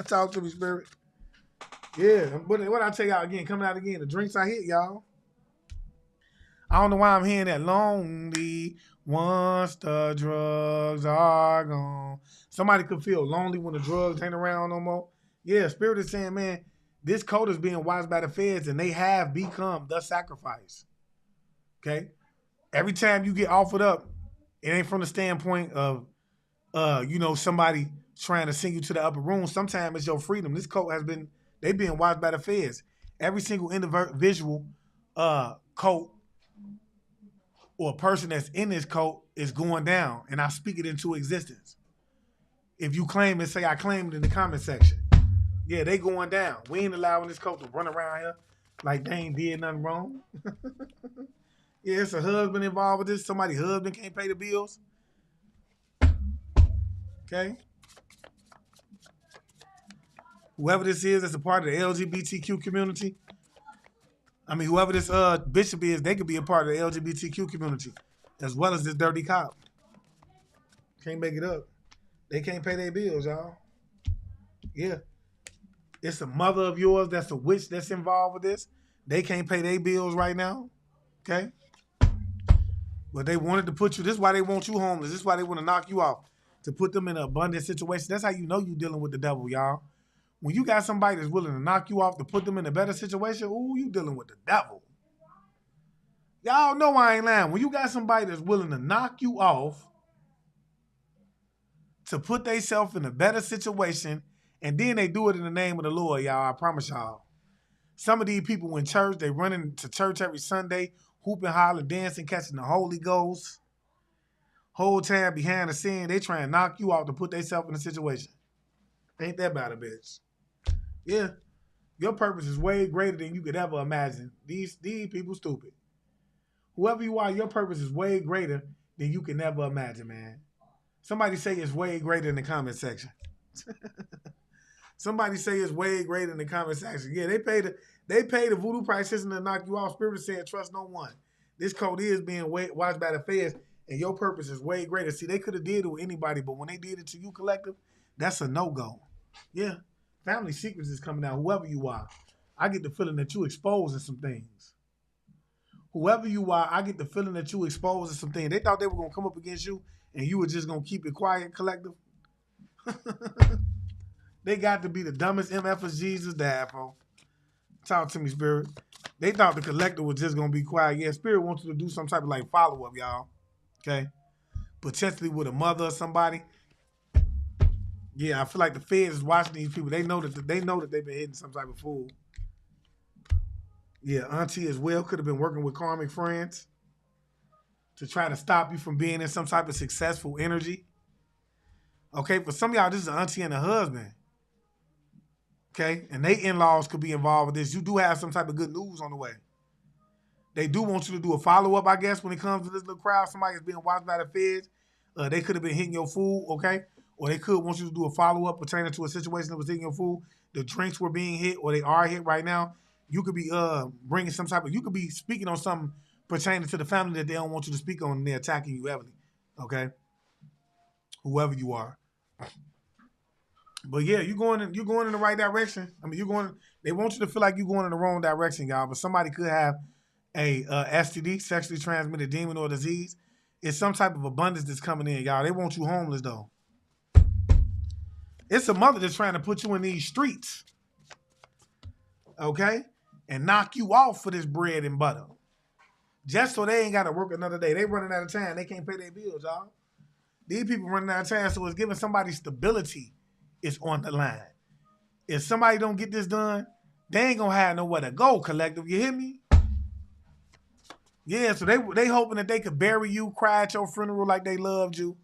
Talk to me, Spirit. Yeah, what I tell y'all again, coming out again, the drinks I hit, y'all. I don't know why I'm hearing that lonely once the drugs are gone. Somebody could feel lonely when the drugs ain't around no more. Yeah, Spirit is saying, man, this code is being watched by the feds and they have become the sacrifice. Okay? Every time you get offered up, it ain't from the standpoint of, somebody trying to send you to the upper room. Sometimes it's your freedom. This code has been, they being watched by the feds. Every single individual code or a person that's in this cult is going down, and I speak it into existence. If you claim it, say I claim it in the comment section. Yeah, they going down. We ain't allowing this cult to run around here like they ain't did nothing wrong. Yeah, it's a husband involved with this. Somebody's husband can't pay the bills. Okay? Whoever this is that's a part of the LGBTQ community, I mean, whoever this bishop is, they could be a part of the LGBTQ community as well as this dirty cop. Can't make it up. They can't pay their bills, y'all. Yeah. It's a mother of yours that's a witch that's involved with this. They can't pay their bills right now. Okay? But they wanted to put you, this is why they want you homeless. This is why they want to knock you off. To put them in an abundant situation. That's how you know you're dealing with the devil, y'all. When you got somebody that's willing to knock you off to put them in a better situation, ooh, you dealing with the devil. Y'all know I ain't lying. When you got somebody that's willing to knock you off to put themselves in a better situation, and then they do it in the name of the Lord, y'all, I promise y'all. Some of these people in church, they running to church every Sunday, hooping, hollering, dancing, catching the Holy Ghost. Whole time behind the scene, they trying to knock you off to put themselves in a situation. Ain't that about a bitch? Yeah. Your purpose is way greater than you could ever imagine. These people stupid. Whoever you are, your purpose is way greater than you can ever imagine, man. Somebody say it's way greater in the comment section. Somebody say it's way greater in the comment section. Yeah, they pay the voodoo practitioner to knock you off. Spirit is saying trust no one. This code is being watched by the feds, and your purpose is way greater. See, they could have did it with anybody, but when they did it to you, collective, that's a no-go. Yeah. Family secrets is coming out, whoever you are. I get the feeling that you exposing some things. Whoever you are, I get the feeling that you exposing some things. They thought they were going to come up against you, and you were just going to keep it quiet, collective. They got to be the dumbest MFers Jesus died for. Talk to me, Spirit. They thought the collective was just going to be quiet. Yeah, Spirit wants you to do some type of like follow-up, y'all. Okay? Potentially with a mother or somebody. Yeah, I feel like the feds is watching these people. They know that they've been hitting some type of fool. Yeah, auntie as well could have been working with karmic friends to try to stop you from being in some type of successful energy. Okay, for some of y'all, this is an auntie and a husband. Okay, and they in-laws could be involved with this. You do have some type of good news on the way. They do want you to do a follow-up, I guess, when it comes to this little crowd. Somebody is being watched by the feds. They could have been hitting your food, okay? Or they could want you to do a follow-up pertaining to a situation that was hitting your food. The drinks were being hit, or they are hit right now. You could be bringing some type of, you could be speaking on something pertaining to the family that they don't want you to speak on, and they're attacking you heavily, okay? Whoever you are. But yeah, you're going in the right direction. I mean, they want you to feel like you're going in the wrong direction, y'all, but somebody could have a STD, sexually transmitted demon or disease. It's some type of abundance that's coming in, y'all. They want you homeless, though. It's a mother that's trying to put you in these streets, okay, and knock you off for this bread and butter, just so they ain't got to work another day. They running out of time. They can't pay their bills, y'all. These people running out of time, so it's giving somebody stability is on the line. If somebody don't get this done, they ain't gonna have nowhere to go, collective. You hear me? Yeah, so they hoping that they could bury you, cry at your funeral like they loved you,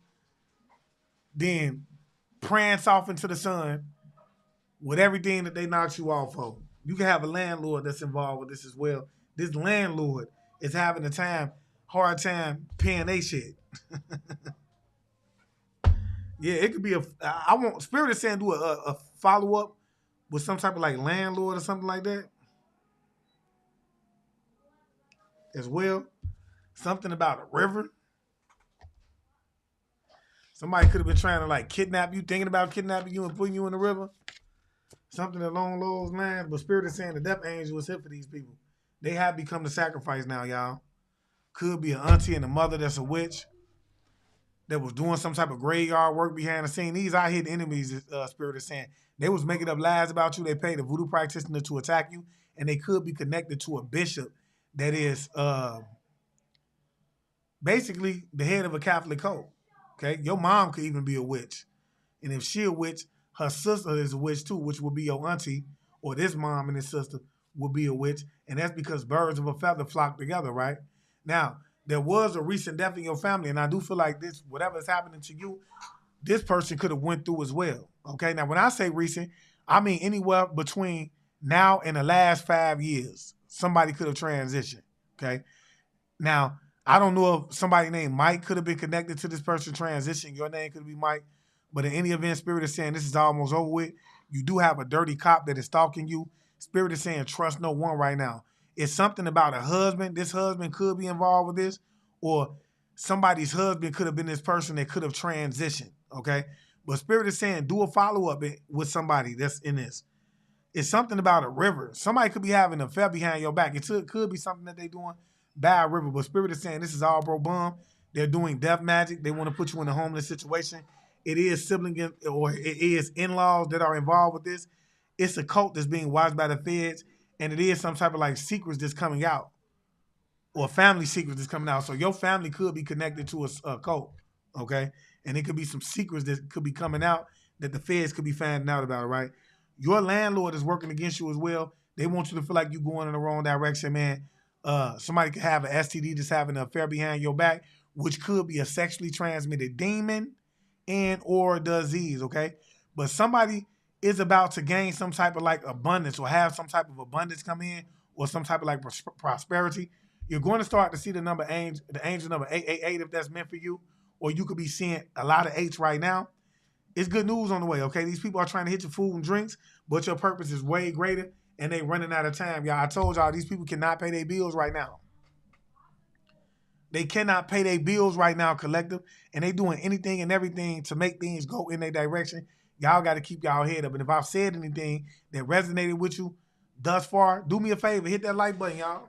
then prance off into the sun with everything that they knocked you off of. You can have a landlord that's involved with this as well. This landlord is having a hard time paying they shit. Yeah, it could be I want Spirit is saying do a follow-up with some type of like landlord or something like that. As well. Something about a river. Somebody could have been trying to like kidnap you, thinking about kidnapping you and putting you in the river. Something along those lines. But Spirit is saying the death angel was hit for these people. They have become the sacrifice now, y'all. Could be an auntie and a mother that's a witch that was doing some type of graveyard work behind the scene. These are hidden enemies, Spirit is saying. They was making up lies about you. They paid a voodoo practitioner to attack you, and they could be connected to a bishop that is basically the head of a Catholic cult. Okay? Your mom could even be a witch. And if she a witch, her sister is a witch too, which will be your auntie, or this mom and this sister will be a witch. And that's because birds of a feather flock together, right? Now, there was a recent death in your family, and I do feel like this, whatever is happening to you, this person could have went through as well. Okay, now when I say recent, I mean anywhere between now and the last 5 years, somebody could have transitioned. Okay, now I don't know if somebody named Mike could have been connected to this person transition. Your name could be Mike, but in any event, Spirit is saying this is almost over with. You do have a dirty cop that is stalking you. Spirit is saying trust no one right now. It's something about a husband. This husband could be involved with this, or somebody's husband could have been this person that could have transitioned. Okay, but Spirit is saying do a follow up with somebody that's in this. It's something about a river. Somebody could be having an affair behind your back. It could be something that they're doing by a river. But Spirit is saying this is all bro bum. They're doing death magic. They want to put you in a homeless situation. It is sibling or it is in-laws that are involved with this. It's a cult that's being watched by the feds, and it is some type of like secrets that's coming out, or family secrets that's coming out. So your family could be connected to a cult, okay? And it could be some secrets that could be coming out that the feds could be finding out about, right? Your landlord is working against you as well. They want you to feel like you're going in the wrong direction, man. Somebody could have an STD that's having an affair behind your back, which could be a sexually transmitted demon and or disease, okay? But somebody is about to gain some type of like abundance or have some type of abundance come in or some type of like prosperity. You're going to start to see the angel number 888 if that's meant for you, or you could be seeing a lot of 8s right now. It's good news on the way, okay? These people are trying to hit your food and drinks, but your purpose is way greater, and they running out of time, y'all. I told y'all these people cannot pay their bills right now. They cannot pay their bills right now, collective, and they doing anything and everything to make things go in their direction. Y'all got to keep y'all head up. And if I've said anything that resonated with you thus far, do me a favor, hit that like button, y'all.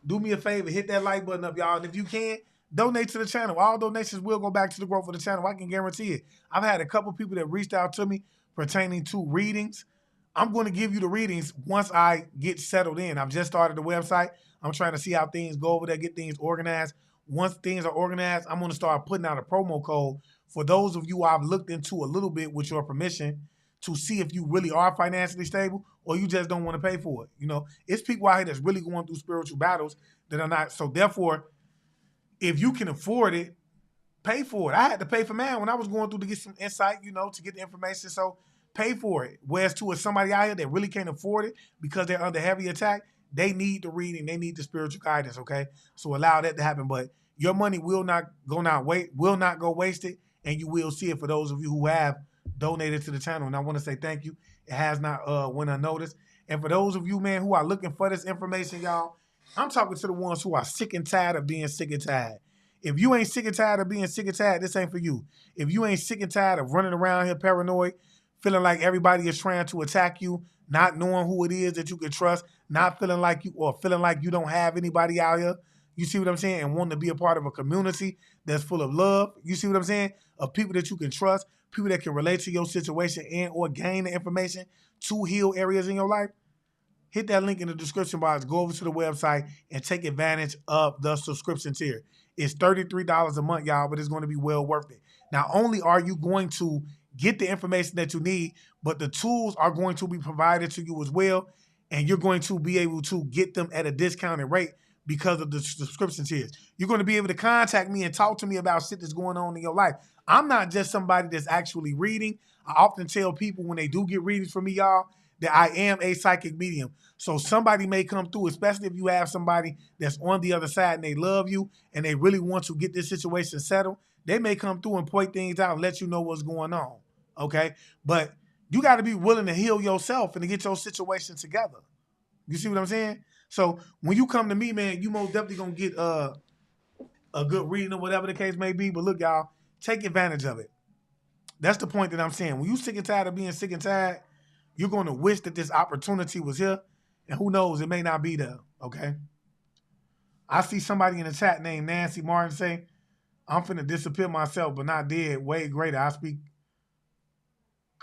Do me a favor, hit that like button up, y'all. And if you can, donate to the channel. All donations will go back to the growth of the channel. I can guarantee it. I've had a couple people that reached out to me pertaining to readings. I'm going to give you the readings once I get settled in. I've just started the website. I'm trying to see how things go over there, get things organized. Once things are organized, I'm going to start putting out a promo code for those of you I've looked into a little bit with your permission to see if you really are financially stable or you just don't want to pay for it. You know, it's people out here that's really going through spiritual battles that are not. So therefore, if you can afford it, pay for it. I had to pay for mine when I was going through to get some insight, you know, to get the information. So pay for it. Whereas to somebody out here that really can't afford it because they're under heavy attack, they need the reading, they need the spiritual guidance, okay? So allow that to happen. But your money will not go wasted, and you will see it for those of you who have donated to the channel. And I want to say thank you. It has not went unnoticed. And for those of you, man, who are looking for this information, y'all, I'm talking to the ones who are sick and tired of being sick and tired. If you ain't sick and tired of being sick and tired, this ain't for you. If you ain't sick and tired of running around here paranoid, feeling like everybody is trying to attack you, not knowing who it is that you can trust, not feeling like you don't have anybody out here, you see what I'm saying, and wanting to be a part of a community that's full of love, you see what I'm saying, of people that you can trust, people that can relate to your situation and or gain the information to heal areas in your life, hit that link in the description box, go over to the website, and take advantage of the subscription tier. It's $33 a month, y'all, but it's going to be well worth it. Not only are you going to get the information that you need, but the tools are going to be provided to you as well, and you're going to be able to get them at a discounted rate because of the subscription tiers. You're going to be able to contact me and talk to me about shit that's going on in your life. I'm not just somebody that's actually reading. I often tell people when they do get readings from me, y'all, that I am a psychic medium. So somebody may come through, especially if you have somebody that's on the other side and they love you and they really want to get this situation settled. They may come through and point things out and let you know what's going on, okay? But you got to be willing to heal yourself and to get your situation together. You see what I'm saying? So when you come to me, man, you most definitely going to get a good reading or whatever the case may be. But look, y'all, take advantage of it. That's the point that I'm saying. When you sick and tired of being sick and tired, you're going to wish that this opportunity was here. And who knows, it may not be there, okay? I see somebody in the chat named Nancy Martin say, I'm finna disappear myself, but not dead. Way greater. I speak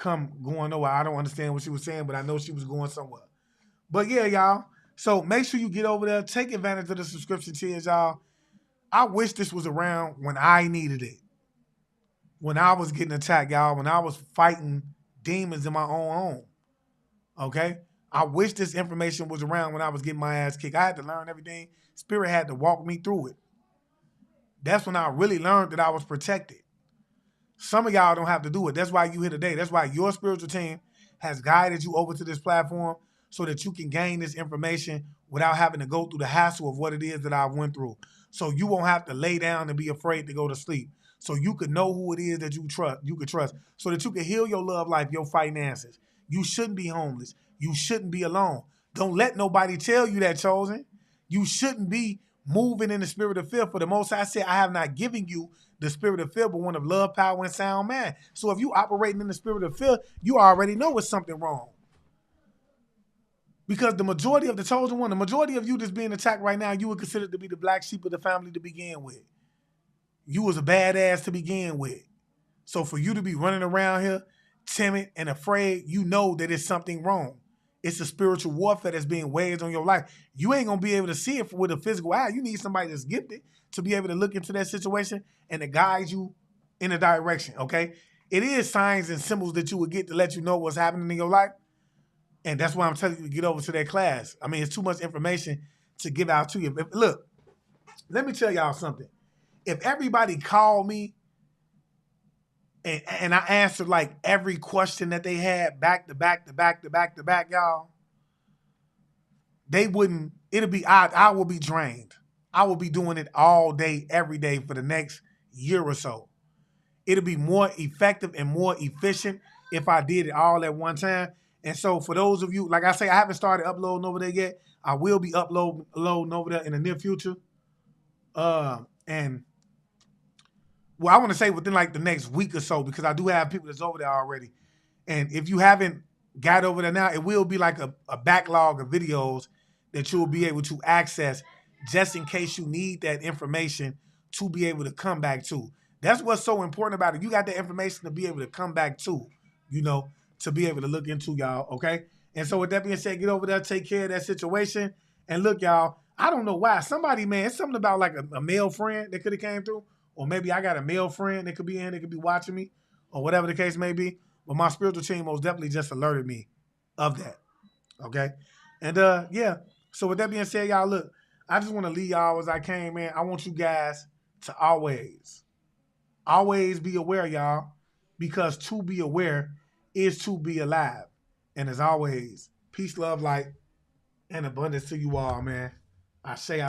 going nowhere. I don't understand what she was saying, but I know she was going somewhere. But yeah, y'all. So make sure you get over there. Take advantage of the subscription tiers, y'all. I wish this was around when I needed it. When I was getting attacked, y'all. When I was fighting demons in my own home. Okay? I wish this information was around when I was getting my ass kicked. I had to learn everything. Spirit had to walk me through it. That's when I really learned that I was protected. Some of y'all don't have to do it. That's why you here today. That's why your spiritual team has guided you over to this platform so that you can gain this information without having to go through the hassle of what it is that I went through. So you won't have to lay down and be afraid to go to sleep. So you can know who it is that you could trust, so that you can heal your love life, your finances. You shouldn't be homeless. You shouldn't be alone. Don't let nobody tell you that, chosen. You shouldn't be moving in the spirit of fear. For the Most High said, I have not given you the spirit of fear, but one of love, power, and sound mind. So if you operating in the spirit of fear, you already know it's something wrong. Because the majority of the chosen one, the majority of you that's being attacked right now, you would consider to be the black sheep of the family to begin with. You was a badass to begin with. So for you to be running around here timid and afraid, you know that it's something wrong. It's a spiritual warfare that's being waged on your life. You ain't going to be able to see it with a physical eye. You need somebody that's gifted to be able to look into that situation and to guide you in a direction, okay? It is signs and symbols that you would get to let you know what's happening in your life. And that's why I'm telling you to get over to that class. I mean, it's too much information to give out to you. Look, let me tell y'all something. If everybody called me and I answered like every question that they had back to back, y'all, they wouldn't, I will be drained. I will be doing it all day, every day for the next year or so. It'll be more effective and more efficient if I did it all at one time. And so for those of you, like I say, I haven't started uploading over there yet. I will be uploading over there in the near future. And well, I want to say within like the next week or so, because I do have people that's over there already. And if you haven't got over there now, it will be like a backlog of videos that you'll be able to access just in case you need that information to be able to come back to. That's what's so important about it. You got the information to be able to come back to, to be able to look into, y'all, okay? And so with that being said, get over there, take care of that situation. And look, y'all, I don't know why. Somebody, man, it's something about like a male friend that could have came through. Or maybe I got a male friend that could be in, that could be watching me, or whatever the case may be. But my spiritual team most definitely just alerted me of that, okay? And, yeah, so with that being said, y'all, look, I just want to leave y'all as I came, man. I want you guys to always be aware, y'all, because to be aware is to be alive. And as always, peace, love, light, and abundance to you all, man. I say.